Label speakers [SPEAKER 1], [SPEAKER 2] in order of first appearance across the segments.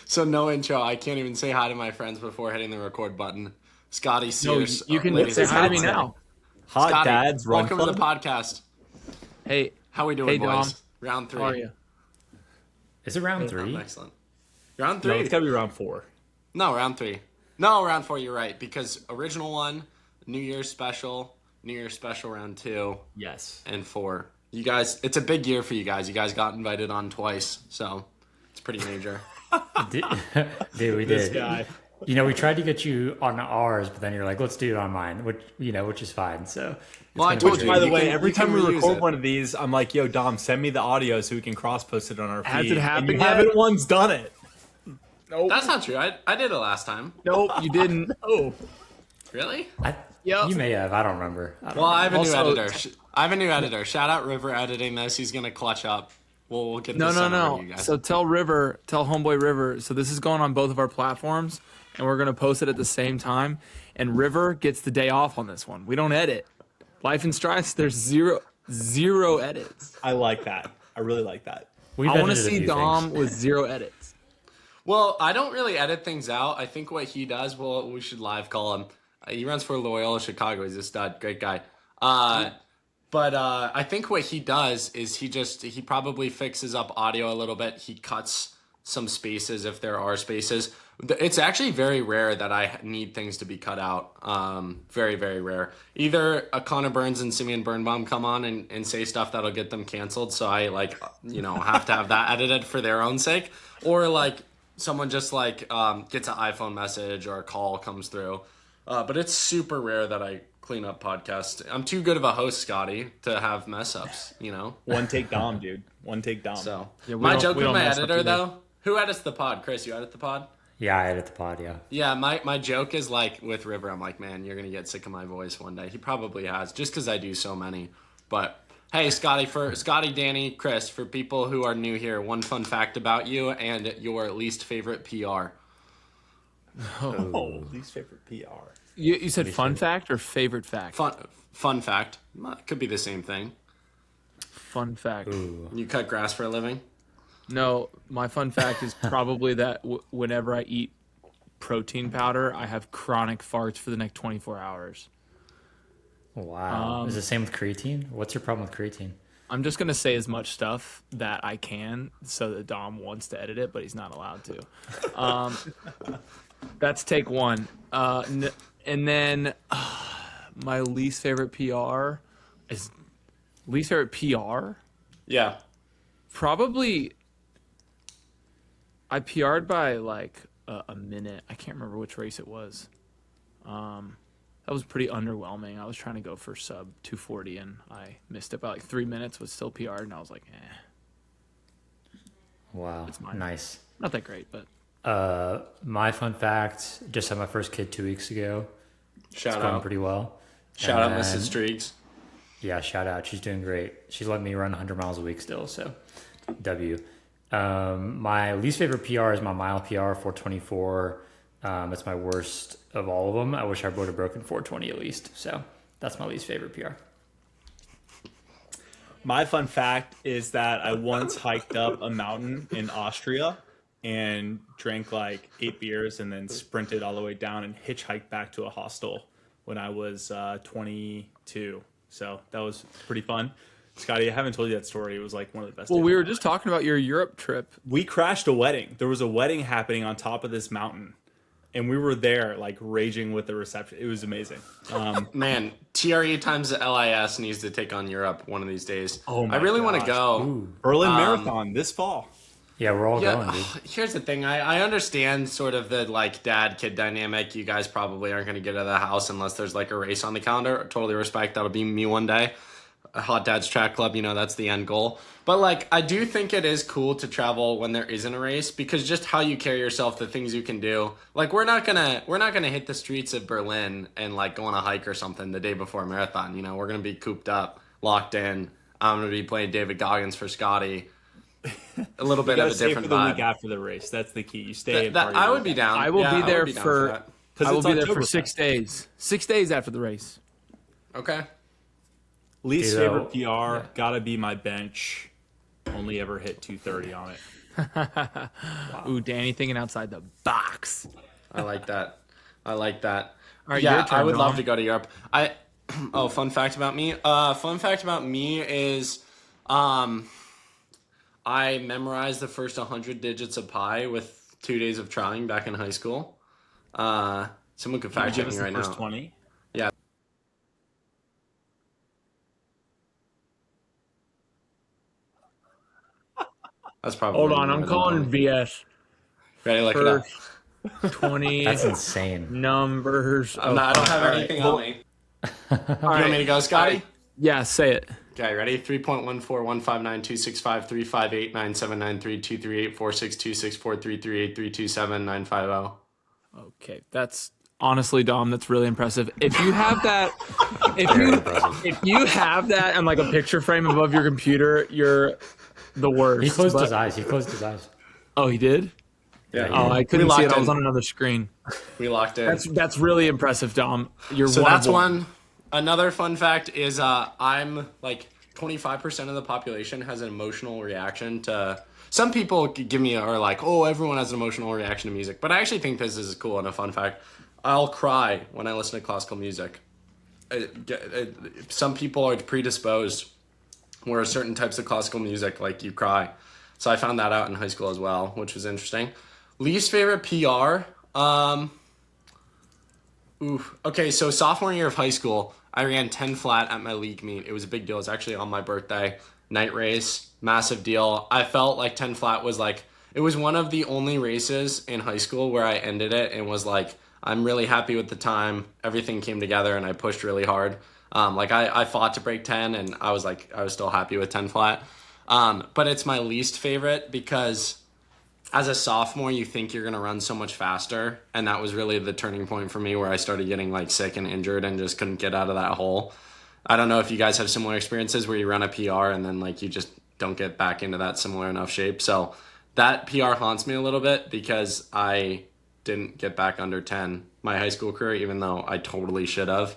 [SPEAKER 1] So no intro. I can't even say hi to my friends before hitting the record button. Scotty
[SPEAKER 2] No,
[SPEAKER 1] Sears.
[SPEAKER 2] you can
[SPEAKER 1] ladies
[SPEAKER 2] say
[SPEAKER 1] and
[SPEAKER 2] hi to me
[SPEAKER 1] gentlemen.
[SPEAKER 2] now.
[SPEAKER 3] Hot
[SPEAKER 1] Scotty,
[SPEAKER 3] Dads Run
[SPEAKER 1] welcome to the
[SPEAKER 3] Club.
[SPEAKER 1] podcast.
[SPEAKER 2] Hey,
[SPEAKER 1] How we doing,
[SPEAKER 2] hey,
[SPEAKER 1] boys?
[SPEAKER 2] Dom.
[SPEAKER 1] Round 3.
[SPEAKER 2] How are you?
[SPEAKER 4] Is it round
[SPEAKER 1] Oh,
[SPEAKER 4] three?
[SPEAKER 1] excellent. Round
[SPEAKER 3] No,
[SPEAKER 1] 3.
[SPEAKER 3] it's gotta be round 4.
[SPEAKER 1] No, round 3. No, round 4. You're right because original 1, New Year's special round 2,
[SPEAKER 3] Yes.
[SPEAKER 1] and 4. You guys, it's a big year for you guys. You guys got invited on twice, so it's pretty major.
[SPEAKER 4] Dude, we
[SPEAKER 3] This
[SPEAKER 4] did.
[SPEAKER 3] guy.
[SPEAKER 4] You know, we tried to get you on ours, but then you're like, let's do it on mine, which is fine. So,
[SPEAKER 1] Well, I
[SPEAKER 4] gonna
[SPEAKER 1] told
[SPEAKER 4] be
[SPEAKER 1] you.
[SPEAKER 3] By the
[SPEAKER 1] You
[SPEAKER 3] way,
[SPEAKER 1] can-
[SPEAKER 3] every
[SPEAKER 1] you can
[SPEAKER 3] time we
[SPEAKER 1] reuse
[SPEAKER 3] record
[SPEAKER 1] it.
[SPEAKER 3] one of these, I'm like, yo, Dom, send me the audio so we can cross-post it on our feed.
[SPEAKER 2] Has it happened
[SPEAKER 3] and you
[SPEAKER 2] yet?
[SPEAKER 3] haven't once done it.
[SPEAKER 2] Nope.
[SPEAKER 1] That's not true. I did it last time.
[SPEAKER 2] Nope, you didn't.
[SPEAKER 3] Oh.
[SPEAKER 1] Really?
[SPEAKER 2] Yep.
[SPEAKER 4] You may have. I don't remember.
[SPEAKER 1] Well, I have a new
[SPEAKER 2] Also-
[SPEAKER 1] editor. Shout out River editing this. He's gonna clutch up. We'll get
[SPEAKER 2] No,
[SPEAKER 1] this
[SPEAKER 2] no,
[SPEAKER 1] sent over
[SPEAKER 2] no.
[SPEAKER 1] to you guys.
[SPEAKER 2] So tell homeboy River. So this is going on both of our platforms, and we're gonna post it at the same time. And River gets the day off on this one. We don't edit. Life and Strife, there's zero edits.
[SPEAKER 3] I like that. I really like that.
[SPEAKER 4] We've
[SPEAKER 2] I want to
[SPEAKER 4] edited a
[SPEAKER 2] see
[SPEAKER 4] few
[SPEAKER 2] Dom
[SPEAKER 4] things.
[SPEAKER 2] with 0 edits.
[SPEAKER 1] Well, I don't really edit things out. I think what he does, well, we should live call him. He runs for Loyola Chicago. He's a stud, great guy. But I think what he does is he probably fixes up audio a little bit. He cuts some spaces if there are spaces. It's actually very rare that I need things to be cut out. Very, very rare. Either a Connor Burns and Simeon Birnbaum come on and say stuff that'll get them canceled, so I have to have that edited for their own sake, or like someone just like gets an iPhone message or a call comes through. But it's super rare that I clean up podcasts. I'm too good of a host, Scotty, to have mess ups,
[SPEAKER 3] One take Dom, dude. One take Dom.
[SPEAKER 1] So
[SPEAKER 2] Yeah, we
[SPEAKER 1] my
[SPEAKER 2] don't-
[SPEAKER 1] joke
[SPEAKER 2] we
[SPEAKER 1] with
[SPEAKER 2] don't
[SPEAKER 1] my
[SPEAKER 2] mess up
[SPEAKER 1] editor
[SPEAKER 2] either.
[SPEAKER 1] though. Who edits the pod? Chris, you edit the pod?
[SPEAKER 4] Yeah, I edit the pod. Yeah.
[SPEAKER 1] Yeah, my joke is like with River, I'm like, man, you're gonna get sick of my voice one day. He probably has, just because I do so many. But hey, Scotty, Danny, Chris, for people who are new here, one fun fact about you and your least favorite PR.
[SPEAKER 3] Oh, least favorite PR.
[SPEAKER 2] You said fun fact or favorite fact?
[SPEAKER 1] Fun fact. Could be the same thing.
[SPEAKER 2] Fun fact.
[SPEAKER 4] Ooh.
[SPEAKER 1] You cut grass for a living?
[SPEAKER 2] No, my fun fact is probably that whenever I eat protein powder, I have chronic farts for the next 24 hours.
[SPEAKER 4] Wow. Is it the same with creatine? What's your problem with creatine?
[SPEAKER 2] I'm just going to say as much stuff that I can so that Dom wants to edit it, but he's not allowed to. That's take one. And then my least favorite PR is... Least favorite PR?
[SPEAKER 1] Yeah.
[SPEAKER 2] Probably... I PR'd by like a minute. I can't remember which race it was. That was pretty underwhelming. I was trying to go for sub 240 and I missed it by like 3 minutes, was still PR'd, and I was like,
[SPEAKER 4] Wow.
[SPEAKER 2] It's mine.
[SPEAKER 4] Nice.
[SPEAKER 2] not that great, but
[SPEAKER 4] My fun fact: just had my first kid 2 weeks ago.
[SPEAKER 1] Shout
[SPEAKER 4] It's going
[SPEAKER 1] out.
[SPEAKER 4] pretty well.
[SPEAKER 1] Shout out,
[SPEAKER 4] And
[SPEAKER 1] Mrs.
[SPEAKER 4] then-
[SPEAKER 1] Striegs.
[SPEAKER 4] Yeah, shout out. She's doing great. She's letting me run 100 miles a week still, so W. My least favorite PR is my mile PR, 424. It's my worst of all of them. I wish I would have broken 420 at least. So that's my least favorite PR.
[SPEAKER 3] My fun fact is that I once hiked up a mountain in Austria and drank like 8 beers and then sprinted all the way down and hitchhiked back to a hostel when I was 22. So that was pretty fun. Scotty, I haven't told you that story. It was like one of the best.
[SPEAKER 2] well,
[SPEAKER 3] days
[SPEAKER 2] we
[SPEAKER 3] of
[SPEAKER 2] were
[SPEAKER 3] my
[SPEAKER 2] just
[SPEAKER 3] life.
[SPEAKER 2] talking about your Europe trip.
[SPEAKER 3] We crashed a wedding. There was a wedding happening on top of this mountain. And we were there like raging with the reception. It was amazing.
[SPEAKER 1] Man, TRE times the LIS needs to take on Europe one of these days.
[SPEAKER 3] Oh my
[SPEAKER 1] I really want to
[SPEAKER 3] gosh.
[SPEAKER 1] go.
[SPEAKER 3] Berlin Marathon this fall.
[SPEAKER 4] Yeah, we're all going,
[SPEAKER 1] Yeah,
[SPEAKER 4] dude.
[SPEAKER 1] here's the thing. I understand sort of the like dad kid dynamic. You guys probably aren't going to get out of the house unless there's like a race on the calendar. Totally respect. That'll be me one day. A Hot Dad's Track Club, that's the end goal. But like, I do think it is cool to travel when there isn't a race, because just how you carry yourself, the things you can do. Like, we're not gonna hit the streets of Berlin and like go on a hike or something the day before a marathon. We're gonna be cooped up, locked in. I'm gonna be playing David Goggins for Scotty. A little bit
[SPEAKER 3] You
[SPEAKER 1] of
[SPEAKER 3] gotta
[SPEAKER 1] a
[SPEAKER 3] stay
[SPEAKER 1] different
[SPEAKER 3] for the
[SPEAKER 1] vibe.
[SPEAKER 3] week after the race. That's the key. You stay. and
[SPEAKER 1] That
[SPEAKER 3] party
[SPEAKER 1] I
[SPEAKER 3] the
[SPEAKER 1] would be
[SPEAKER 3] week
[SPEAKER 1] down.
[SPEAKER 2] I will
[SPEAKER 1] Yeah,
[SPEAKER 2] be there
[SPEAKER 1] would be down
[SPEAKER 2] for
[SPEAKER 1] that.
[SPEAKER 3] Because
[SPEAKER 2] I will
[SPEAKER 3] it's
[SPEAKER 2] be there for
[SPEAKER 3] Oktoberfest.
[SPEAKER 2] 6 days. 6 days after the race.
[SPEAKER 1] Okay.
[SPEAKER 3] Least
[SPEAKER 4] Dude,
[SPEAKER 3] favorite PR gotta be my bench. Only ever hit 230 on it.
[SPEAKER 2] Ooh, Danny thinking outside the box.
[SPEAKER 1] I like that. I like that.
[SPEAKER 2] All right,
[SPEAKER 1] Yeah,
[SPEAKER 2] your turn,
[SPEAKER 1] I would love
[SPEAKER 2] Dom.
[SPEAKER 1] to go to Europe. Oh, fun fact about me. Fun fact about me is, um, I memorized the first 100 digits of pi with 2 days of trying back in high school. Someone could
[SPEAKER 3] Can you
[SPEAKER 1] fact
[SPEAKER 3] give
[SPEAKER 1] check
[SPEAKER 3] us
[SPEAKER 1] me
[SPEAKER 3] the
[SPEAKER 1] right
[SPEAKER 3] first
[SPEAKER 1] now.
[SPEAKER 3] 20?
[SPEAKER 1] Yeah, that's
[SPEAKER 2] Hold
[SPEAKER 1] probably
[SPEAKER 2] on,
[SPEAKER 1] more
[SPEAKER 2] I'm
[SPEAKER 1] than
[SPEAKER 2] calling
[SPEAKER 1] 20.
[SPEAKER 2] BS.
[SPEAKER 1] Ready? Look it up.
[SPEAKER 2] First 20
[SPEAKER 4] That's insane.
[SPEAKER 2] numbers
[SPEAKER 1] I'm
[SPEAKER 2] of
[SPEAKER 1] not. I don't
[SPEAKER 2] pi.
[SPEAKER 1] have
[SPEAKER 2] All right,
[SPEAKER 1] anything on
[SPEAKER 2] well,
[SPEAKER 1] me.
[SPEAKER 2] all
[SPEAKER 1] You want me
[SPEAKER 2] right.
[SPEAKER 1] to go, Scotty?
[SPEAKER 2] Yeah, say it.
[SPEAKER 1] Okay, ready? 3.141592653589793223846264338327950.
[SPEAKER 2] Okay, that's honestly, Dom, that's really impressive. If you have that,
[SPEAKER 4] Very impressive.
[SPEAKER 2] if you have that on like a picture frame above your computer, you're the worst.
[SPEAKER 4] He closed
[SPEAKER 2] but-
[SPEAKER 4] his eyes. He closed his eyes.
[SPEAKER 2] Oh, he did?
[SPEAKER 1] Yeah.
[SPEAKER 2] Oh, I
[SPEAKER 1] We
[SPEAKER 2] couldn't see it.
[SPEAKER 1] locked
[SPEAKER 2] I was
[SPEAKER 1] in.
[SPEAKER 2] on another screen.
[SPEAKER 1] We locked in.
[SPEAKER 2] That's really impressive, Dom. You're
[SPEAKER 1] So
[SPEAKER 2] one
[SPEAKER 1] that's
[SPEAKER 2] of one.
[SPEAKER 1] one. Another fun fact is I'm like 25% of the population has an emotional reaction to. Some people give me are like, oh, everyone has an emotional reaction to music, but I actually think this is cool and a fun fact. I'll cry when I listen to classical music. Some people are predisposed where certain types of classical music like you cry. So I found that out in high school as well, which was interesting. Least favorite PR. Okay, so sophomore year of high school, I ran 10 flat at my league meet. It was a big deal. It was actually on my birthday. Night race, massive deal. I felt like 10 flat was like, it was one of the only races in high school where I ended it and was like, I'm really happy with the time. Everything came together and I pushed really hard. I fought to break 10 and I was still happy with 10 flat. But it's my least favorite because as a sophomore, you think you're going to run so much faster. And that was really the turning point for me where I started getting like sick and injured and just couldn't get out of that hole. I don't know if you guys have similar experiences where you run a PR and then like you just don't get back into that similar enough shape. So that PR haunts me a little bit because I didn't get back under 10 my high school career, even though I totally should have.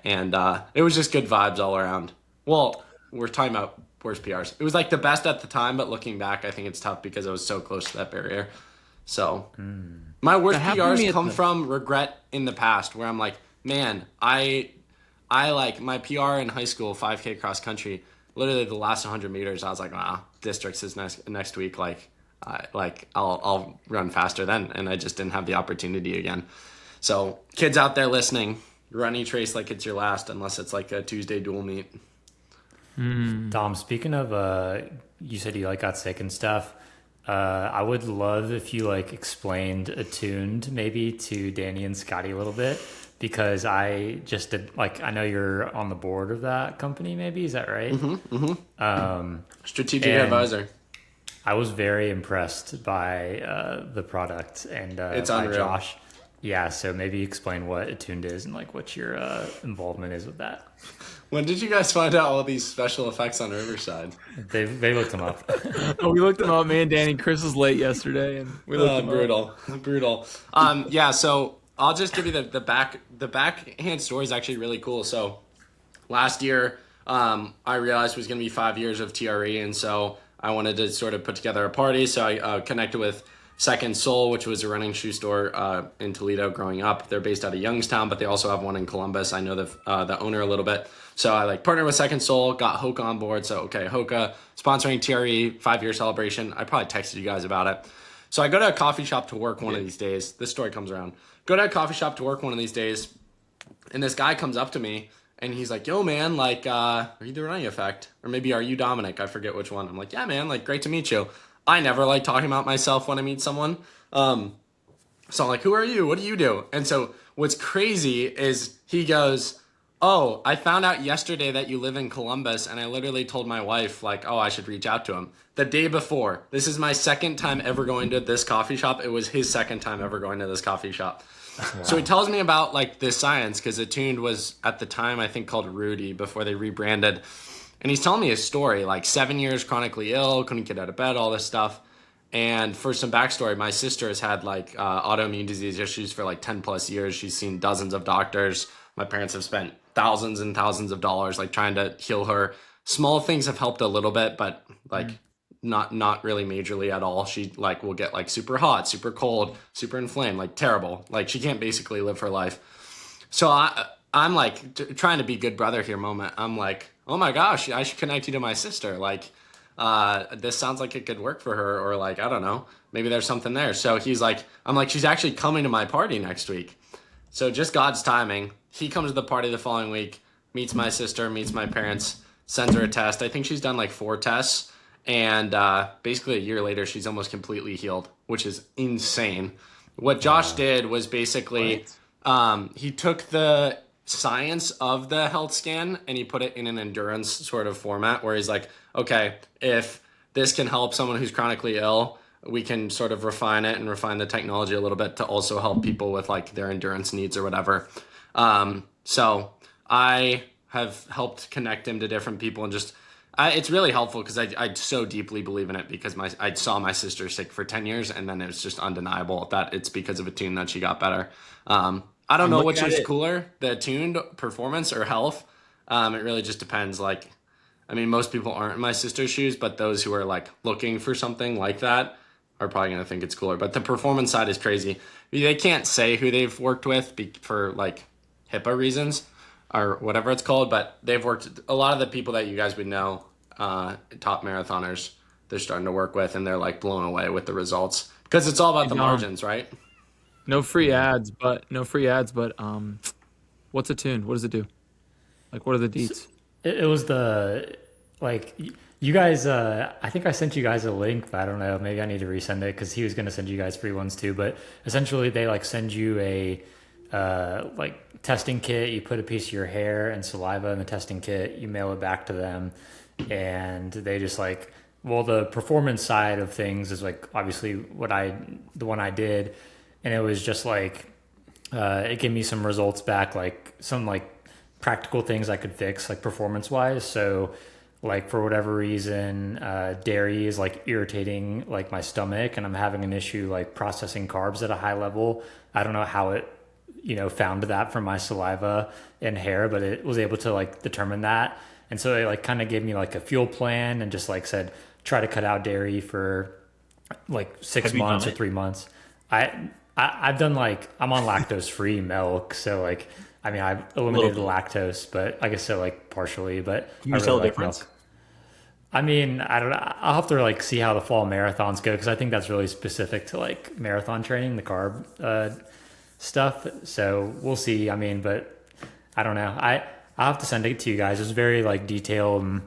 [SPEAKER 1] And it was just good vibes all around. Well, we're talking about worst PRs. It was like the best at the time, but looking back, I think it's tough because I was so close to that barrier. So my worst
[SPEAKER 2] That happened to me
[SPEAKER 1] PRs
[SPEAKER 2] at
[SPEAKER 1] come
[SPEAKER 2] the-
[SPEAKER 1] from regret in the past, where I'm like, man, I like my PR in high school, 5K cross country. Literally the last 100 meters, I was like, wow, districts is next week. I'll run faster then, and I just didn't have the opportunity again. So kids out there listening, run each race like it's your last, unless it's like a Tuesday dual meet.
[SPEAKER 4] Dom, speaking of, you said you like got sick and stuff. I would love if you like explained Attuned maybe to Danny and Scotty a little bit, because I just did like, I know you're on the board of that company. Maybe is that right?
[SPEAKER 1] Strategic
[SPEAKER 4] And-
[SPEAKER 1] advisor.
[SPEAKER 4] I was very impressed by the product and
[SPEAKER 1] It's
[SPEAKER 4] by
[SPEAKER 1] unreal.
[SPEAKER 4] Josh. Yeah, so maybe explain what Attuned is and like what your involvement is with that.
[SPEAKER 1] When did you guys find out all these special effects on Riverside?
[SPEAKER 4] They looked them up.
[SPEAKER 2] Oh, we looked them up, man. Danny, Chris was late yesterday, and we looked them up.
[SPEAKER 1] Brutal. Yeah. So I'll just give you the backhand story is actually really cool. So last year, I realized it was going to be 5 years of TRE, and so I wanted to sort of put together a party. So I connected with Second Soul, which was a running shoe store in Toledo growing up. They're based out of Youngstown, but they also have one in Columbus. I know the owner a little bit. So I partnered with Second Soul, got Hoka on board. So, okay, Hoka sponsoring TRE 5-year celebration. I probably texted you guys about it. So I go to a coffee shop to work one of these days. This story comes around. Go to a coffee shop to work one of these days, and this guy comes up to me, and he's like, yo, man, are you the Running Effect? Or maybe are you Dominic? I forget which one. I'm like, yeah, man, great to meet you. I never like talking about myself when I meet someone. So I'm like, who are you? What do you do? And so what's crazy is he goes, oh, I found out yesterday that you live in Columbus, and I literally told my wife, I should reach out to him. The day before, this is my second time ever going to this coffee shop. It was his second time ever going to this coffee shop. Wow. So he tells me about this science, because Attuned was at the time, I think, called Rudy before they rebranded. And he's telling me his story, 7 years chronically ill, couldn't get out of bed, all this stuff. And for some backstory, my sister has had autoimmune disease issues for 10 plus years. She's seen dozens of doctors. My parents have spent thousands and thousands of dollars trying to heal her. Small things have helped a little bit, but not really majorly at all. She like will get like super hot, super cold, super inflamed, like terrible. Like she can't basically live her life. So I'm like trying to be good brother here moment. I'm like, oh my gosh, I should connect you to my sister. Like, this sounds like it could work for her, or like, I don't know, maybe there's something there. So I'm like, she's actually coming to my party next week. So just God's timing. He comes to the party the following week, meets my sister, meets my parents, sends her a test. I think she's done like 4 tests. And basically a year later, she's almost completely healed, which is insane. What Josh did was basically he took the science of the health scan and he put it in an endurance sort of format where he's like, okay, if this can help someone who's chronically ill, we can sort of refine it and refine the technology a little bit to also help people with like their endurance needs or whatever. So I have helped connect him to different people, and just it's really helpful because I so deeply believe in it, because I saw my sister sick for 10 years, and then it's just undeniable that it's because of Attuned that she got better. I don't know which is cooler, the Attuned performance or health. It really just depends. Like, I mean, most people aren't in my sister's shoes, but those who are like looking for something like that are probably going to think it's cooler. But the performance side is crazy. They can't say who they've worked with for like HIPAA reasons or whatever it's called, but they've worked, a lot of the people that you guys would know, top marathoners, they're starting to work with, and they're like blown away with the results, because it's all about the margins, right?
[SPEAKER 2] No free ads, but what's Attuned? What does it do? Like, what are the deets?
[SPEAKER 4] It was the, like, you guys, I think I sent you guys a link, but I don't know, maybe I need to resend it, because he was going to send you guys free ones too. But essentially they like send you a like testing kit. You put a piece of your hair and saliva in the testing kit, you mail it back to them, and they just like, well, the performance side of things is like obviously the one I did, and it was just like it gave me some results back, like some like practical things I could fix, like performance wise. So like for whatever reason, dairy is like irritating like my stomach, and I'm having an issue like processing carbs at a high level. I don't know how it, found that from my saliva and hair, but it was able to like determine that. And so they like kind of gave me like a fuel plan and just like said, try to cut out dairy for like 6 months or 3 months. I've done like, I'm on lactose free milk. So like, I mean, I've eliminated the lactose, but I guess so like partially, but
[SPEAKER 3] can you tell the difference?
[SPEAKER 4] Milk. I mean, I don't know. I'll have to like see how the fall marathons go, because I think that's really specific to like marathon training, the carb stuff. So we'll see. I mean, but I don't know. I'll have to send it to you guys. It's very like detailed, and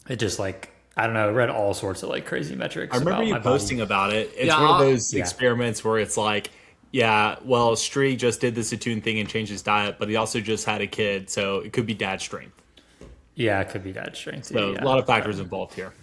[SPEAKER 4] it just like, I don't know, I read all sorts of like crazy metrics.
[SPEAKER 3] I remember you posting about it. It's one of those experiments where it's like, yeah, well, Stree just did this Attuned thing and changed his diet, but he also just had a kid, so it could be dad strength.
[SPEAKER 4] Yeah, it could be dad strength.
[SPEAKER 3] So a lot of factors involved here.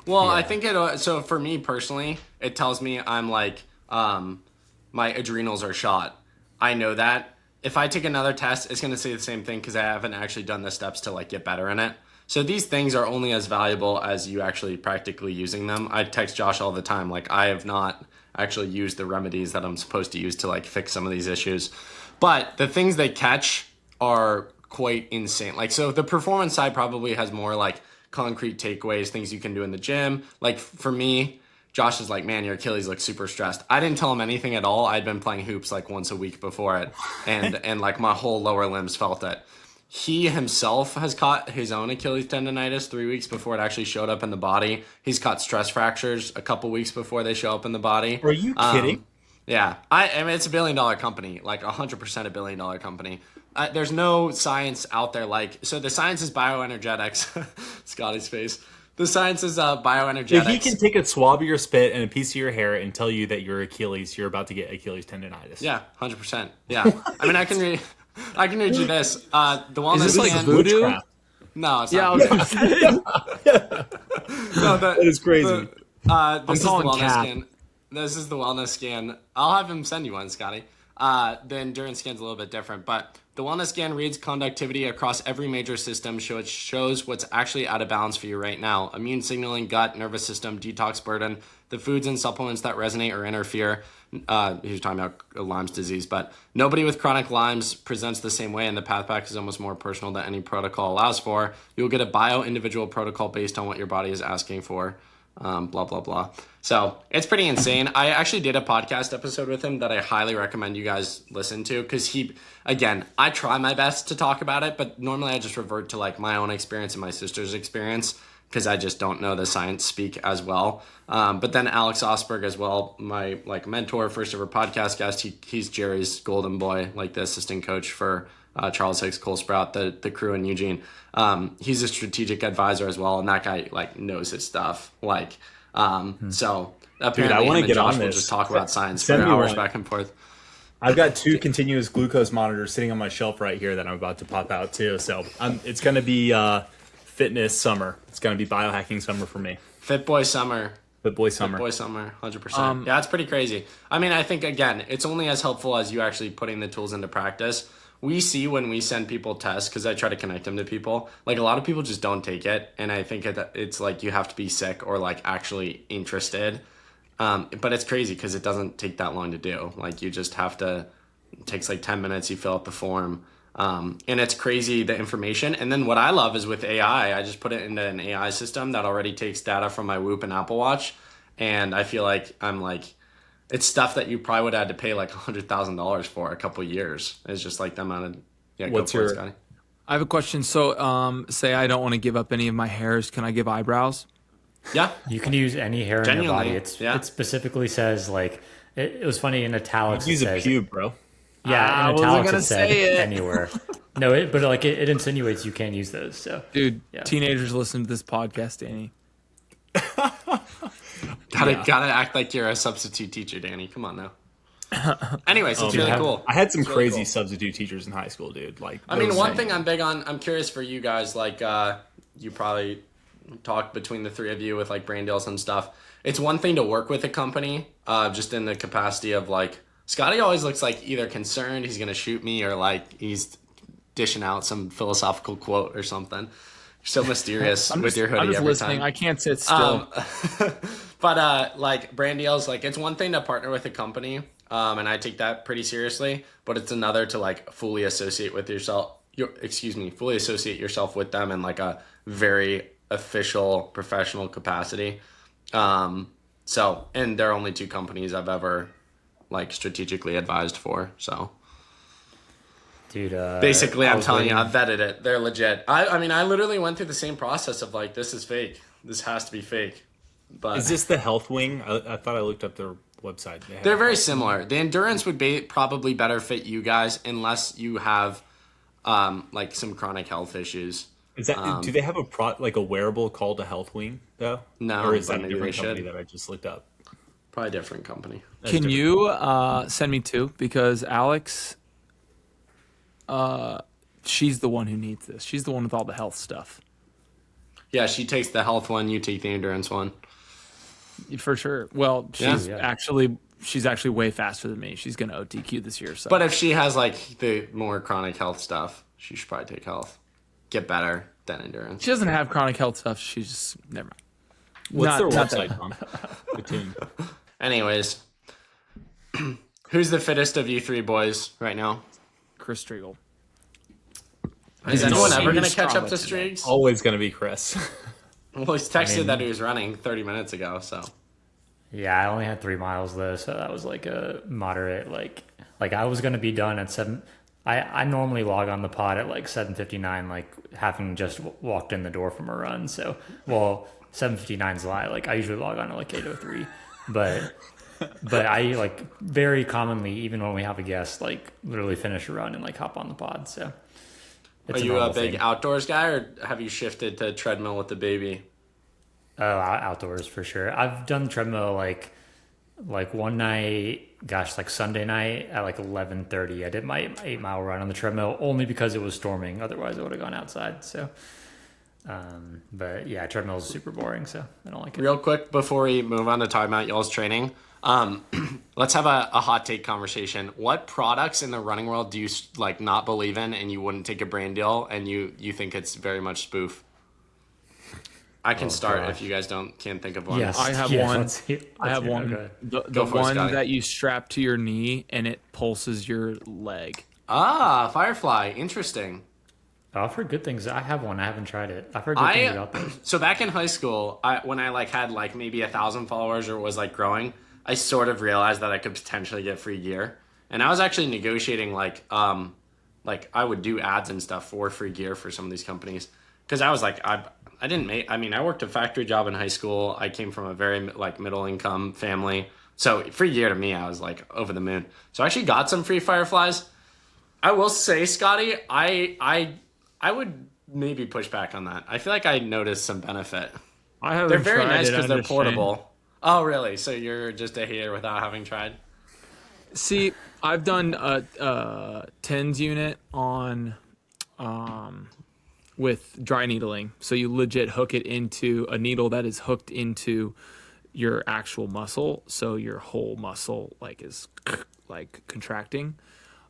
[SPEAKER 1] Well, I think so for me personally, it tells me I'm like, my adrenals are shot. I know that. If I take another test, it's going to say the same thing, because I haven't actually done the steps to like get better in it. So these things are only as valuable as you actually practically using them. I text Josh all the time, like, I have not actually used the remedies that I'm supposed to use to like fix some of these issues. But the things they catch are quite insane. Like, so the performance side probably has more like concrete takeaways, things you can do in the gym. Like for me, Josh is like, man, your Achilles looks super stressed. I didn't tell him anything at all. I'd been playing hoops like once a week before it, and like my whole lower limbs felt it. He himself has caught his own Achilles tendonitis 3 weeks before it actually showed up in the body. He's caught stress fractures a couple weeks before they show up in the body.
[SPEAKER 3] Are you kidding?
[SPEAKER 1] Yeah. I mean, it's $1 billion company, like 100% $1 billion company. There's no science out there so the science is bioenergetics. Scotty's face. The science is bioenergetics.
[SPEAKER 3] If he can take a swab of your spit and a piece of your hair and tell you that you're Achilles, you're about to get Achilles tendonitis.
[SPEAKER 1] Yeah, 100%. Yeah. I mean, I can read you this. The wellness
[SPEAKER 2] is this like
[SPEAKER 1] scan,
[SPEAKER 2] voodoo?
[SPEAKER 1] No, it's
[SPEAKER 2] Yeah, I
[SPEAKER 1] not.
[SPEAKER 2] was gonna say.
[SPEAKER 1] No,
[SPEAKER 3] That is crazy.
[SPEAKER 1] This is the
[SPEAKER 2] calling
[SPEAKER 1] wellness
[SPEAKER 2] Cap.
[SPEAKER 1] scan. This is the wellness scan. I'll have him send you one, Scotty. The endurance scan's a little bit different, but the wellness scan reads conductivity across every major system, so it shows what's actually out of balance for you right now. Immune signaling, gut, nervous system, detox burden, the foods and supplements that resonate or interfere. He was talking about Lyme's disease, but nobody with chronic Lyme's presents the same way, and the path back is almost more personal than any protocol allows for. You'll get a bio-individual protocol based on what your body is asking for. blah, blah, blah. So it's pretty insane. I actually did a podcast episode with him that I highly recommend you guys listen to because again, I try my best to talk about it, but normally I just revert to like my own experience and my sister's experience because I just don't know the science speak as well. But then Alex Osberg as well, my like mentor, first ever podcast guest. He's Jerry's golden boy, like the assistant coach for Charles Hicks, Cole Sprout, the crew in Eugene. He's a strategic advisor as well, and that guy like knows his stuff. Like, so apparently,
[SPEAKER 3] Dude, I want to get
[SPEAKER 1] Josh
[SPEAKER 3] on
[SPEAKER 1] will
[SPEAKER 3] this.
[SPEAKER 1] just talk about science for
[SPEAKER 3] Send me
[SPEAKER 1] hours
[SPEAKER 3] one.
[SPEAKER 1] back and forth.
[SPEAKER 3] I've got 2 continuous glucose monitors sitting on my shelf right here that I'm about to pop out too. So it's going to be fitness summer. It's going to be biohacking summer for me.
[SPEAKER 1] Fit boy summer.
[SPEAKER 3] Fit boy summer.
[SPEAKER 1] Boy summer, 100%. Yeah, it's pretty crazy. I mean, I think, again, it's only as helpful as you actually putting the tools into practice. We see when we send people tests, because I try to connect them to people, like a lot of people just don't take it. And I think it's like you have to be sick or like actually interested. But it's crazy because it doesn't take that long to do. Like you just have to, it takes like 10 minutes, you fill out the form. And it's crazy, the information. And then what I love is with AI, I just put it into an AI system that already takes data from my Whoop and Apple Watch. And I feel like it's stuff that you probably would have had to pay like $100,000 for a couple of years. It's just like the amount of,
[SPEAKER 3] What's your,
[SPEAKER 1] Scotty.
[SPEAKER 2] I have a question. So, say I don't want to give up any of my hairs. Can I give eyebrows?
[SPEAKER 1] Yeah.
[SPEAKER 4] You can use any hair in your
[SPEAKER 1] Genuinely,
[SPEAKER 4] body.
[SPEAKER 1] yeah.
[SPEAKER 4] It specifically says like it was funny in italics.
[SPEAKER 3] use
[SPEAKER 4] It
[SPEAKER 3] a
[SPEAKER 4] says,
[SPEAKER 3] pube, bro.
[SPEAKER 4] yeah,
[SPEAKER 2] I
[SPEAKER 4] in
[SPEAKER 2] wasn't
[SPEAKER 4] italics
[SPEAKER 2] gonna
[SPEAKER 4] it said
[SPEAKER 2] say it.
[SPEAKER 4] anywhere. No, but like it insinuates you can't use those. So
[SPEAKER 2] Dude,
[SPEAKER 4] Yeah.
[SPEAKER 2] teenagers listen to this podcast, Danny.
[SPEAKER 1] Gotta act like you're a substitute teacher, Danny. Come on now. Anyways, it's really cool.
[SPEAKER 3] I had some
[SPEAKER 1] really
[SPEAKER 3] crazy
[SPEAKER 1] cool.
[SPEAKER 3] substitute teachers in high school, dude. Like,
[SPEAKER 1] I mean, one thing I'm big on, I'm curious for you guys, like, you probably talk between the three of you with like brand deals and stuff. It's one thing to work with a company, just in the capacity of like, Scotty always looks like either concerned he's going to shoot me or like he's dishing out some philosophical quote or something. You're so mysterious with your hoodie
[SPEAKER 2] I'm just
[SPEAKER 1] every
[SPEAKER 2] listening.
[SPEAKER 1] time.
[SPEAKER 2] I can't sit still.
[SPEAKER 1] But like brand deals, like it's one thing to partner with a company, and I take that pretty seriously. But it's another to like fully associate with yourself. Fully associate yourself with them in like a very official, professional capacity. So, and there are only 2 companies I've ever like strategically advised for. So.
[SPEAKER 4] dude,
[SPEAKER 1] Basically, I'm
[SPEAKER 4] was
[SPEAKER 1] telling you,
[SPEAKER 4] waiting-
[SPEAKER 1] I've vetted it. They're legit. I mean, I literally went through the same process of like, this is fake. This has to be fake. But
[SPEAKER 3] is this the health wing? I thought I looked up their website. They have
[SPEAKER 1] they're very
[SPEAKER 3] health-
[SPEAKER 1] similar. The endurance would be probably better fit you guys unless you have like some chronic health issues.
[SPEAKER 3] Is that? Do they have like a wearable called a health wing though?
[SPEAKER 1] No,
[SPEAKER 3] or is
[SPEAKER 1] but
[SPEAKER 3] that a
[SPEAKER 1] maybe
[SPEAKER 3] different
[SPEAKER 1] they
[SPEAKER 3] company
[SPEAKER 1] should.
[SPEAKER 3] that I just looked up?
[SPEAKER 1] Probably a different company.
[SPEAKER 2] Can you send me 2? Because Alex, she's the one who needs this. She's the one with all the health stuff.
[SPEAKER 1] Yeah, she takes the health one. You take the endurance one.
[SPEAKER 2] For sure. Well, she's
[SPEAKER 1] Yeah.
[SPEAKER 2] actually way faster than me. She's gonna OTQ this year. So,
[SPEAKER 1] But if she has like the more chronic health stuff, she should probably take health. Get better than endurance.
[SPEAKER 2] she doesn't have chronic health stuff. She's just never mind.
[SPEAKER 3] What's their
[SPEAKER 2] Not
[SPEAKER 3] website,
[SPEAKER 2] that-
[SPEAKER 3] Tom? Attuned.
[SPEAKER 1] Anyways, who's the fittest of you 3 boys right now?
[SPEAKER 2] Chris Striegel.
[SPEAKER 1] Is
[SPEAKER 2] He's
[SPEAKER 1] anyone
[SPEAKER 2] so
[SPEAKER 1] ever going to catch
[SPEAKER 2] strong
[SPEAKER 1] up to
[SPEAKER 2] today.
[SPEAKER 1] Streaks?
[SPEAKER 3] Always gonna be Chris.
[SPEAKER 1] Well, he's texted that he was running 30 minutes ago, so.
[SPEAKER 4] Yeah, I only had 3 miles though, so that was like a moderate like I was gonna be done at 7. I normally log on the pod at like 7:59, like having just walked in the door from a run. So, well, 7:59 is a lie. Like I usually log on at like 8:03, but I like very commonly, even when we have a guest, like literally finish a run and like hop on the pod. So,
[SPEAKER 1] Are
[SPEAKER 4] it's
[SPEAKER 1] you a
[SPEAKER 4] normal
[SPEAKER 1] big
[SPEAKER 4] thing.
[SPEAKER 1] outdoors guy, or have you shifted to treadmill with the baby?
[SPEAKER 4] Oh, outdoors for sure. I've done treadmill like one night, gosh, like Sunday night at like 11:30. I did my 8-mile run on the treadmill only because it was storming. Otherwise, I would have gone outside. So, but yeah, treadmill is super boring, so I don't like it.
[SPEAKER 1] Real quick before we move on to talking about y'all's training, let's have a hot take conversation. What products in the running world do you like not believe in, and you wouldn't take a brand deal, and you think it's very much spoof? I can start
[SPEAKER 4] gosh.
[SPEAKER 1] if you guys can't think of one.
[SPEAKER 4] Yes,
[SPEAKER 2] I have
[SPEAKER 4] yes,
[SPEAKER 2] one.
[SPEAKER 4] let's hear-
[SPEAKER 2] I have
[SPEAKER 4] let's hear-
[SPEAKER 2] one.
[SPEAKER 4] okay.
[SPEAKER 2] The
[SPEAKER 1] Go for it,
[SPEAKER 2] one
[SPEAKER 1] Scotty.
[SPEAKER 2] that you strap to your knee and it pulses your leg.
[SPEAKER 1] Ah, Firefly. Interesting.
[SPEAKER 4] I've heard good things. I have one. I haven't tried it. I've heard good things about this.
[SPEAKER 1] So back in high school, when I like had like maybe 1,000 followers or was like growing, I sort of realized that I could potentially get free gear, and I was actually negotiating like I would do ads and stuff for free gear for some of these companies because I was like I didn't make. I mean, I worked a factory job in high school. I came from a very like middle income family, so free gear to me, I was like over the moon. So I actually got some free Fireflies. I will say, Scotty, I would maybe push back on that. I feel like I noticed some benefit.
[SPEAKER 2] I haven't
[SPEAKER 1] They're very
[SPEAKER 2] tried
[SPEAKER 1] nice
[SPEAKER 2] it,
[SPEAKER 1] because
[SPEAKER 2] I
[SPEAKER 1] they're
[SPEAKER 2] understand.
[SPEAKER 1] portable. Oh, really? So you're just a hater without having tried?
[SPEAKER 2] See, I've done a TENS unit on with dry needling. So you legit hook it into a needle that is hooked into your actual muscle. So your whole muscle like is like contracting.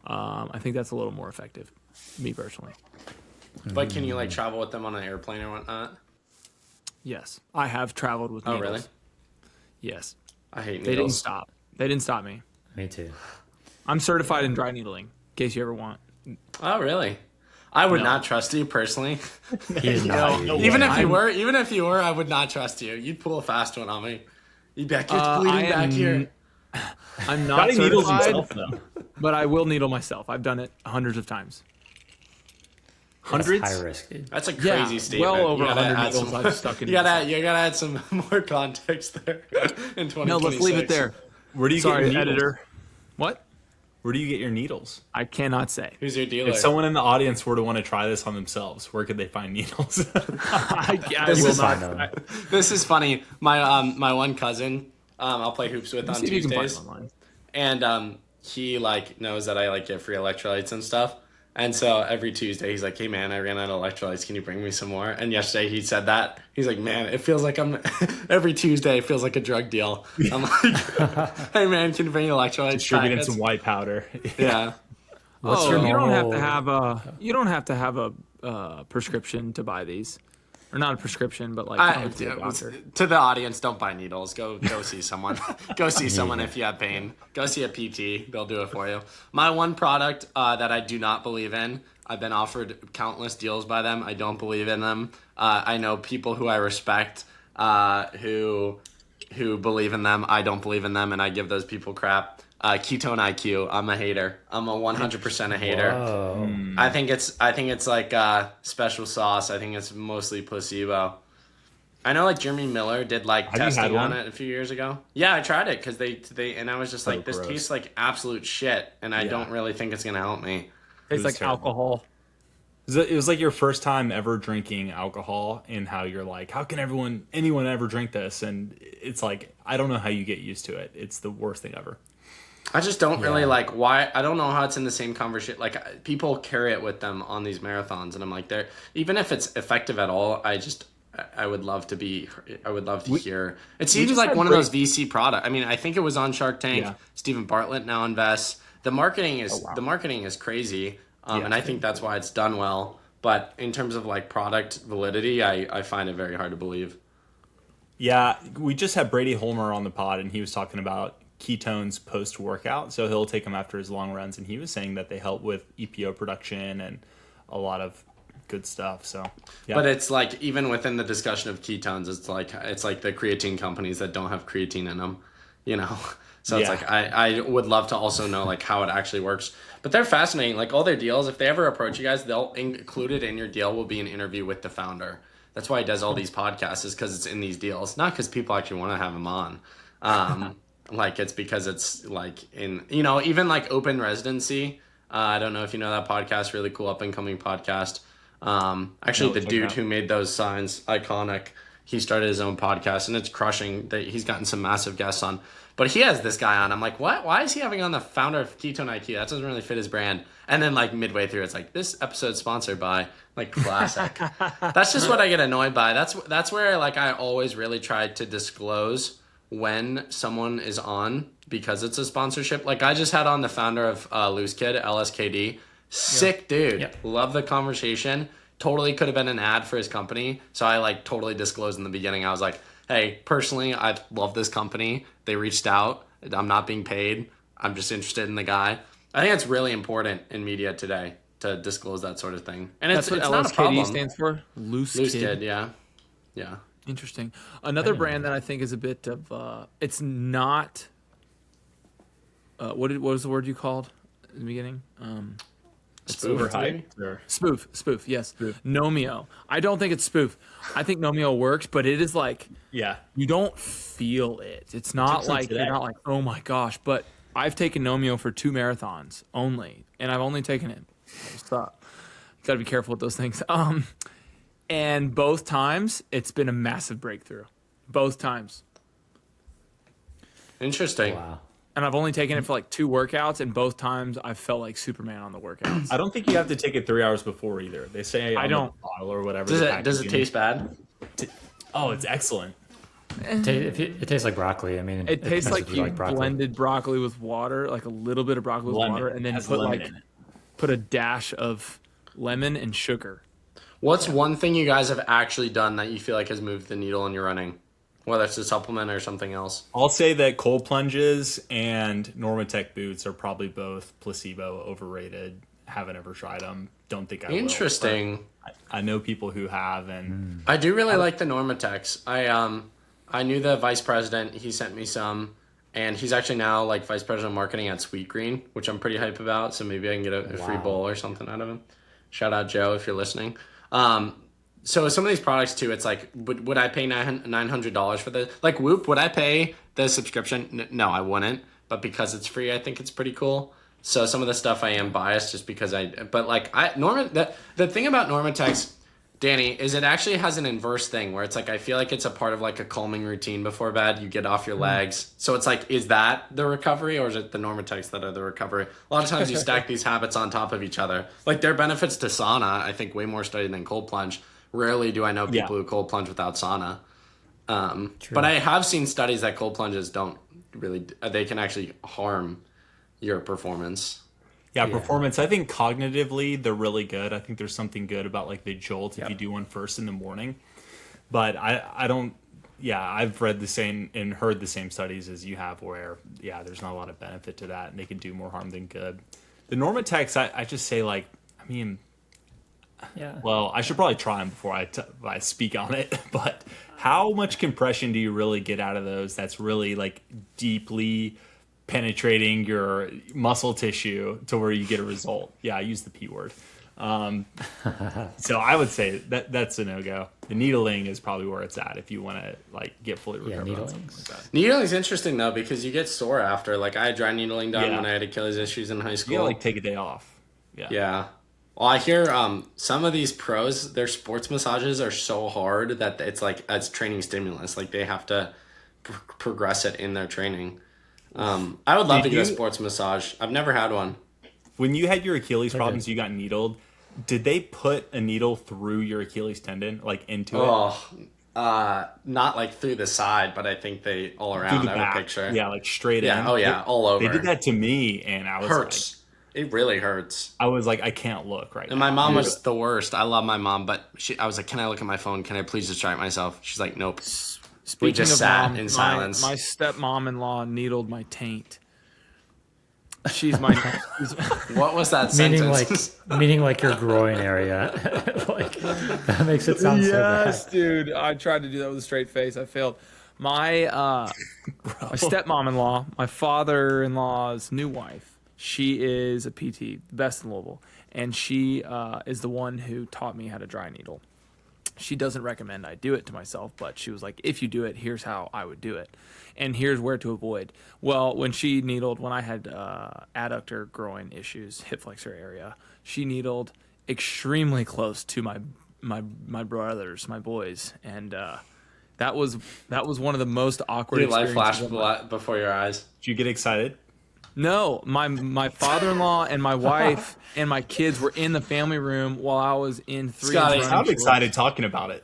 [SPEAKER 2] I think that's a little more effective, me personally.
[SPEAKER 1] But can you like travel with them on an airplane or whatnot?
[SPEAKER 2] Yes, I have traveled with
[SPEAKER 1] Oh,
[SPEAKER 2] needles.
[SPEAKER 1] really?
[SPEAKER 2] Yes,
[SPEAKER 1] I hate needles.
[SPEAKER 2] they didn't stop. They didn't stop me.
[SPEAKER 4] Me too.
[SPEAKER 2] I'm certified in dry needling, in case you ever want.
[SPEAKER 1] Oh, really? I would
[SPEAKER 2] No.
[SPEAKER 1] not trust you personally.
[SPEAKER 4] He is not.
[SPEAKER 3] no
[SPEAKER 4] dude.
[SPEAKER 1] Even
[SPEAKER 3] way.
[SPEAKER 1] if you were, I would not trust you. You'd pull a fast one on me. You'd be like, it's
[SPEAKER 2] I
[SPEAKER 1] bleeding back
[SPEAKER 2] am-
[SPEAKER 1] here.
[SPEAKER 2] I'm not
[SPEAKER 3] Scotty needles
[SPEAKER 2] certified,
[SPEAKER 3] himself though.
[SPEAKER 2] but I will needle myself. I've done it hundreds of times.
[SPEAKER 4] That's
[SPEAKER 3] Hundreds?
[SPEAKER 4] high risk, dude.
[SPEAKER 1] That's a
[SPEAKER 2] Yeah,
[SPEAKER 1] crazy statement.
[SPEAKER 2] well over
[SPEAKER 1] You gotta
[SPEAKER 2] 100
[SPEAKER 1] add
[SPEAKER 2] needles
[SPEAKER 1] some-
[SPEAKER 2] I've stuck in
[SPEAKER 1] you gotta add some more context there in 2026.
[SPEAKER 2] No, let's leave it there.
[SPEAKER 3] Where do you
[SPEAKER 2] Sorry,
[SPEAKER 3] get your needles?
[SPEAKER 2] editor. What?
[SPEAKER 3] Where do you get your needles?
[SPEAKER 2] I cannot say.
[SPEAKER 1] Who's your dealer?
[SPEAKER 3] If someone in the audience were to want to try this on themselves, where could they find needles?
[SPEAKER 2] I
[SPEAKER 1] This
[SPEAKER 2] will
[SPEAKER 1] is
[SPEAKER 2] not.
[SPEAKER 4] fine, though.
[SPEAKER 1] This is funny. My one cousin, I'll play hoops with on
[SPEAKER 2] See if you can find it
[SPEAKER 1] Tuesdays,
[SPEAKER 2] online.
[SPEAKER 1] and he like knows that I like get free electrolytes and stuff. And so every Tuesday he's like, "Hey man, I ran out of electrolytes. Can you bring me some more?" And yesterday he said that. He's like, "Man, it feels like I'm every Tuesday. It feels like a drug deal." I'm like, "Hey man, can you bring electrolytes?"
[SPEAKER 3] Distributing
[SPEAKER 1] packets?"
[SPEAKER 3] some white powder.
[SPEAKER 1] Yeah.
[SPEAKER 4] What's
[SPEAKER 2] Oh,
[SPEAKER 4] your
[SPEAKER 2] you don't have
[SPEAKER 4] normal-
[SPEAKER 2] to have a prescription to buy these, or not a prescription, but like you don't have to go to a doctor.
[SPEAKER 1] To the audience, don't buy needles. Go see someone. Go see someone if you have pain. Go see a PT. They'll do it for you. My one product that I do not believe in. I've been offered countless deals by them. I don't believe in them. I know people who I respect who believe in them. I don't believe in them, and I give those people crap. Ketone IQ. I'm a hater. I'm a 100% a hater.
[SPEAKER 4] Oh,
[SPEAKER 1] I think it's like special sauce. I think it's mostly placebo. I know like Jeremy Miller did like
[SPEAKER 3] Have you had
[SPEAKER 1] testing on
[SPEAKER 3] one?
[SPEAKER 1] it a few years ago. Yeah, I tried it because they and I was just
[SPEAKER 3] So
[SPEAKER 1] like, this
[SPEAKER 3] gross.
[SPEAKER 1] tastes like absolute shit, and I
[SPEAKER 3] Yeah.
[SPEAKER 1] don't really think it's gonna help me.
[SPEAKER 2] Tastes
[SPEAKER 3] was
[SPEAKER 2] like
[SPEAKER 3] terrible.
[SPEAKER 2] alcohol.
[SPEAKER 3] It was like your first time ever drinking alcohol, and how you're like, how can anyone ever drink this? And it's like, I don't know how you get used to it. It's the worst thing ever.
[SPEAKER 1] I just don't really
[SPEAKER 4] Yeah.
[SPEAKER 1] like why. I don't know how it's in the same conversation. Like people carry it with them on these marathons, and I'm like, they're even if it's effective at all. I would love to hear. It seems
[SPEAKER 3] just
[SPEAKER 1] like
[SPEAKER 3] had
[SPEAKER 1] one of
[SPEAKER 3] great-
[SPEAKER 1] those VC product. I mean, I think it was on Shark Tank.
[SPEAKER 3] Yeah.
[SPEAKER 1] Stephen Bartlett now invests. The marketing is
[SPEAKER 2] wow.
[SPEAKER 1] crazy,
[SPEAKER 3] Yeah.
[SPEAKER 1] and I think that's why it's done well. But in terms of like product validity, I find it very hard to believe.
[SPEAKER 3] Yeah, we just had Brady Holmer on the pod, and he was talking about ketones post workout. So he'll take them after his long runs, and he was saying that they help with EPO production and a lot of good stuff. So, yeah.
[SPEAKER 1] But it's like even within the discussion of ketones, it's like the creatine companies that don't have creatine in them, you know. So it's
[SPEAKER 3] Yeah.
[SPEAKER 1] like I would love to also know like how it actually works. But they're fascinating. Like all their deals, if they ever approach you guys, they'll include it in your deal. Will be an interview with the founder. That's why he does all these podcasts, is because it's in these deals, not because people actually want to have him on. Like it's because it's like in, you know, even like Open Residency. I don't know if you know that podcast, really cool up and coming podcast. Actually,
[SPEAKER 3] No,
[SPEAKER 1] the
[SPEAKER 3] check it
[SPEAKER 1] dude
[SPEAKER 3] out.
[SPEAKER 1] who made those signs, iconic, he started his own podcast and it's crushing. He's gotten some massive guests on. But he has this guy on. I'm like, what? Why is he having on the founder of Ketone IQ? That doesn't really fit his brand. And then like midway through, it's like, this episode's sponsored by, like, classic. That's just what I get annoyed by. That's where like I always really try to disclose when someone is on because it's a sponsorship. Like I just had on the founder of Loose Kid, LSKD. Sick dude.
[SPEAKER 4] Yeah.
[SPEAKER 1] Love the conversation. Totally could have been an ad for his company. So I like totally disclosed in the beginning. I was like, hey, personally, I love this company. They reached out. I'm not being paid. I'm just interested in the guy. I think it's really important in media today to disclose that sort of thing. And
[SPEAKER 2] That's
[SPEAKER 1] it's
[SPEAKER 2] what
[SPEAKER 1] not a
[SPEAKER 2] LSKD
[SPEAKER 1] problem.
[SPEAKER 2] stands for. Loose
[SPEAKER 1] Loose
[SPEAKER 2] kid.
[SPEAKER 1] kid, yeah. Yeah.
[SPEAKER 2] Interesting. Another brand that I think is a bit of it's not. What was the word you called in the beginning?
[SPEAKER 1] It's
[SPEAKER 3] Overhyped. Or,
[SPEAKER 2] Spoof. Yes. Nomio. I don't think it's spoof. I think Nomio works, but it is like
[SPEAKER 3] yeah.
[SPEAKER 2] you don't feel it. It's not
[SPEAKER 3] Took some
[SPEAKER 2] like
[SPEAKER 3] today.
[SPEAKER 2] you're not like, oh my gosh. But I've taken Nomio for 2 marathons only, and I've only taken it. Stop. You got to be careful with those things. And both times it's been a massive breakthrough. Both times.
[SPEAKER 1] Interesting.
[SPEAKER 4] Wow.
[SPEAKER 2] And I've only taken it for like 2 workouts, and both times I've felt like Superman on the workouts.
[SPEAKER 3] I don't think you have to take it 3 hours before either. They say
[SPEAKER 2] I
[SPEAKER 3] on
[SPEAKER 2] don't.
[SPEAKER 3] the bottle or whatever.
[SPEAKER 1] Does
[SPEAKER 3] the
[SPEAKER 1] it
[SPEAKER 3] packaging-
[SPEAKER 1] taste bad?
[SPEAKER 3] Oh, it's excellent.
[SPEAKER 4] It tastes like broccoli. I mean,
[SPEAKER 2] It tastes
[SPEAKER 4] depends
[SPEAKER 2] like
[SPEAKER 4] if
[SPEAKER 2] you
[SPEAKER 4] broccoli.
[SPEAKER 2] blended broccoli with water, like a little bit of broccoli with
[SPEAKER 3] Lemon.
[SPEAKER 2] water, and then
[SPEAKER 3] Has
[SPEAKER 2] put
[SPEAKER 3] lemon
[SPEAKER 2] like
[SPEAKER 3] in it.
[SPEAKER 2] put a dash of lemon and sugar.
[SPEAKER 1] What's one thing you guys have actually done that you feel like has moved the needle in your running? Whether it's a supplement or something else.
[SPEAKER 3] I'll say that cold plunges and Normatec boots are probably both placebo overrated. Haven't ever tried them. Don't think I will.
[SPEAKER 1] Interesting.
[SPEAKER 3] But I know people who have, and
[SPEAKER 1] I do really like the Normatecs. I knew the vice president. He sent me some, and he's actually now like vice president of marketing at Sweet Green, which I'm pretty hype about. So maybe I can get a free bowl or something out of him. Shout out Joe if you're listening. So some of these products too, it's like, would I pay $900 for this? Like Whoop, would I pay the subscription? No, I wouldn't. But because it's free, I think it's pretty cool. So some of the stuff I am biased just because the thing about Normatecs, Danny, is it actually has an inverse thing where it's like, I feel like it's a part of like a calming routine before bed. You get off your legs. So it's like, is that the recovery or is it the Normatecs that are the recovery? A lot of times you stack these habits on top of each other. Like their benefits to sauna, I think way more studied than cold plunge. Rarely do I know people who cold plunge without sauna. But I have seen studies that cold plunges don't really, they can actually harm your performance.
[SPEAKER 3] yeah, performance. I think cognitively they're really good. I think there's something good about like the jolt if you do one first in the morning. But I don't. Yeah, I've read the same and heard the same studies as you have, where there's not a lot of benefit to that, and they can do more harm than good. The Normatecs, I just say like, I mean.
[SPEAKER 4] Yeah.
[SPEAKER 3] Well, I should probably try them before I speak on it. But how much compression do you really get out of those? That's really like deeply penetrating your muscle tissue to where you get a result. Yeah, I use the P word. So I would say that's a no-go. The needling is probably where it's at if you want to like get fully recovered on something like that.
[SPEAKER 1] Needling's interesting though because you get sore after. Like I had dry needling done when I had Achilles issues in high school.
[SPEAKER 3] You gotta like take a day off.
[SPEAKER 1] Yeah. Well, I hear some of these pros, their sports massages are so hard that it's like as training stimulus. Like they have to progress it in their training. I would love to get a sports massage. I've never had one.
[SPEAKER 3] When you had your Achilles problems, you got needled. Did they put a needle through your Achilles tendon, like into it?
[SPEAKER 1] Not like through the side, but I think they all around. I have a picture.
[SPEAKER 3] Yeah, like straight in.
[SPEAKER 1] Yeah. Oh yeah, all over.
[SPEAKER 3] They did that to me, and I was
[SPEAKER 1] Hurts. It really hurts.
[SPEAKER 3] I was like, I can't look right now.
[SPEAKER 1] And my mom was the worst. I love my mom, but I was like, can I look at my phone? Can I please distract myself? She's like, nope. We just sat in silence.
[SPEAKER 2] My stepmom-in-law needled my taint. She's my.
[SPEAKER 1] What was that sentence?
[SPEAKER 4] meaning like your groin area. Like that makes it sound so bad.
[SPEAKER 2] Yes, dude. I tried to do that with a straight face. I failed. My stepmom-in-law, my father-in-law's new wife. She is a PT, the best in Louisville, and she is the one who taught me how to dry needle. She doesn't recommend I do it to myself, but she was like, if you do it, here's how I would do it, and here's where to avoid. Well, when she needled, when I had adductor groin issues, hip flexor area, she needled extremely close to my brothers, my boys, and that was one of the most awkward
[SPEAKER 1] Did life
[SPEAKER 2] experiences.
[SPEAKER 1] flash before your eyes?
[SPEAKER 3] Did you get excited?
[SPEAKER 2] No, my father-in-law and my wife and my kids were in the family room while I was in 3.
[SPEAKER 1] Scotty,
[SPEAKER 3] I'm excited talking about it.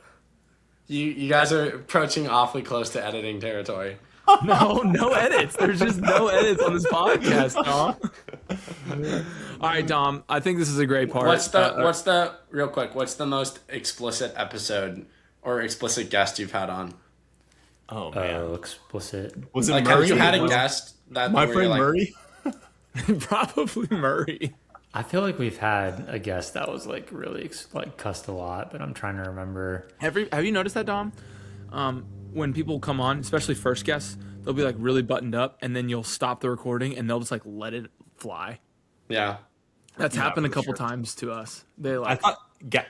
[SPEAKER 1] You guys are approaching awfully close to editing territory.
[SPEAKER 2] No edits. There's just no edits on this podcast, Dom. All right, Dom. I think this is a great part.
[SPEAKER 1] What's the real quick? What's the most explicit episode or explicit guest you've had on?
[SPEAKER 3] Oh man,
[SPEAKER 4] Explicit.
[SPEAKER 3] was it
[SPEAKER 1] Like,
[SPEAKER 3] Murray?
[SPEAKER 1] have you had a guest that
[SPEAKER 3] My
[SPEAKER 1] where
[SPEAKER 3] friend
[SPEAKER 1] you're like,
[SPEAKER 3] Murray.
[SPEAKER 2] Probably Murray.
[SPEAKER 4] I feel like we've had a guest that was like really like cussed a lot, but I'm trying to remember.
[SPEAKER 2] Have you noticed that, Dom? When people come on, especially first guests, they'll be like really buttoned up, and then you'll stop the recording, and they'll just like let it fly.
[SPEAKER 1] Yeah.
[SPEAKER 2] That's
[SPEAKER 3] Yeah,
[SPEAKER 2] happened a
[SPEAKER 3] for
[SPEAKER 2] couple
[SPEAKER 3] sure.
[SPEAKER 2] times to us. They
[SPEAKER 3] I
[SPEAKER 2] like
[SPEAKER 3] thought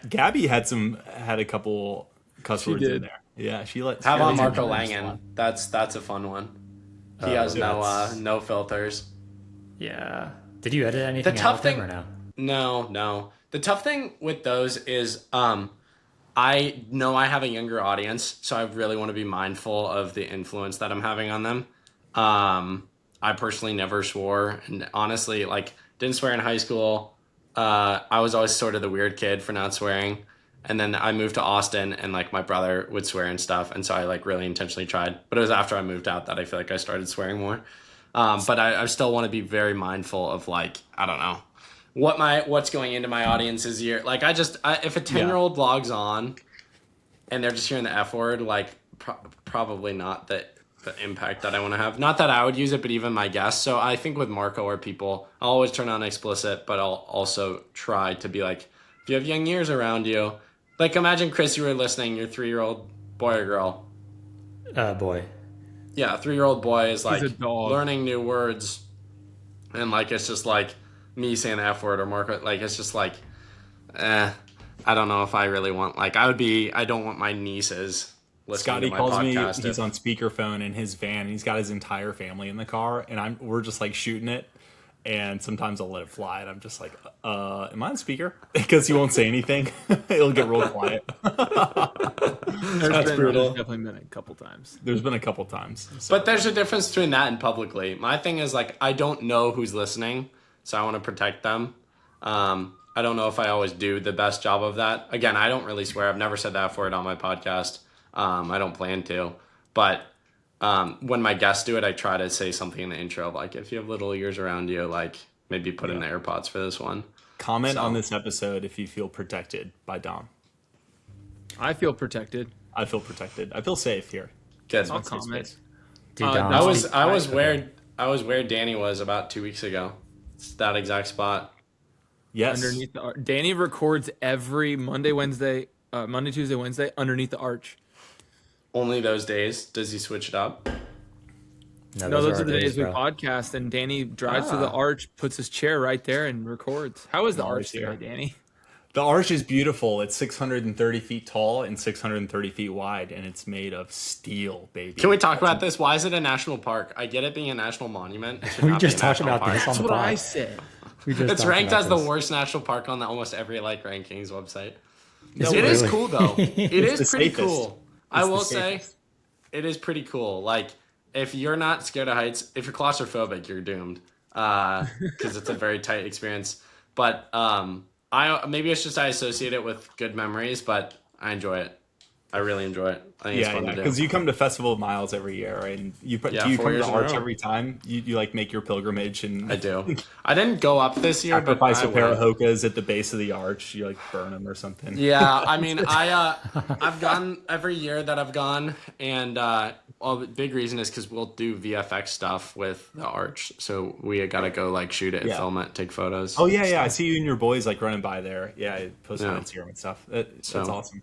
[SPEAKER 3] Gabby had a couple cuss
[SPEAKER 2] She
[SPEAKER 3] words in
[SPEAKER 2] did.
[SPEAKER 3] there. Yeah, she let.
[SPEAKER 1] How
[SPEAKER 3] she
[SPEAKER 1] about
[SPEAKER 3] let
[SPEAKER 1] Marco
[SPEAKER 3] you know.
[SPEAKER 1] Langen? That's a fun one. He has no filters.
[SPEAKER 4] Yeah. Did you edit anything
[SPEAKER 1] The
[SPEAKER 4] out
[SPEAKER 1] tough
[SPEAKER 4] with him
[SPEAKER 1] thing-
[SPEAKER 4] or no?
[SPEAKER 1] No. The tough thing with those is I know I have a younger audience, so I really want to be mindful of the influence that I'm having on them. I personally never swore, and honestly, like, didn't swear in high school. I was always sort of the weird kid for not swearing. And then I moved to Austin, and like my brother would swear and stuff, and so I like really intentionally tried. But it was after I moved out that I feel like I started swearing more. But I still want to be very mindful of, like, I don't know what's going into my audience's ear. Like, if a 10-year-old logs on and they're just hearing the F word, like, probably not the impact that I want to have. Not that I would use it, but even my guests. So I think with Marco or people, I'll always turn on explicit, but I'll also try to be like, if you have young ears around you, like, imagine, Chris, you were listening, your 3-year-old boy or girl.
[SPEAKER 4] Boy.
[SPEAKER 1] Yeah, a 3-year-old boy is like
[SPEAKER 2] a dog.
[SPEAKER 1] learning new words, and like it's just like me saying the F word or Marco. Like, it's just like, I don't know if I really want, like, I don't want my nieces listening
[SPEAKER 3] Scotty
[SPEAKER 1] to my
[SPEAKER 3] calls me.
[SPEAKER 1] podcast.
[SPEAKER 3] He's on speakerphone in his van. And he's got his entire family in the car, and we're just like shooting it. And sometimes I'll let it fly, and I'm just like, am I on speaker? Because he won't say anything. It'll get real quiet.
[SPEAKER 2] There's definitely been a couple times.
[SPEAKER 3] There's been a couple times. So.
[SPEAKER 1] But there's a difference between that and publicly. My thing is, like, I don't know who's listening, so I want to protect them. I don't know if I always do the best job of that. Again, I don't really swear. I've never said that for it on my podcast. I don't plan to. But when my guests do it, I try to say something in the intro, like, if you have little ears around you, like, maybe put in the AirPods for this one.
[SPEAKER 3] Comment on this episode if you feel protected by Dom.
[SPEAKER 2] I feel protected.
[SPEAKER 3] I feel protected. I feel safe here.
[SPEAKER 1] Good.
[SPEAKER 2] I'll comment.
[SPEAKER 4] Dude,
[SPEAKER 2] Uh,
[SPEAKER 4] Dom,
[SPEAKER 2] I
[SPEAKER 1] I was where Danny was about 2 weeks ago. It's that exact spot.
[SPEAKER 3] Yes.
[SPEAKER 2] Underneath the arch. Danny records every Monday, Tuesday, Wednesday underneath the arch.
[SPEAKER 1] Only those days does he switch it up.
[SPEAKER 2] No, those are the days we
[SPEAKER 4] bro.
[SPEAKER 2] podcast, and Danny drives through the arch, puts his chair right there, and records. How is the arch
[SPEAKER 3] here.
[SPEAKER 2] today, Danny?
[SPEAKER 3] The arch is beautiful. It's 630 feet tall and 630 feet wide, and it's made of steel, baby.
[SPEAKER 1] Can we talk about this? Why is it a national park? I get it being a national monument. It should
[SPEAKER 4] We
[SPEAKER 1] not be
[SPEAKER 4] just
[SPEAKER 1] a
[SPEAKER 4] talked
[SPEAKER 1] national
[SPEAKER 4] about
[SPEAKER 1] park.
[SPEAKER 4] this on
[SPEAKER 2] That's
[SPEAKER 4] the
[SPEAKER 2] what I
[SPEAKER 4] pod.
[SPEAKER 2] said.
[SPEAKER 4] We just
[SPEAKER 1] It's
[SPEAKER 4] talked
[SPEAKER 1] ranked
[SPEAKER 4] about
[SPEAKER 1] as the
[SPEAKER 4] this.
[SPEAKER 1] worst national park on almost every like rankings website.
[SPEAKER 4] Is
[SPEAKER 1] It
[SPEAKER 4] it
[SPEAKER 1] is
[SPEAKER 4] really?
[SPEAKER 1] cool though. It is
[SPEAKER 3] the
[SPEAKER 1] pretty
[SPEAKER 3] safest.
[SPEAKER 1] cool. I
[SPEAKER 3] It's the
[SPEAKER 1] will say,
[SPEAKER 3] safest.
[SPEAKER 1] it is pretty cool. Like, if you're not scared of heights, if you're claustrophobic, you're doomed. Because it's a very tight experience. But maybe it's just I associate it with good memories, but I enjoy it. I really enjoy it. I think it's
[SPEAKER 3] Yeah,
[SPEAKER 1] fun to do.
[SPEAKER 3] because you come to Festival of Miles every year, and do you
[SPEAKER 1] 4
[SPEAKER 3] come to
[SPEAKER 1] years
[SPEAKER 3] the
[SPEAKER 1] in a
[SPEAKER 3] arch
[SPEAKER 1] row.
[SPEAKER 3] every time? You like make your pilgrimage and
[SPEAKER 1] I do. I didn't go up this year, but
[SPEAKER 3] sacrifice
[SPEAKER 1] I
[SPEAKER 3] a pair of
[SPEAKER 1] will.
[SPEAKER 3] hokas at the base of the arch. You like burn them or something.
[SPEAKER 1] Yeah, I mean, I've gone every year that I've gone, and the big reason is because we'll do VFX stuff with the arch, so we gotta go like shoot it and
[SPEAKER 3] Yeah.
[SPEAKER 1] film it, take photos.
[SPEAKER 3] Oh yeah. I see you and your boys like running by there. Yeah, post on
[SPEAKER 1] Yeah.
[SPEAKER 3] Instagram and stuff. That's
[SPEAKER 1] So-
[SPEAKER 3] awesome.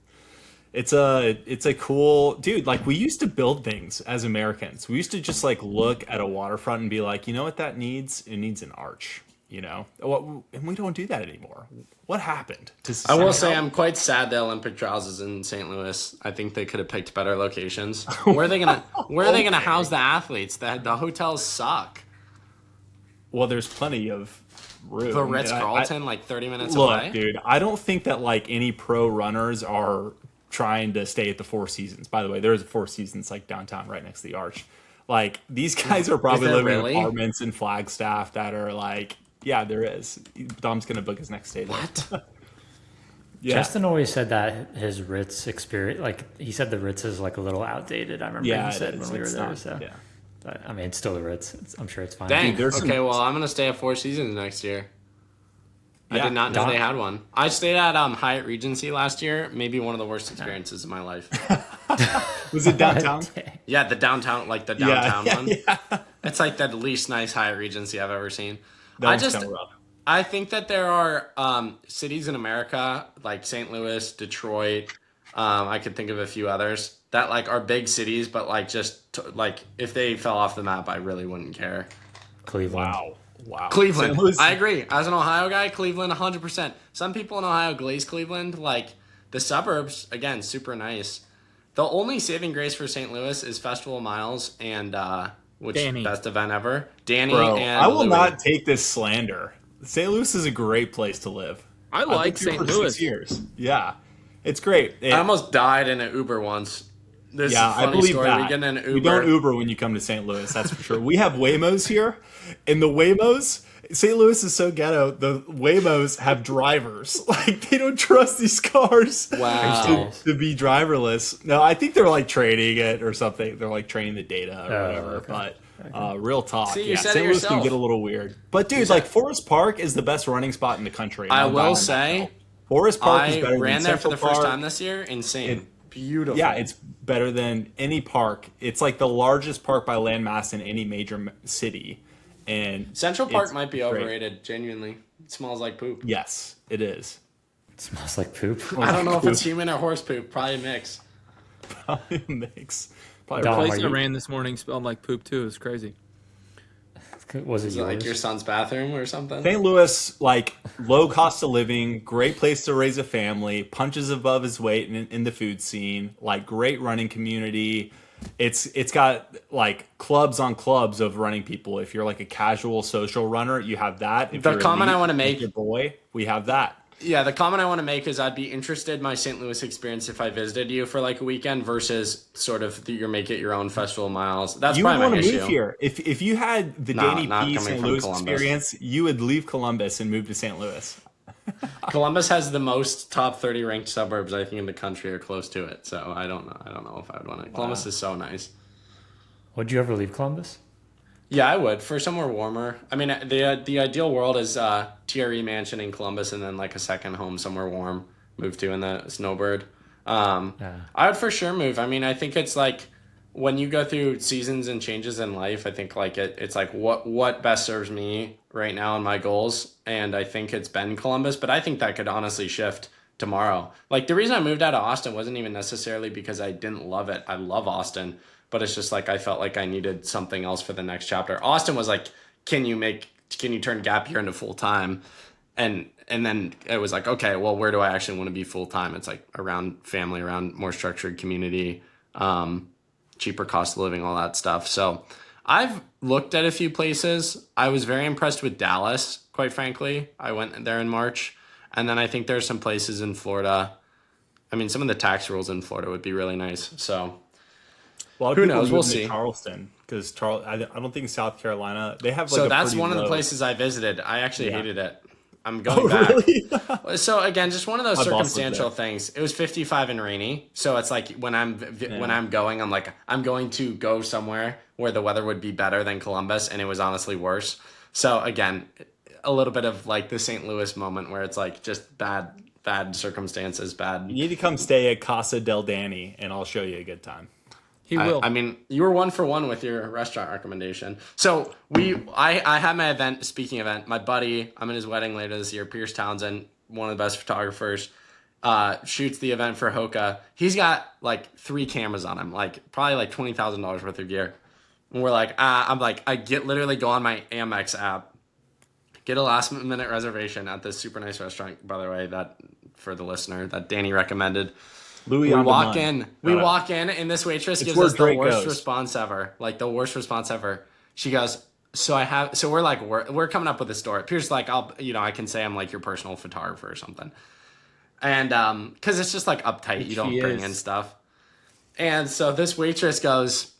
[SPEAKER 3] It's a cool dude. Like, we used to build things as Americans. We used to just like look at a waterfront and be like, you know what that needs? It needs an arch. You know, and we don't do that anymore. What happened to
[SPEAKER 1] I will
[SPEAKER 3] society?
[SPEAKER 1] say I'm quite sad the Olympic trials is in St. Louis. I think they could have picked better locations. Where are they gonna house the athletes? The hotels suck.
[SPEAKER 3] Well, there's plenty of room.
[SPEAKER 1] The
[SPEAKER 3] And
[SPEAKER 1] Ritz
[SPEAKER 3] I-
[SPEAKER 1] Carlton, like 30 minutes
[SPEAKER 3] Look,
[SPEAKER 1] away.
[SPEAKER 3] dude, I don't think that like any pro runners are trying to stay at the Four Seasons. By the way, there's a Four Seasons like downtown right next to the arch. Like, these guys are probably
[SPEAKER 1] there
[SPEAKER 3] living
[SPEAKER 1] really?
[SPEAKER 3] in apartments in Flagstaff that are like, yeah, there is. Dom's gonna book his next stay there.
[SPEAKER 1] What?
[SPEAKER 3] Yeah.
[SPEAKER 4] Justin always said that his Ritz experience, like he said, the Ritz is like a little outdated. I remember
[SPEAKER 3] Yeah,
[SPEAKER 4] he
[SPEAKER 3] it
[SPEAKER 4] said
[SPEAKER 3] is.
[SPEAKER 4] when we were
[SPEAKER 3] It's
[SPEAKER 4] there.
[SPEAKER 3] not-
[SPEAKER 4] So,
[SPEAKER 3] yeah.
[SPEAKER 4] but, I mean, it's still the Ritz. I'm sure it's fine.
[SPEAKER 1] Dang.
[SPEAKER 3] Dude, there's some-
[SPEAKER 1] Okay, well, I'm gonna stay at Four Seasons next year. I
[SPEAKER 3] Yeah,
[SPEAKER 1] did not know
[SPEAKER 4] Don-
[SPEAKER 1] they had one. I stayed at Hyatt Regency last year. Maybe one of the worst experiences of my life.
[SPEAKER 3] Was it downtown?
[SPEAKER 1] Yeah, the downtown
[SPEAKER 3] Yeah,
[SPEAKER 1] one.
[SPEAKER 3] yeah.
[SPEAKER 1] It's like the least nice Hyatt Regency I've ever seen.
[SPEAKER 3] That
[SPEAKER 1] I
[SPEAKER 3] one's
[SPEAKER 1] just,
[SPEAKER 3] kinda rough.
[SPEAKER 1] I think that there are cities in America like St. Louis, Detroit. I could think of a few others that like are big cities, but like like if they fell off the map, I really wouldn't care.
[SPEAKER 4] Cleveland.
[SPEAKER 3] Wow.
[SPEAKER 1] Cleveland.
[SPEAKER 3] St. Louis-
[SPEAKER 1] I agree. As an Ohio guy, Cleveland 100%. Some people in Ohio glaze Cleveland. Like the suburbs, again, super nice. The only saving grace for St. Louis is Festival of Miles and which
[SPEAKER 2] Danny.
[SPEAKER 1] best event ever. Danny
[SPEAKER 3] Bro,
[SPEAKER 1] and
[SPEAKER 3] I will
[SPEAKER 1] Louis.
[SPEAKER 3] not take this slander. St. Louis is a great place to live.
[SPEAKER 2] I
[SPEAKER 3] I've
[SPEAKER 2] like
[SPEAKER 3] lived here
[SPEAKER 2] St.
[SPEAKER 3] for
[SPEAKER 2] Louis.
[SPEAKER 3] 6 years. Yeah, it's great.
[SPEAKER 1] I almost died in an Uber once. This is a
[SPEAKER 3] I
[SPEAKER 1] funny
[SPEAKER 3] believe
[SPEAKER 1] story.
[SPEAKER 3] that.
[SPEAKER 1] We get in an Uber.
[SPEAKER 3] You don't Uber when you come to St. Louis, that's for sure. We have Waymos here, and the Waymos, St. Louis is so ghetto. The Waymos have drivers. Like they don't trust these cars
[SPEAKER 1] Wow.
[SPEAKER 3] to be driverless. No, I think they're like training it or something. They're like training the data or whatever.
[SPEAKER 4] Okay.
[SPEAKER 3] But real talk,
[SPEAKER 1] See, you
[SPEAKER 3] yeah,
[SPEAKER 1] said
[SPEAKER 3] St.
[SPEAKER 1] it
[SPEAKER 3] Louis can
[SPEAKER 1] yourself.
[SPEAKER 3] get a little weird. But dude, like Forest Park is the best running spot in the country.
[SPEAKER 1] I
[SPEAKER 3] I'm
[SPEAKER 1] will
[SPEAKER 3] down on
[SPEAKER 1] say,
[SPEAKER 3] that. Forest Park is
[SPEAKER 1] I
[SPEAKER 3] better
[SPEAKER 1] ran
[SPEAKER 3] than
[SPEAKER 1] there for
[SPEAKER 3] Central
[SPEAKER 1] the first
[SPEAKER 3] Park.
[SPEAKER 1] time this year. Insane. Beautiful.
[SPEAKER 3] Yeah, it's better than any park. It's like the largest park by landmass in any major city. And
[SPEAKER 1] Central Park
[SPEAKER 3] it's
[SPEAKER 1] might be
[SPEAKER 3] great.
[SPEAKER 1] overrated, genuinely. It smells like poop.
[SPEAKER 3] Yes, it is.
[SPEAKER 4] It smells like poop.
[SPEAKER 1] I don't know if it's human or horse poop. Probably a mix.
[SPEAKER 3] Probably a mix. Probably
[SPEAKER 4] Dom,
[SPEAKER 3] right.
[SPEAKER 2] Place
[SPEAKER 4] are
[SPEAKER 2] I
[SPEAKER 4] you-
[SPEAKER 2] ran this morning smelled like poop too. It was crazy.
[SPEAKER 4] Was it
[SPEAKER 1] Is it like your
[SPEAKER 4] yours?
[SPEAKER 1] son's bathroom or something?
[SPEAKER 3] St. Louis, like low cost of living, great place to raise a family, punches above his weight in the food scene, like great running community. It's got like clubs on clubs of running people. If you're like a casual social runner, you have that. If
[SPEAKER 1] The
[SPEAKER 3] you're
[SPEAKER 1] comment I
[SPEAKER 3] elite,
[SPEAKER 1] wanna
[SPEAKER 3] like
[SPEAKER 1] make-
[SPEAKER 3] your boy, we have that.
[SPEAKER 1] Yeah, the comment I want to make is I'd be interested in my St. Louis experience if I visited you for like a weekend versus sort of your make it your own festival miles. That's
[SPEAKER 3] You would
[SPEAKER 1] probably
[SPEAKER 3] want
[SPEAKER 1] my
[SPEAKER 3] to
[SPEAKER 1] issue.
[SPEAKER 3] move here. If you had the
[SPEAKER 1] No,
[SPEAKER 3] Danny
[SPEAKER 1] not
[SPEAKER 3] P.
[SPEAKER 1] coming
[SPEAKER 3] St.
[SPEAKER 1] from
[SPEAKER 3] Louis
[SPEAKER 1] Columbus.
[SPEAKER 3] experience, you would leave Columbus and move to St. Louis.
[SPEAKER 1] Columbus has the most top 30 ranked suburbs I think in the country or close to it. So I don't know. I don't know if I would want it. Columbus is so nice.
[SPEAKER 4] Would you ever leave Columbus?
[SPEAKER 1] Yeah, I would for somewhere warmer. I mean, the ideal world is TRE mansion in Columbus and then like a second home somewhere warm. Move to in the snowbird. I would for sure move. I mean, I think it's like when you go through seasons and changes in life. I think like it's like what best serves me right now and my goals. And I think it's been Columbus, but I think that could honestly shift tomorrow. Like the reason I moved out of Austin wasn't even necessarily because I didn't love it. I love Austin. But it's just like I felt like I needed something else for the next chapter. Austin was like, can you turn gap year into full time? And then it was like, okay, well, where do I actually want to be full time? It's like around family, around more structured community, cheaper cost of living, all that stuff. So I've looked at a few places. I was very impressed with Dallas, quite frankly. I went there in March. And then I think there's some places in Florida. I mean, some of the tax rules in Florida would be really nice. So
[SPEAKER 3] A lot of
[SPEAKER 1] Who
[SPEAKER 3] people
[SPEAKER 1] knows?
[SPEAKER 3] move
[SPEAKER 1] We'll
[SPEAKER 3] into
[SPEAKER 1] see.
[SPEAKER 3] Charleston because I don't think South Carolina they have like
[SPEAKER 1] So
[SPEAKER 3] a
[SPEAKER 1] that's
[SPEAKER 3] pretty
[SPEAKER 1] one of the
[SPEAKER 3] low-
[SPEAKER 1] places I visited. I actually
[SPEAKER 3] Yeah.
[SPEAKER 1] hated it. I'm going
[SPEAKER 3] Oh
[SPEAKER 1] back.
[SPEAKER 3] really?
[SPEAKER 1] So again, just one of those
[SPEAKER 3] My boss lived
[SPEAKER 1] circumstantial
[SPEAKER 3] there.
[SPEAKER 1] things. It was 55 and rainy, so it's like when I'm going, I'm like I'm going to go somewhere where the weather would be better than Columbus, and it was honestly worse. So again, a little bit of like the St. Louis moment where it's like just bad circumstances, bad.
[SPEAKER 3] You need to come stay at Casa del Danny, and I'll show you a good time.
[SPEAKER 2] He will.
[SPEAKER 1] I mean, you were 1 for 1 with your restaurant recommendation. So I had my speaking event. My buddy, I'm in his wedding later this year. Pierce Townsend, one of the best photographers, shoots the event for Hoka. He's got like 3 cameras on him, like probably like $20,000 worth of gear. And we're like, I'm like, literally go on my Amex app, get a last minute reservation at this super nice restaurant, by the way, that for the listener that Danny recommended.
[SPEAKER 3] Louis
[SPEAKER 1] We
[SPEAKER 3] on
[SPEAKER 1] walk
[SPEAKER 3] demand.
[SPEAKER 1] in, and this waitress gives
[SPEAKER 3] where
[SPEAKER 1] us the
[SPEAKER 3] Drake
[SPEAKER 1] worst
[SPEAKER 3] goes.
[SPEAKER 1] response ever. Like the worst response ever. She goes, so we're like, we're coming up with a story. Pierce's like, I can say I'm like your personal photographer or something. And, cause it's just like uptight. You don't
[SPEAKER 3] she
[SPEAKER 1] bring
[SPEAKER 3] is.
[SPEAKER 1] in stuff. And so this waitress goes,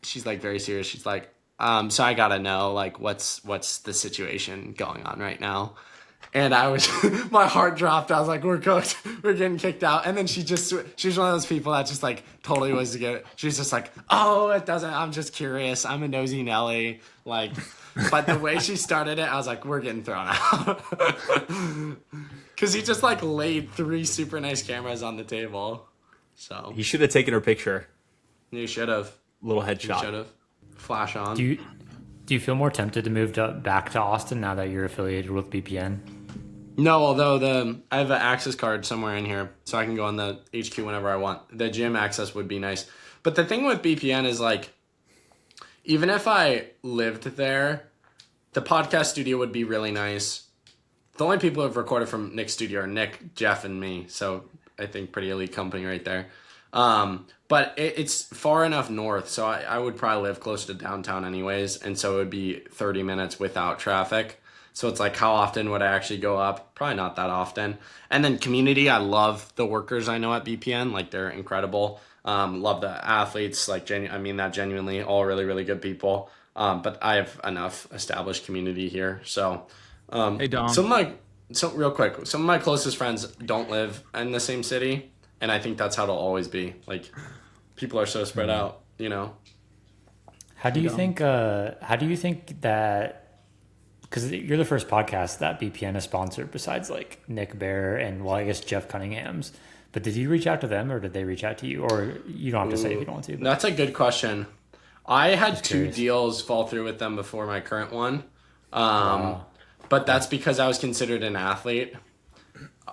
[SPEAKER 1] she's like very serious. She's like, so I gotta know like, what's the situation going on right now? And I was, my heart dropped. I was like, we're cooked. We're getting kicked out. And then she's one of those people that just like totally was to get, she's just like, oh, it doesn't, I'm just curious. I'm a nosy Nelly. Like, but the way she started it, I was like, we're getting thrown out. Cause he just like laid 3 super nice cameras on the table. So
[SPEAKER 3] You should have taken her picture.
[SPEAKER 1] you should have.
[SPEAKER 3] Little
[SPEAKER 1] You should
[SPEAKER 3] headshot.
[SPEAKER 1] have. Flash on.
[SPEAKER 4] Do Do you feel more tempted to move back to Austin now that you're affiliated with BPN?
[SPEAKER 1] No, although I have an access card somewhere in here, so I can go on the HQ whenever I want. The gym access would be nice. But the thing with BPN is like, even if I lived there, the podcast studio would be really nice. The only people who have recorded from Nick's studio are Nick, Jeff, and me. So I think pretty elite company right there. But it's far enough north, so I would probably live close to downtown anyways, and so it would be 30 minutes without traffic. So it's like, how often would I actually go up? Probably not that often. And then community, I love the workers I know at BPN. Like, they're incredible. Love the athletes. Like, I mean that genuinely, all really, really good people. But I have enough established community here. So,
[SPEAKER 2] Hey, Dom.
[SPEAKER 1] Real quick, some of my closest friends don't live in the same city. And I think that's how it'll always be. Like, people are so spread out, you know?
[SPEAKER 4] How do you think that, because you're the first podcast that BPN has sponsored besides like Nick Bear and, well, I guess Jeff Cunningham's, but did you reach out to them or did they reach out to you? Or you don't have to say if you don't want to. But.
[SPEAKER 1] That's a good question. I had
[SPEAKER 4] Just
[SPEAKER 1] 2
[SPEAKER 4] curious.
[SPEAKER 1] deals fall through with them before my current one.
[SPEAKER 4] Wow.
[SPEAKER 1] But that's because I was considered an athlete.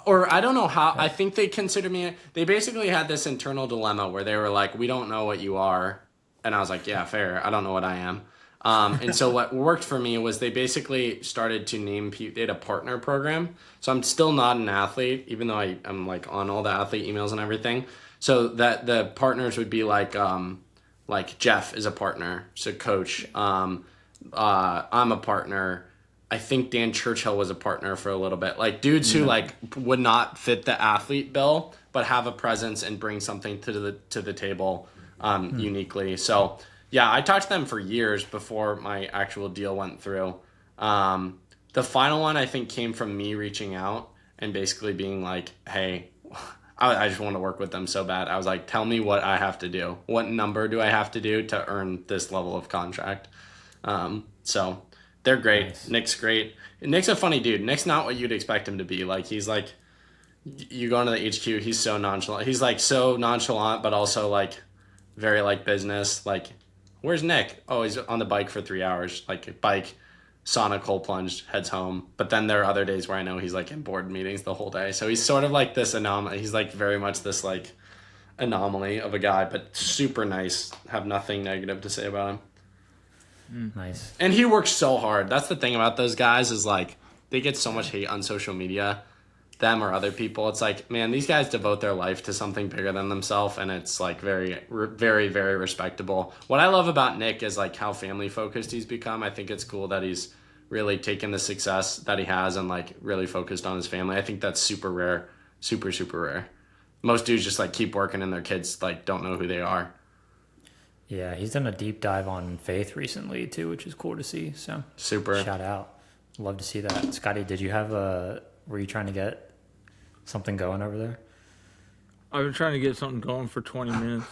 [SPEAKER 1] Or I don't know how. I think they consider me. They basically had this internal dilemma where they were like, we don't know what you are. And I was like, yeah, fair. I don't know what I am. And so what worked for me was they basically started to name people. They had a partner program. So I'm still not an athlete, even though I'm like on all the athlete emails and everything. So that the partners would be like Jeff is a partner. So coach, I'm a partner. I think Dan Churchill was a partner for a little bit. Like dudes who like would not fit the athlete bill, but have a presence and bring something to the table uniquely. So yeah, I talked to them for years before my actual deal went through. The final one I think came from me reaching out and basically being like, hey, I just want to work with them so bad. I was like, tell me what I have to do. What number do I have to do to earn this level of contract? So they're great.
[SPEAKER 4] Nice.
[SPEAKER 1] Nick's great. Nick's a funny dude. Nick's not what you'd expect him to be. Like, he's like, you go into the HQ, he's so nonchalant. He's like so nonchalant, but also like very like business. Like, where's Nick? Oh, he's on the bike for 3 hours. Like bike, sauna, cold plunge, heads home. But then there are other days where I know he's like in board meetings the whole day. So he's sort of like this anomaly. He's like very much this like anomaly of a guy, but super nice. Have nothing negative to say about him.
[SPEAKER 4] Nice.
[SPEAKER 1] And he works so hard. That's the thing about those guys is like they get so much hate on social media, them or other people. It's like, man, these guys devote their life to something bigger than themselves, and it's like very, very, very respectable. What I love about Nick is like how family focused he's become. I think it's cool that he's really taken the success that he has and like really focused on his family. I think that's super rare, super, super rare. Most dudes just like keep working and their kids like don't know who they are.
[SPEAKER 4] Yeah, he's done a deep dive on faith recently too, which is cool to see. So
[SPEAKER 1] Super.
[SPEAKER 4] shout out. Love to see that. Scotty, did you have were you trying to get something going over there?
[SPEAKER 2] I've been trying to get something going for 20 minutes.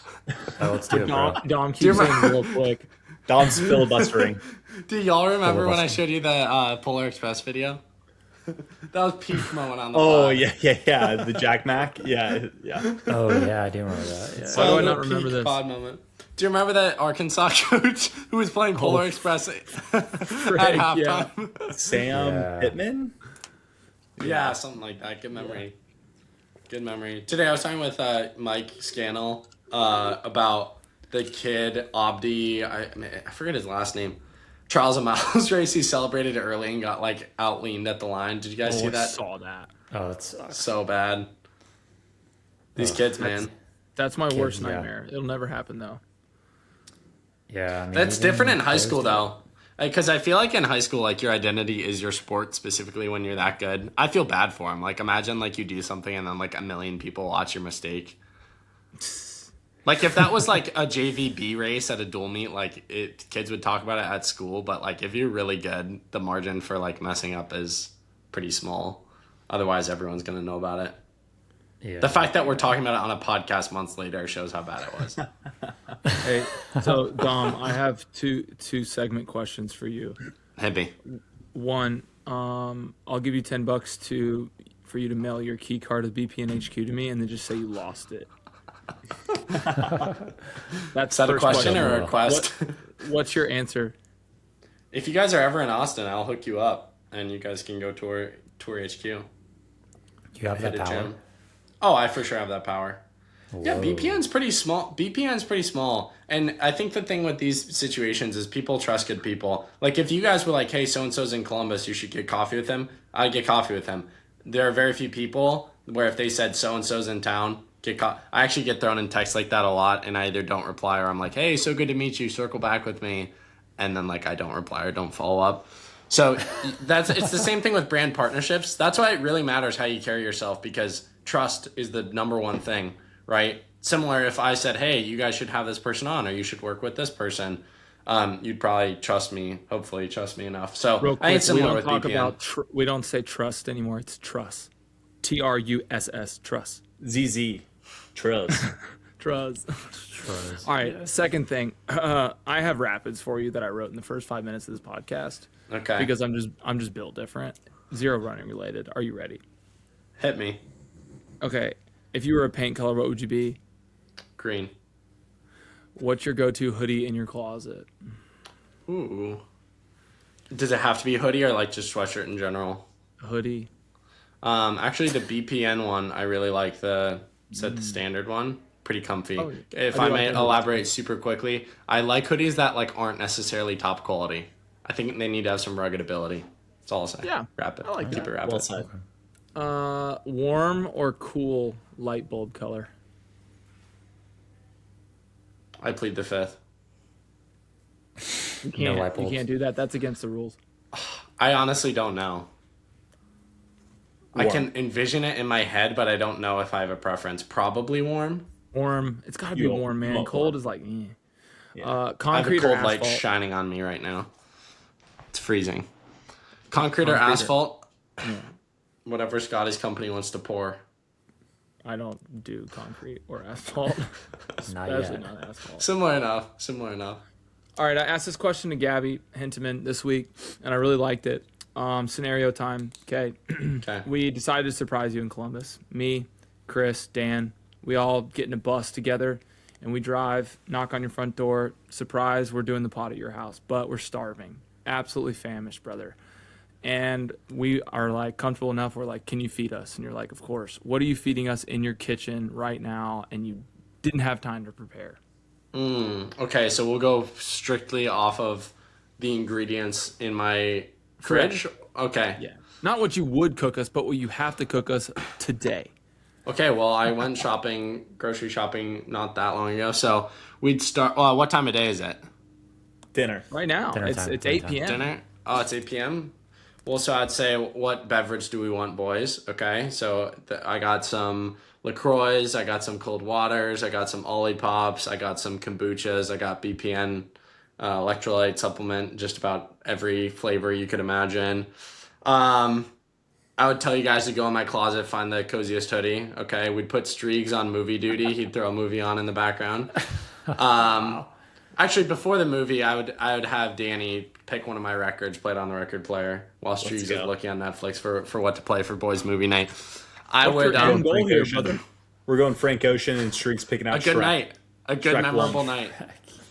[SPEAKER 4] Oh, let's do it, bro.
[SPEAKER 2] Dom keeps saying real quick.
[SPEAKER 3] Dom's filibustering.
[SPEAKER 1] Do y'all remember when I showed you the Polar Express video? That was peak moment on the
[SPEAKER 3] Oh
[SPEAKER 1] pod.
[SPEAKER 3] yeah. The Jack Mac. Yeah.
[SPEAKER 4] Oh yeah, I do remember that. Yeah.
[SPEAKER 2] Why do I
[SPEAKER 1] the
[SPEAKER 2] not remember
[SPEAKER 1] peak
[SPEAKER 2] this?
[SPEAKER 1] pod moment. Do you remember that Arkansas coach who was playing Polar Express at halftime?
[SPEAKER 3] Sam
[SPEAKER 4] Yeah.
[SPEAKER 3] Pittman.
[SPEAKER 1] Yeah, something like that. Good memory. Good memory. Today I was talking with Mike Scannell about the kid Abdi. I forget his last name. Trials of Miles race. He celebrated it early and got like out-leaned at the line. Did you guys see
[SPEAKER 2] I
[SPEAKER 1] that?
[SPEAKER 2] saw that.
[SPEAKER 4] Oh, that sucks.
[SPEAKER 1] So bad. These kids, man.
[SPEAKER 2] That's my worst
[SPEAKER 4] yeah.
[SPEAKER 2] nightmare. It'll never happen though.
[SPEAKER 4] Yeah, I mean,
[SPEAKER 1] That's
[SPEAKER 4] even
[SPEAKER 1] different in high
[SPEAKER 4] those
[SPEAKER 1] school
[SPEAKER 4] two-
[SPEAKER 1] though. Because I feel like in high school, like your identity is your sport specifically when you're that good. I feel bad for him. Like imagine like you do something and then like a million people watch your mistake. Like if that was like a JVB race at a dual meet, like kids would talk about it at school. But like if you're really good, the margin for like messing up is pretty small. Otherwise, everyone's gonna know about it.
[SPEAKER 4] Yeah.
[SPEAKER 1] The fact that we're talking about it on a podcast months later shows how bad it was.
[SPEAKER 2] Hey, so Dom, I have two segment questions for you.
[SPEAKER 1] Hippie.
[SPEAKER 2] One, I'll give you $10 for you to mail your key card of BPN HQ to me, and then just say you lost it.
[SPEAKER 1] Is
[SPEAKER 2] That's
[SPEAKER 1] that a
[SPEAKER 2] first
[SPEAKER 1] question or a request?
[SPEAKER 2] What's your answer?
[SPEAKER 1] If you guys are ever in Austin, I'll hook you up, and you guys can go tour HQ.
[SPEAKER 4] You have
[SPEAKER 1] Hit
[SPEAKER 4] that
[SPEAKER 1] a
[SPEAKER 4] power?
[SPEAKER 1] gym. Oh, I for sure have that power. Yeah,
[SPEAKER 4] Whoa.
[SPEAKER 1] BPN's pretty small. BPN's pretty small. And I think the thing with these situations is people trust good people. Like, if you guys were like, hey, so-and-so's in Columbus, you should get coffee with him, I'd get coffee with him. There are very few people where if they said so-and-so's in town, I actually get thrown in texts like that a lot, and I either don't reply or I'm like, hey, so good to meet you, circle back with me. And then, like, I don't reply or don't follow up. So it's the same thing with brand partnerships. That's why it really matters how you carry yourself, because trust is the number one thing, right? Similar, if I said, hey, you guys should have this person on, or you should work with this person, you'd probably trust me, hopefully trust me enough. So
[SPEAKER 2] Real quick,
[SPEAKER 1] I think it's similar with
[SPEAKER 2] talk
[SPEAKER 1] BPN.
[SPEAKER 2] about we don't say trust anymore. It's trust. TRUSS, trust.
[SPEAKER 3] ZZ. Trust.
[SPEAKER 2] Trust.
[SPEAKER 4] Trust.
[SPEAKER 2] All right, second thing. I have rapids for you that I wrote in the first 5 minutes of this podcast.
[SPEAKER 1] Okay.
[SPEAKER 2] Because I'm just built different. Zero running related. Are you ready?
[SPEAKER 1] Hit me.
[SPEAKER 2] Okay. If you were a paint color, what would you be?
[SPEAKER 1] Green.
[SPEAKER 2] What's your go-to hoodie in your closet?
[SPEAKER 1] Ooh. Does it have to be a hoodie or like just sweatshirt in general?
[SPEAKER 2] Hoodie.
[SPEAKER 1] Actually, the BPN one, I really like the standard one. Pretty comfy.
[SPEAKER 2] Oh,
[SPEAKER 1] If
[SPEAKER 2] I
[SPEAKER 1] I
[SPEAKER 2] do
[SPEAKER 1] may
[SPEAKER 2] like the
[SPEAKER 1] elaborate super quickly, I like hoodies that like aren't necessarily top quality. I think they need to have some rugged ability. That's all I'll say.
[SPEAKER 2] Yeah,
[SPEAKER 1] Rapid.
[SPEAKER 2] I like
[SPEAKER 1] Keep
[SPEAKER 2] that.
[SPEAKER 1] it rapid.
[SPEAKER 3] Well said.
[SPEAKER 2] Warm or cool light bulb color?
[SPEAKER 1] I plead the fifth.
[SPEAKER 2] You can't,
[SPEAKER 4] light
[SPEAKER 2] you
[SPEAKER 4] bulbs.
[SPEAKER 2] can't do that. That's against the rules.
[SPEAKER 1] I honestly don't know. I
[SPEAKER 3] Warm.
[SPEAKER 1] can envision it in my head, but I don't know if I have a preference. Probably warm.
[SPEAKER 2] Warm. It's got to be
[SPEAKER 3] You
[SPEAKER 2] warm, man.
[SPEAKER 3] want
[SPEAKER 2] Cold
[SPEAKER 3] warm.
[SPEAKER 2] is like, eh.
[SPEAKER 3] Yeah.
[SPEAKER 1] I have a
[SPEAKER 2] Concrete or
[SPEAKER 1] cold
[SPEAKER 2] asphalt?
[SPEAKER 1] light shining on me right now. It's freezing. Concrete or
[SPEAKER 2] Concrete or-
[SPEAKER 1] asphalt? Whatever Scotty's company wants to pour.
[SPEAKER 2] I don't do concrete or asphalt.
[SPEAKER 4] Not
[SPEAKER 2] Especially
[SPEAKER 4] yet.
[SPEAKER 2] not asphalt.
[SPEAKER 1] Similar enough. Similar enough.
[SPEAKER 2] All right, I asked this question to Gabby Hinteman this week, and I really liked it. Scenario time. Okay.
[SPEAKER 1] Okay.
[SPEAKER 2] We decided to surprise you in Columbus. Me, Chris, Dan, we all get in a bus together, and we drive, knock on your front door. Surprise, we're doing the pot at your house, but we're starving. Absolutely famished, brother. And we are like comfortable enough. We're like, can you feed us? And you're like, of course. What are you feeding us in your kitchen right now? And you didn't have time to prepare.
[SPEAKER 1] Okay, so we'll go strictly off of the ingredients in my fridge. Okay.
[SPEAKER 2] Yeah. Not what you would cook us, but what you have to cook us today.
[SPEAKER 1] Okay, well, I went grocery shopping not that long ago. So we'd start. Well, what time of day is it?
[SPEAKER 3] Dinner.
[SPEAKER 2] Right now,
[SPEAKER 4] Dinner
[SPEAKER 2] it's
[SPEAKER 4] time,
[SPEAKER 2] 8
[SPEAKER 4] dinner time.
[SPEAKER 2] p.m.
[SPEAKER 1] Dinner? Oh, it's 8 p.m.? Well, so I'd say, what beverage do we want, boys? Okay, so I got some LaCroix, I got some cold waters, I got some Olippops, I got some kombuchas, I got BPN electrolyte supplement, just about every flavor you could imagine. I would tell you guys to go in my closet, find the coziest hoodie. Okay, we'd put Streegs on movie duty. He'd throw a movie on in the background. Actually, before the movie, I would have Danny pick one of my records, play it on the record player while Streegs is
[SPEAKER 3] go.
[SPEAKER 1] looking on Netflix for what to play for boys movie night.
[SPEAKER 3] We're
[SPEAKER 1] I would
[SPEAKER 3] going goal here,
[SPEAKER 1] Frank
[SPEAKER 3] brother. We're going Frank Ocean and Streaks picking out
[SPEAKER 1] a good
[SPEAKER 3] Shrek.
[SPEAKER 1] night, a good
[SPEAKER 3] Shrek
[SPEAKER 1] memorable
[SPEAKER 3] one.
[SPEAKER 1] night.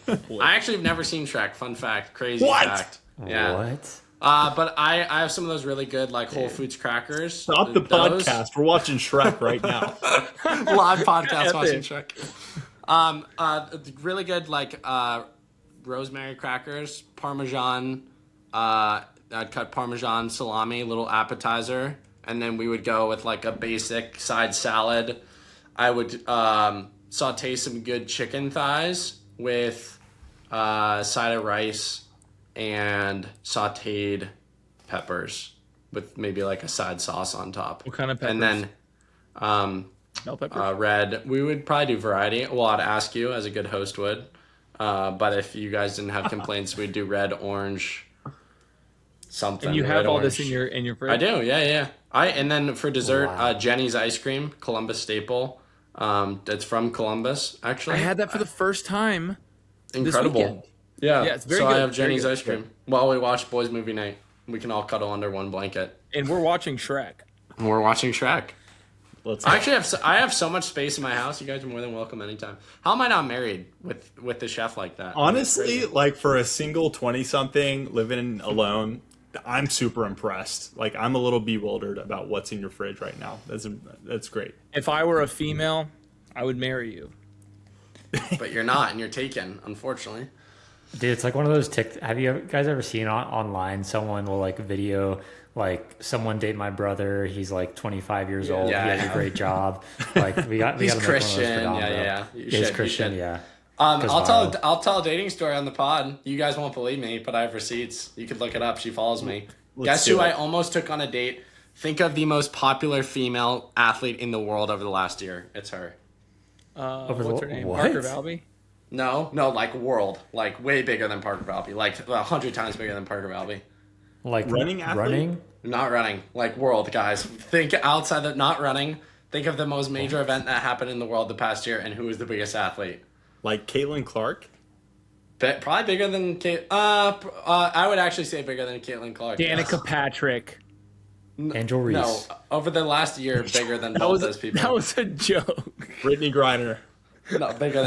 [SPEAKER 1] I actually have never seen Shrek. Fun fact, crazy
[SPEAKER 3] What?
[SPEAKER 1] fact. Yeah.
[SPEAKER 4] What?
[SPEAKER 1] But I have some of those really good like Whole Foods crackers.
[SPEAKER 3] Stop the
[SPEAKER 1] Those-
[SPEAKER 3] podcast. We're watching Shrek right now.
[SPEAKER 1] Live podcast
[SPEAKER 2] Epic.
[SPEAKER 1] watching Shrek. Really good like rosemary crackers, Parmesan. I'd cut Parmesan salami, little appetizer, and then we would go with like a basic side salad. I would saute some good chicken thighs with side of rice and sauteed peppers with maybe like a side sauce on top.
[SPEAKER 2] What kind of peppers?
[SPEAKER 1] And then
[SPEAKER 2] Bell peppers?
[SPEAKER 1] red. We would probably do variety. Well, I'd ask you as a good host would. But if you guys didn't have complaints, we'd do red, orange, something.
[SPEAKER 2] And you
[SPEAKER 1] red,
[SPEAKER 2] have all
[SPEAKER 1] orange.
[SPEAKER 2] this in your fridge?
[SPEAKER 1] I do, yeah. And then for dessert,
[SPEAKER 4] Wow.
[SPEAKER 1] Jenny's ice cream, Columbus staple. It's from Columbus, actually.
[SPEAKER 2] I had that for the first time.
[SPEAKER 1] Incredible.
[SPEAKER 2] weekend.
[SPEAKER 1] Yeah.
[SPEAKER 2] Yeah, it's very
[SPEAKER 1] so I
[SPEAKER 2] good,
[SPEAKER 1] have
[SPEAKER 2] very
[SPEAKER 1] Jenny's
[SPEAKER 2] good.
[SPEAKER 1] ice cream while we watch boys movie night. We can all cuddle under one blanket.
[SPEAKER 2] And we're watching Shrek.
[SPEAKER 1] And we're watching Shrek.
[SPEAKER 3] Let's
[SPEAKER 1] I actually I have so much space in my house. You guys are more than welcome anytime. How am I not married with the chef like that?
[SPEAKER 3] honestly, like for a single 20-something living alone, I'm super impressed. Like I'm a little bewildered about what's in your fridge right now. That's great.
[SPEAKER 2] If I were a female, I would marry you.
[SPEAKER 1] But you're not, and you're taken, unfortunately.
[SPEAKER 4] Dude, it's like one of those have you guys ever seen online someone will like video like someone date my brother, he's like 25 years old,
[SPEAKER 1] Yeah,
[SPEAKER 4] he
[SPEAKER 1] I
[SPEAKER 4] has a
[SPEAKER 1] know.
[SPEAKER 4] great job. Like
[SPEAKER 1] He's
[SPEAKER 4] gotta
[SPEAKER 1] Christian.
[SPEAKER 4] make one of those for Dom,
[SPEAKER 1] Yeah.
[SPEAKER 4] bro.
[SPEAKER 1] You
[SPEAKER 4] He's
[SPEAKER 1] should,
[SPEAKER 4] Christian,
[SPEAKER 1] you should.
[SPEAKER 4] yeah.
[SPEAKER 1] I'll tell a dating story on the pod. You guys won't believe me, but I have receipts. You could look it up. She follows me. Guess
[SPEAKER 3] do
[SPEAKER 1] who
[SPEAKER 3] it.
[SPEAKER 1] I almost took on a date? Think of the most popular female athlete in the world over the last year. It's her.
[SPEAKER 2] What's her name?
[SPEAKER 4] what?
[SPEAKER 2] Parker Valby?
[SPEAKER 1] No, like world, like way bigger than Parker Valby, like 100 times bigger than Parker Valby.
[SPEAKER 4] Like
[SPEAKER 3] Running athlete?
[SPEAKER 4] running.
[SPEAKER 1] Not running, like world, guys. Think outside of not running. Think of the most major event that happened in the world the past year, and who is the biggest athlete?
[SPEAKER 3] Like Caitlin Clark.
[SPEAKER 1] Probably bigger than Kate. I would actually say bigger than Caitlin Clark.
[SPEAKER 2] Danica
[SPEAKER 1] yes.
[SPEAKER 2] Patrick.
[SPEAKER 4] Angel Reese.
[SPEAKER 1] No, over the last year, bigger than both those people.
[SPEAKER 2] That was a joke.
[SPEAKER 3] Brittany Griner.
[SPEAKER 1] No, bigger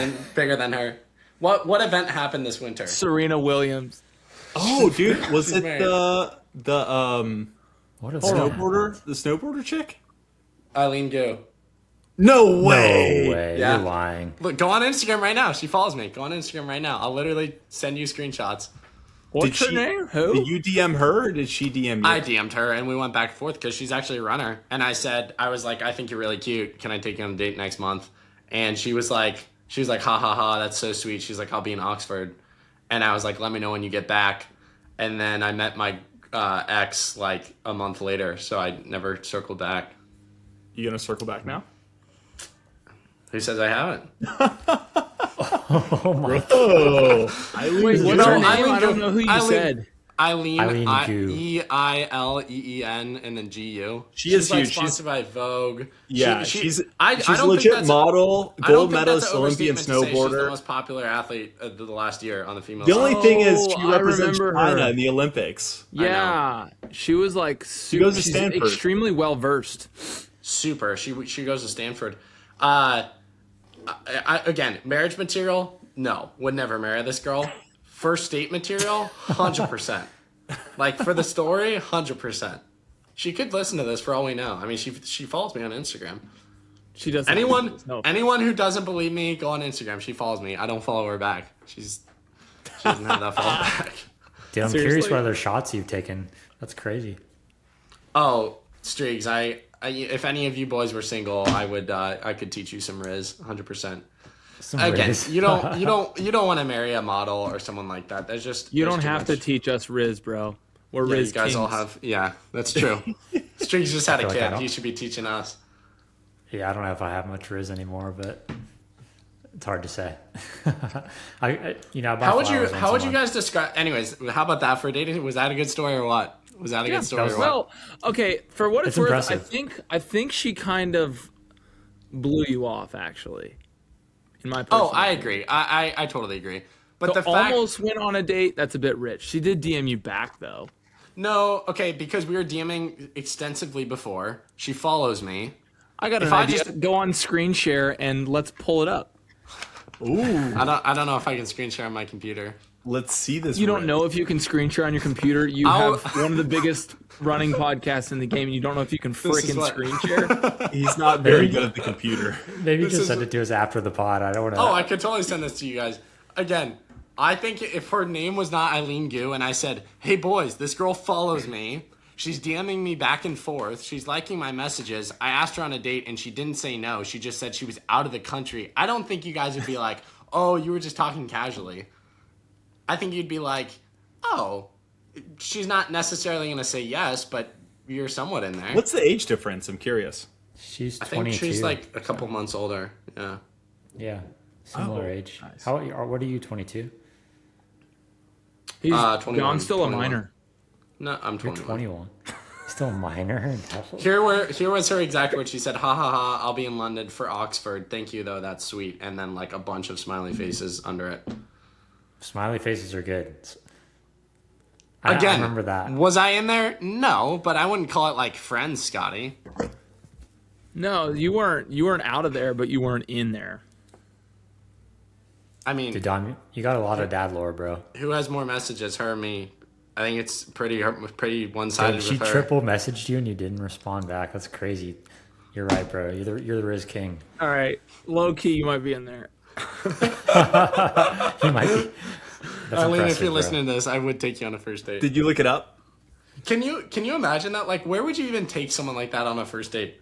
[SPEAKER 1] than her. What event happened this winter?
[SPEAKER 2] Serena Williams.
[SPEAKER 3] Oh, dude, was it
[SPEAKER 1] married.
[SPEAKER 3] the
[SPEAKER 4] What is
[SPEAKER 3] snowboarder? The snowboarder chick?
[SPEAKER 1] Eileen Gu.
[SPEAKER 3] No
[SPEAKER 4] No
[SPEAKER 3] way.
[SPEAKER 4] way.
[SPEAKER 1] Yeah.
[SPEAKER 4] You're lying.
[SPEAKER 1] Look, go on Instagram right now. She follows me. Go on Instagram right now. I'll literally send you screenshots.
[SPEAKER 2] What's her name? Who?
[SPEAKER 3] Did you DM her or did she DM you?
[SPEAKER 1] I DM'd her and we went back and forth because she's actually a runner. And I said, I was like, I think you're really cute. Can I take you on a date next month? And she was like, ha ha ha, that's so sweet. She's like, I'll be in Oxford. And I was like, let me know when you get back. And then I met my ex like a month later, so I never circled back.
[SPEAKER 3] You gonna circle back now?
[SPEAKER 1] Who says I haven't?
[SPEAKER 4] Oh my.
[SPEAKER 3] Oh,
[SPEAKER 2] Wait, what's
[SPEAKER 1] No,
[SPEAKER 2] her name?
[SPEAKER 1] Eileen
[SPEAKER 2] I don't
[SPEAKER 1] Gu-
[SPEAKER 2] know who you
[SPEAKER 1] Eileen-
[SPEAKER 2] said.
[SPEAKER 1] Eileen
[SPEAKER 4] Gu.
[SPEAKER 1] Eileen and then GU.
[SPEAKER 3] She is
[SPEAKER 1] she's like
[SPEAKER 3] huge.
[SPEAKER 1] sponsored by Vogue.
[SPEAKER 3] yeah,
[SPEAKER 1] she's
[SPEAKER 3] she's
[SPEAKER 1] I
[SPEAKER 3] a
[SPEAKER 1] don't
[SPEAKER 3] legit
[SPEAKER 1] think that's
[SPEAKER 3] model,
[SPEAKER 1] I don't
[SPEAKER 3] gold
[SPEAKER 1] think
[SPEAKER 3] medalist,
[SPEAKER 1] that's an
[SPEAKER 3] Olympian
[SPEAKER 1] overstatement to say she's the
[SPEAKER 3] snowboarder.
[SPEAKER 1] most popular athlete of the last year on the female
[SPEAKER 3] The
[SPEAKER 1] side.
[SPEAKER 3] only thing is she
[SPEAKER 2] Oh, I
[SPEAKER 3] represents
[SPEAKER 2] remember
[SPEAKER 3] China
[SPEAKER 2] her.
[SPEAKER 3] in the Olympics.
[SPEAKER 2] Yeah, she was like
[SPEAKER 3] goes to
[SPEAKER 2] she's
[SPEAKER 3] Stanford.
[SPEAKER 2] extremely well versed.
[SPEAKER 1] Super. She goes to Stanford. Again, marriage material? No, would never marry this girl. First date material? 100%. Like for the story, 100%. She could listen to this for all we know. I mean, she follows me on Instagram.
[SPEAKER 2] She doesn't.
[SPEAKER 1] Anyone who doesn't believe me, go on Instagram. She follows me. I don't follow her back. She doesn't have that follow back.
[SPEAKER 4] Dude, I'm
[SPEAKER 2] Seriously?
[SPEAKER 4] curious what other shots you've taken. That's crazy.
[SPEAKER 1] Oh, Streaks, if any of you boys were single, I could teach you some Riz, 100%.
[SPEAKER 4] Some
[SPEAKER 1] Again,
[SPEAKER 4] Riz.
[SPEAKER 1] you don't want to marry a model or someone like that. There's just
[SPEAKER 2] You
[SPEAKER 1] there's
[SPEAKER 2] don't
[SPEAKER 1] too
[SPEAKER 2] have to
[SPEAKER 1] much.
[SPEAKER 2] teach us Riz, bro. We're
[SPEAKER 1] Yeah,
[SPEAKER 2] Riz
[SPEAKER 1] you guys
[SPEAKER 2] kings.
[SPEAKER 1] all have. Yeah, that's true. Streaks just had a
[SPEAKER 4] feel like I
[SPEAKER 1] kid.
[SPEAKER 4] don't.
[SPEAKER 1] He should be teaching us.
[SPEAKER 4] Yeah, I don't know if I have much Riz anymore, but it's hard to say. I buy
[SPEAKER 1] How would
[SPEAKER 4] flowers once a
[SPEAKER 1] you
[SPEAKER 4] month.
[SPEAKER 1] guys describe? Anyways, how about that for dating? Was that a good story or what? Was that a good story or what?
[SPEAKER 2] Well, okay. For what it's
[SPEAKER 4] It's
[SPEAKER 2] worth,
[SPEAKER 4] impressive.
[SPEAKER 2] I think she kind of blew you off, actually. In my personal
[SPEAKER 1] I
[SPEAKER 2] opinion.
[SPEAKER 1] agree. I totally agree. But
[SPEAKER 2] So
[SPEAKER 1] the fact,
[SPEAKER 2] almost went on a date. That's a bit rich. She did DM you back though.
[SPEAKER 1] no, okay, because we were DMing extensively before. She follows me.
[SPEAKER 2] I got an
[SPEAKER 1] If I
[SPEAKER 2] idea.
[SPEAKER 1] just-
[SPEAKER 2] Go on screen share and let's pull it up.
[SPEAKER 3] Ooh,
[SPEAKER 1] I don't know if I can screen share on my computer.
[SPEAKER 3] let's see this.
[SPEAKER 2] You don't
[SPEAKER 3] Riz.
[SPEAKER 2] know if you can screen share on your computer. You
[SPEAKER 1] I'll-
[SPEAKER 2] have one of the biggest running podcasts in the game, and you don't know if you can
[SPEAKER 1] is
[SPEAKER 2] freaking
[SPEAKER 1] what-
[SPEAKER 2] screen share.
[SPEAKER 3] He's not very good at the computer.
[SPEAKER 4] Maybe
[SPEAKER 1] This
[SPEAKER 4] just
[SPEAKER 1] is-
[SPEAKER 4] send it to us after the pod. I don't want to.
[SPEAKER 1] Oh, I could totally send this to you guys. Again, I think if her name was not Eileen Gu and I said, hey boys, this girl follows me. She's DMing me back and forth. She's liking my messages. I asked her on a date and she didn't say no. She just said she was out of the country. I don't think you guys would be like, oh, you were just talking casually. I think you'd be like, oh, she's not necessarily going to say yes, but you're somewhat in there.
[SPEAKER 3] What's the age difference? I'm curious.
[SPEAKER 4] She's
[SPEAKER 1] I think
[SPEAKER 4] 22.
[SPEAKER 1] she's like a couple months older. Yeah.
[SPEAKER 4] Yeah, similar
[SPEAKER 3] Oh,
[SPEAKER 4] age.
[SPEAKER 3] nice.
[SPEAKER 4] What are you? 22?
[SPEAKER 2] He's
[SPEAKER 1] 21,
[SPEAKER 2] John's still
[SPEAKER 1] 21.
[SPEAKER 2] a minor.
[SPEAKER 1] No, I'm
[SPEAKER 4] You're
[SPEAKER 1] 21.
[SPEAKER 4] 21. Still a minor.
[SPEAKER 1] Here was her exact words. She said, ha ha ha, I'll be in London for Oxford. Thank you, though. That's sweet. And then, like, a bunch of smiley faces under it.
[SPEAKER 4] Smiley faces are good.
[SPEAKER 1] Again,
[SPEAKER 4] I remember that.
[SPEAKER 1] Was I in there? No, but I wouldn't call it, like, friends, Scotty.
[SPEAKER 2] No, you weren't out of there, but you weren't in there.
[SPEAKER 1] I mean,
[SPEAKER 4] Dude, Dom, you got a lot of dad lore, bro.
[SPEAKER 1] who has more messages, her or me? I think it's pretty one-sided
[SPEAKER 4] Dude, she
[SPEAKER 1] with her.
[SPEAKER 4] triple messaged you and you didn't respond back. That's crazy. You're right, bro. You're the Riz King.
[SPEAKER 2] All right, low key, you might be in there.
[SPEAKER 4] You might be. That's
[SPEAKER 1] Eileen, if
[SPEAKER 4] impressive,
[SPEAKER 1] you're
[SPEAKER 4] bro.
[SPEAKER 1] listening to this, I would take you on a first date.
[SPEAKER 3] Did you look it up?
[SPEAKER 1] Can you imagine that? Like, where would you even take someone like that on a first date?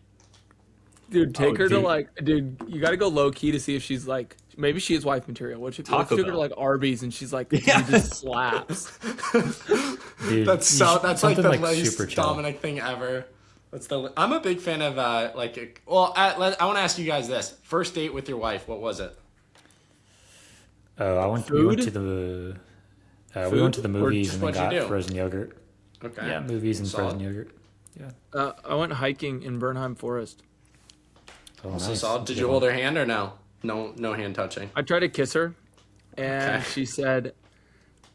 [SPEAKER 2] Dude, take her to
[SPEAKER 3] dude.
[SPEAKER 2] like, dude, you got to go low key to see if she's like, maybe she is wife material. What if you
[SPEAKER 3] Taco
[SPEAKER 2] took her to
[SPEAKER 3] Bell.
[SPEAKER 2] like Arby's and she's like,
[SPEAKER 3] Yeah.
[SPEAKER 2] dude, just slaps.
[SPEAKER 4] Dude,
[SPEAKER 1] That's
[SPEAKER 4] you
[SPEAKER 1] like
[SPEAKER 4] something
[SPEAKER 1] the
[SPEAKER 4] like
[SPEAKER 1] least
[SPEAKER 4] super chill.
[SPEAKER 1] Dominic thing ever. I'm a big fan of I want to ask you guys this: first date with your wife, what was it?
[SPEAKER 4] Oh, we
[SPEAKER 2] Food?
[SPEAKER 4] went to the
[SPEAKER 2] Food?
[SPEAKER 4] we went to the
[SPEAKER 2] Or
[SPEAKER 4] movies
[SPEAKER 1] just
[SPEAKER 4] and then
[SPEAKER 1] what'd you
[SPEAKER 4] got
[SPEAKER 1] do?
[SPEAKER 4] frozen yogurt.
[SPEAKER 1] Okay.
[SPEAKER 4] Yeah, movies and
[SPEAKER 1] Solid.
[SPEAKER 4] frozen yogurt. Yeah.
[SPEAKER 2] I went hiking in Bernheim Forest.
[SPEAKER 4] Oh,
[SPEAKER 1] So
[SPEAKER 4] nice.
[SPEAKER 1] solid. Did you hold her hand or no? No hand touching.
[SPEAKER 2] I tried to kiss her, and
[SPEAKER 1] Okay.
[SPEAKER 2] she said,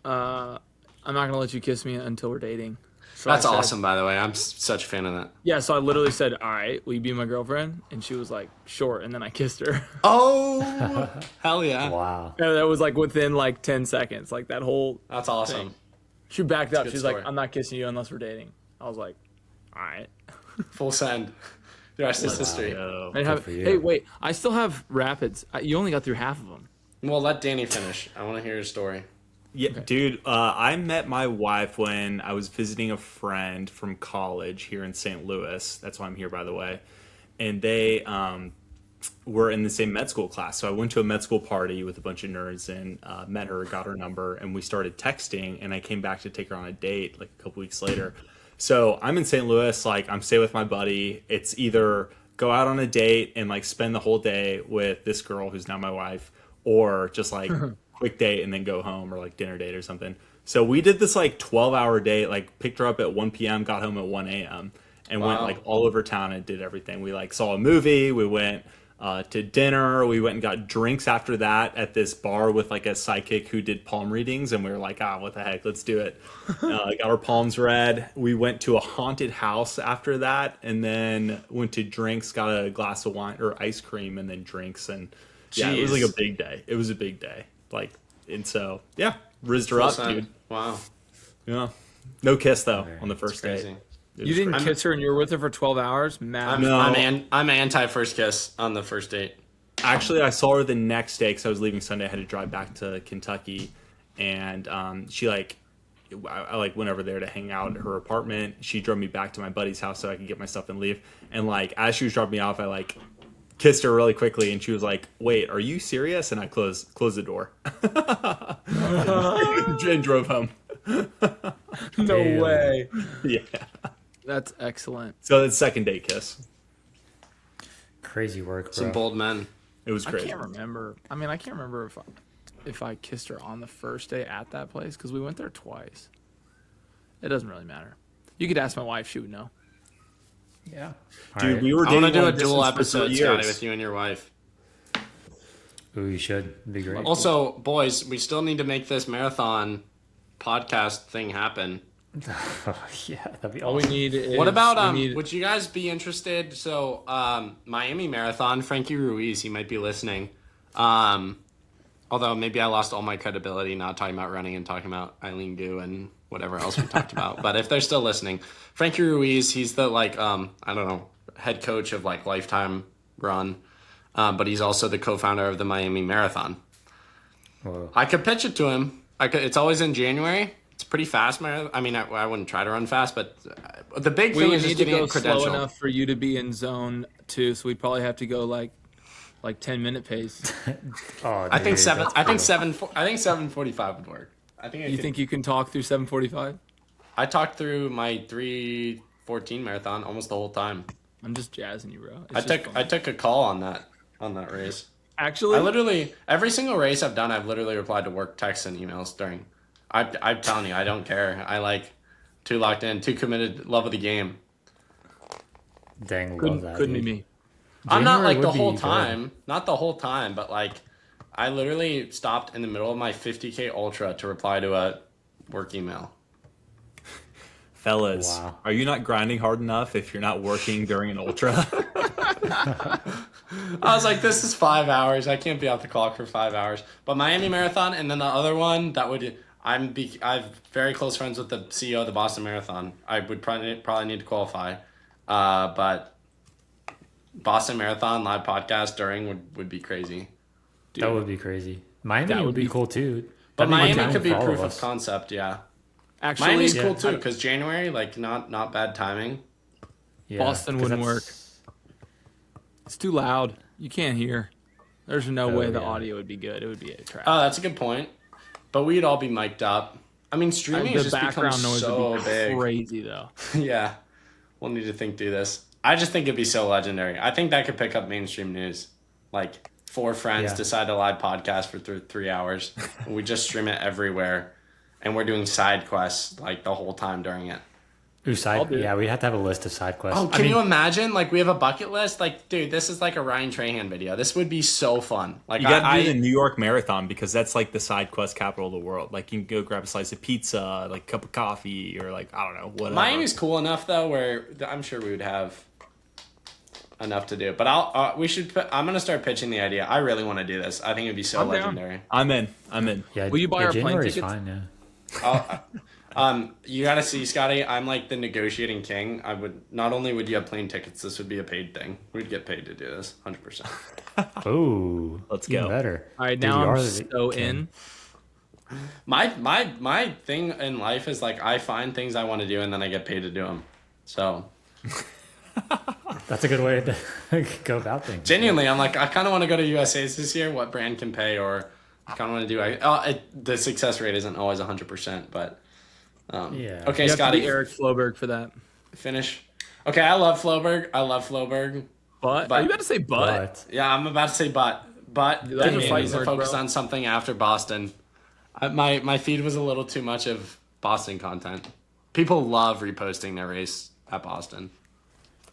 [SPEAKER 2] "I'm not gonna let you kiss me until we're dating." So
[SPEAKER 1] That's
[SPEAKER 2] I said-
[SPEAKER 1] awesome, by the way. I'm such a fan of that.
[SPEAKER 2] Yeah, so I literally said, "All right, will you be my girlfriend?" And she was like, "Sure." And then I kissed her.
[SPEAKER 1] Oh, hell yeah!
[SPEAKER 4] Wow.
[SPEAKER 2] And that was like within like 10 seconds. Like that whole
[SPEAKER 1] That's awesome.
[SPEAKER 2] she backed up.
[SPEAKER 1] good
[SPEAKER 2] She's
[SPEAKER 1] story.
[SPEAKER 2] like, "I'm not kissing you unless we're dating." I was like, "All right."
[SPEAKER 1] Full send. The rest is history.
[SPEAKER 3] No.
[SPEAKER 2] I have,
[SPEAKER 4] for you.
[SPEAKER 2] hey, wait, I still have rapids. You only got through half of them.
[SPEAKER 1] Well, let Danny finish. I want to hear your story.
[SPEAKER 3] Yeah, dude, I met my wife when I was visiting a friend from college here in St. Louis. That's why I'm here, by the way. And they were in the same med school class. So I went to a med school party with a bunch of nerds and met her, got her number, and we started texting. And I came back to take her on a date like a couple weeks later. So I'm in St. Louis, like I'm staying with my buddy. It's either go out on a date and like spend the whole day with this girl who's now my wife, or just like quick date and then go home, or like dinner date or something. So we did this like 12-hour date, like picked her up at 1 p.m., got home at 1 a.m. and went
[SPEAKER 1] Wow.
[SPEAKER 3] like all over town and did everything. We like saw a movie, we went to dinner, we went and got drinks after that at this bar with like a psychic who did palm readings, and we were like, what the heck, let's do it. Got our palms read. We went to a haunted house after that, and then went to drinks, got a glass of wine or ice cream, and then drinks. And yeah, it was like
[SPEAKER 1] Jeez.
[SPEAKER 3] a big day. It was a big day. Like, and so yeah, rizzed her
[SPEAKER 1] Full
[SPEAKER 3] up,
[SPEAKER 1] send.
[SPEAKER 3] dude.
[SPEAKER 1] Wow.
[SPEAKER 3] Yeah, no kiss though
[SPEAKER 4] Very-
[SPEAKER 3] on the first date.
[SPEAKER 1] Crazy.
[SPEAKER 3] It
[SPEAKER 2] You
[SPEAKER 3] was
[SPEAKER 2] didn't
[SPEAKER 3] crazy.
[SPEAKER 2] kiss her and you were with her for 12 hours? Mad.
[SPEAKER 3] No.
[SPEAKER 1] I'm anti first kiss on the first date.
[SPEAKER 3] Actually, I saw her the next day because I was leaving Sunday. I had to drive back to Kentucky, and she like, I like went over there to hang out at her apartment. She drove me back to my buddy's house so I could get my stuff and leave. And like as she was dropping me off, I like kissed her really quickly, and she was like, "Wait, are you serious?" And I closed the door and drove home.
[SPEAKER 2] No
[SPEAKER 4] Damn.
[SPEAKER 2] way.
[SPEAKER 3] Yeah.
[SPEAKER 2] That's excellent.
[SPEAKER 3] So it's second date kiss.
[SPEAKER 4] Crazy work, bro.
[SPEAKER 1] Some bold men.
[SPEAKER 3] It was
[SPEAKER 2] I
[SPEAKER 3] crazy.
[SPEAKER 2] can't remember. I mean, I can't remember if I kissed her on the first day at that place because we went there twice. It doesn't really matter. You could ask my wife; she would know.
[SPEAKER 4] Yeah.
[SPEAKER 3] Dude,
[SPEAKER 4] Alright.
[SPEAKER 3] we were
[SPEAKER 1] I want to
[SPEAKER 3] dating
[SPEAKER 1] do a
[SPEAKER 3] long
[SPEAKER 1] dual
[SPEAKER 3] distance for
[SPEAKER 1] episode,
[SPEAKER 3] 3
[SPEAKER 1] Scotty,
[SPEAKER 3] years.
[SPEAKER 1] with you and your wife.
[SPEAKER 4] Ooh, you should. It'd be great.
[SPEAKER 1] Also, boys, we still need to make this marathon podcast thing happen.
[SPEAKER 4] Yeah, that'd be
[SPEAKER 2] All we
[SPEAKER 4] awesome.
[SPEAKER 2] need is
[SPEAKER 1] What about
[SPEAKER 2] we need-
[SPEAKER 1] would you guys be interested? So Miami Marathon, Frankie Ruiz, he might be listening. Although maybe I lost all my credibility not talking about running and talking about Eileen Gu and whatever else we talked about. But if they're still listening, Frankie Ruiz, he's the like I don't know, head coach of like Lifetime Run. But he's also the co-founder of the Miami Marathon.
[SPEAKER 4] Whoa.
[SPEAKER 1] I could pitch it to him. It's always in January. It's pretty fast marathon. I mean, I wouldn't try to run fast, but the big
[SPEAKER 2] we
[SPEAKER 1] thing
[SPEAKER 2] would
[SPEAKER 1] is
[SPEAKER 2] need
[SPEAKER 1] just
[SPEAKER 2] to
[SPEAKER 1] getting
[SPEAKER 2] go
[SPEAKER 1] a credential.
[SPEAKER 2] slow enough for you to be in zone 2. So we'd probably have to go like 10-minute pace.
[SPEAKER 4] Oh,
[SPEAKER 1] I think
[SPEAKER 4] dude,
[SPEAKER 1] seven.
[SPEAKER 4] that's
[SPEAKER 1] I think
[SPEAKER 4] brutal.
[SPEAKER 1] 7:45 would work. I think.
[SPEAKER 2] You think you can talk through 7:45?
[SPEAKER 1] I talked through my 3:14 marathon almost the whole time.
[SPEAKER 2] I'm just jazzing you, bro.
[SPEAKER 1] I took a call on that race.
[SPEAKER 2] Actually.
[SPEAKER 1] I literally every single race I've done, I've literally replied to work texts and emails during. I'm telling you, I don't care. I like too locked in, too committed, love of the game.
[SPEAKER 4] Dang, love that.
[SPEAKER 2] couldn't be
[SPEAKER 4] dude.
[SPEAKER 2] me.
[SPEAKER 1] I'm not
[SPEAKER 4] January
[SPEAKER 1] like the
[SPEAKER 4] would be
[SPEAKER 1] whole
[SPEAKER 4] good.
[SPEAKER 1] time, not the whole time, but like I literally stopped in the middle of my 50K ultra to reply to a work email.
[SPEAKER 3] Fellas,
[SPEAKER 4] Wow.
[SPEAKER 3] are you not grinding hard enough if you're not working during an ultra?
[SPEAKER 1] I was like, this is 5 hours. I can't be off the clock for 5 hours. But Miami Marathon, and then the other one that would I'm very close friends with the CEO of the Boston Marathon. I would probably need to qualify, but Boston Marathon live podcast during would be crazy.
[SPEAKER 4] Dude, that would be crazy. Miami would be cool too.
[SPEAKER 1] But Miami could be proof of concept. Yeah,
[SPEAKER 2] actually,
[SPEAKER 1] Miami's cool too because January, like not bad timing.
[SPEAKER 2] Yeah, Boston wouldn't work. It's too loud. You can't hear. There's no way the audio would be good. It would be a trap.
[SPEAKER 1] Oh, that's a good point. But we'd all be mic'd up. I mean, streaming has just become so big.
[SPEAKER 2] Crazy though.
[SPEAKER 1] Yeah, we'll need to think through this. I just think it'd be so legendary. I think that could pick up mainstream news. Like 4 friends decide to live podcast for 3 hours. We just stream it everywhere, and we're doing side quests like the whole time during it.
[SPEAKER 4] Ooh, we have to have a list of side quests.
[SPEAKER 1] Oh, can you imagine? Like, we have a bucket list. Like, dude, this is like a Ryan Trahan video. This would be so fun. Like,
[SPEAKER 3] you got to do the New York Marathon because that's like the side quest capital of the world. Like, you can go grab a slice of pizza, like a cup of coffee, or like, I don't know, whatever.
[SPEAKER 1] Miami's cool enough though, where I'm sure we would have enough to do. But I'm gonna start pitching the idea. I really want to do this. I think it'd be so legendary.
[SPEAKER 3] I'm in.
[SPEAKER 2] Yeah. Will you buy our plane tickets?
[SPEAKER 4] Fine, yeah.
[SPEAKER 1] You gotta see, Scotty, I'm like the negotiating king. Not only would you have plane tickets, this would be a paid thing. We'd get paid to do this, 100%.
[SPEAKER 4] Oh,
[SPEAKER 3] let's go.
[SPEAKER 4] Better.
[SPEAKER 2] All right, now I'm so in.
[SPEAKER 1] My thing in life is like I find things I want to do and then I get paid to do them. So
[SPEAKER 4] that's a good way to go about things.
[SPEAKER 1] Genuinely, I'm like I kind of want to go to USA's this year. What brand can pay, or I kind of want to do. The success rate isn't always 100%, but. Okay,
[SPEAKER 2] you
[SPEAKER 1] Scotty.
[SPEAKER 2] Have to be Eric Floberg for that.
[SPEAKER 1] Finish. Okay, I love Floberg.
[SPEAKER 2] But are you about to say but?
[SPEAKER 1] Yeah, I'm about to say but. But I need to focus on something after Boston. My feed was a little too much of Boston content. People love reposting their race at Boston.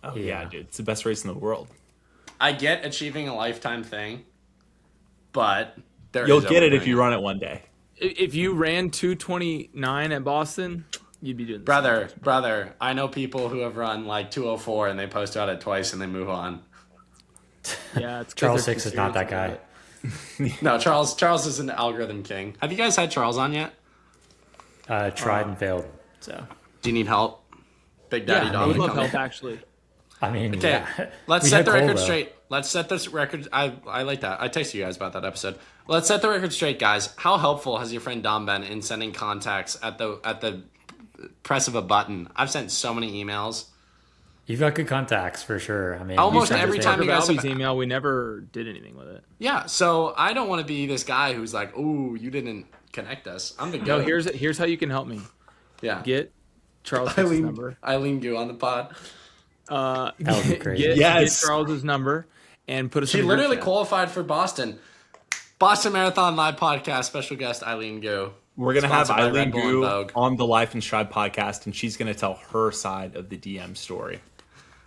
[SPEAKER 3] Oh yeah, dude, it's the best race in the world.
[SPEAKER 1] I get achieving a lifetime thing, but
[SPEAKER 3] you'll get it if you run it one day.
[SPEAKER 2] If you ran 2:29 at Boston, you'd be doing
[SPEAKER 1] this. Brother, I know people who have run like 2:04 and they post about it twice and they move on.
[SPEAKER 2] Yeah, it's
[SPEAKER 4] Charles 6 is not that guy.
[SPEAKER 1] No, Charles is an algorithm king. Have you guys had Charles on yet?
[SPEAKER 4] Tried and failed. So,
[SPEAKER 1] do you need help? Big Daddy Dominic.
[SPEAKER 2] I would love help actually.
[SPEAKER 4] I mean,
[SPEAKER 1] okay. Let's set the record straight. Let's set this record. I like that. I texted you guys about that episode. Let's set the record straight, guys. How helpful has your friend Dom been in sending contacts at the press of a button? I've sent so many emails.
[SPEAKER 4] You've got good contacts for sure. I mean,
[SPEAKER 1] almost every time you guys have
[SPEAKER 2] email, we never did anything with it.
[SPEAKER 1] Yeah, so I don't want to be this guy who's like, "Ooh, you didn't connect us." I'm the guy.
[SPEAKER 2] No, here's how you can help me.
[SPEAKER 1] Yeah,
[SPEAKER 2] get Charles' number.
[SPEAKER 1] Eileen Gu on the pod.
[SPEAKER 4] That would be great.
[SPEAKER 2] Get Charles's number and put us.
[SPEAKER 1] She literally qualified for Boston Marathon live podcast. Special guest Eileen Gu.
[SPEAKER 3] We're gonna have Eileen Gu on the Life and Stride podcast, and she's gonna tell her side of the DM story.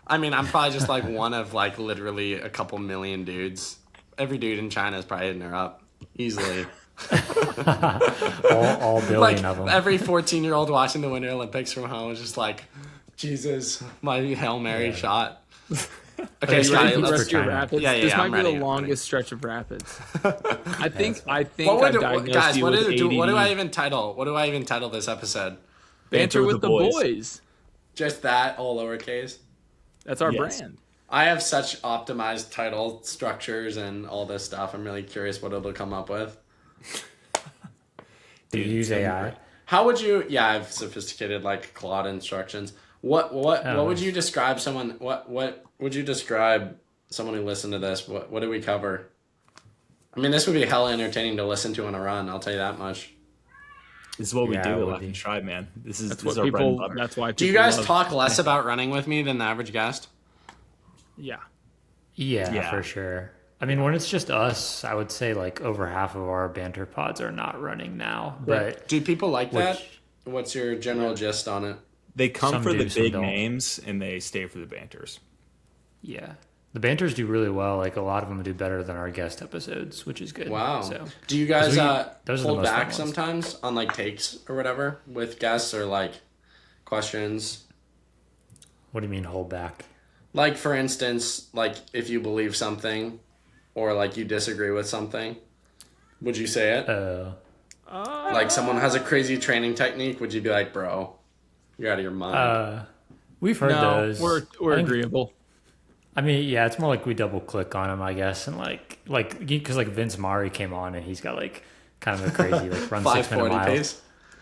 [SPEAKER 1] I mean, I'm probably just like one of like literally a couple million dudes. Every dude in China is probably hitting her up easily.
[SPEAKER 4] all billion
[SPEAKER 1] like,
[SPEAKER 4] of them.
[SPEAKER 1] Every 14-year-old watching the Winter Olympics from home is just like, Jesus, my Hail Mary shot. Okay, Scotty,
[SPEAKER 2] let's do rapids.
[SPEAKER 1] Yeah,
[SPEAKER 2] this might
[SPEAKER 1] I'm
[SPEAKER 2] be
[SPEAKER 1] ready,
[SPEAKER 2] the longest stretch of rapids. I think
[SPEAKER 1] I've
[SPEAKER 2] diagnosed
[SPEAKER 1] guys,
[SPEAKER 2] you
[SPEAKER 1] what
[SPEAKER 2] with
[SPEAKER 1] do I even title? What do I even title this episode?
[SPEAKER 2] Banter with the boys.
[SPEAKER 1] Just that, all lowercase.
[SPEAKER 2] That's our brand.
[SPEAKER 1] I have such optimized title structures and all this stuff. I'm really curious what it'll come up with.
[SPEAKER 4] Do you use AI?
[SPEAKER 1] How would you? Yeah, I've sophisticated like Claude instructions. What would you describe someone? What would you describe someone who listened to this? What do we cover? I mean, this would be hella entertaining to listen to on a run. I'll tell you that much.
[SPEAKER 3] This is what we do at Life and Stride, man. This is
[SPEAKER 2] what
[SPEAKER 3] our
[SPEAKER 2] people.
[SPEAKER 3] bread and
[SPEAKER 2] That's why.
[SPEAKER 1] Do you guys talk less about running with me than the average guest?
[SPEAKER 4] Yeah, for sure. I mean, when it's just us, I would say like over half of our banter pods are not running now. But
[SPEAKER 1] do people like that? What's your general gist on it?
[SPEAKER 3] They come for the big names and they stay for the banters.
[SPEAKER 4] Yeah. The banters do really well. Like a lot of them do better than our guest episodes, which is good.
[SPEAKER 1] Wow.
[SPEAKER 4] So,
[SPEAKER 1] do you guys hold back sometimes on like takes or whatever with guests or like questions?
[SPEAKER 4] What do you mean hold back?
[SPEAKER 1] Like, for instance, like, if you believe something or, like, you disagree with something, would you say it? Like, someone has a crazy training technique, would you be like, bro, you're out of your mind?
[SPEAKER 4] We've heard
[SPEAKER 2] No,
[SPEAKER 4] those.
[SPEAKER 2] we're
[SPEAKER 4] I think-
[SPEAKER 2] agreeable.
[SPEAKER 4] I mean, yeah, it's more like we double click on him, I guess, and like because like Vince Mari came on and he's got like kind of a crazy like run 6 minute
[SPEAKER 1] 540
[SPEAKER 4] miles.
[SPEAKER 1] pace.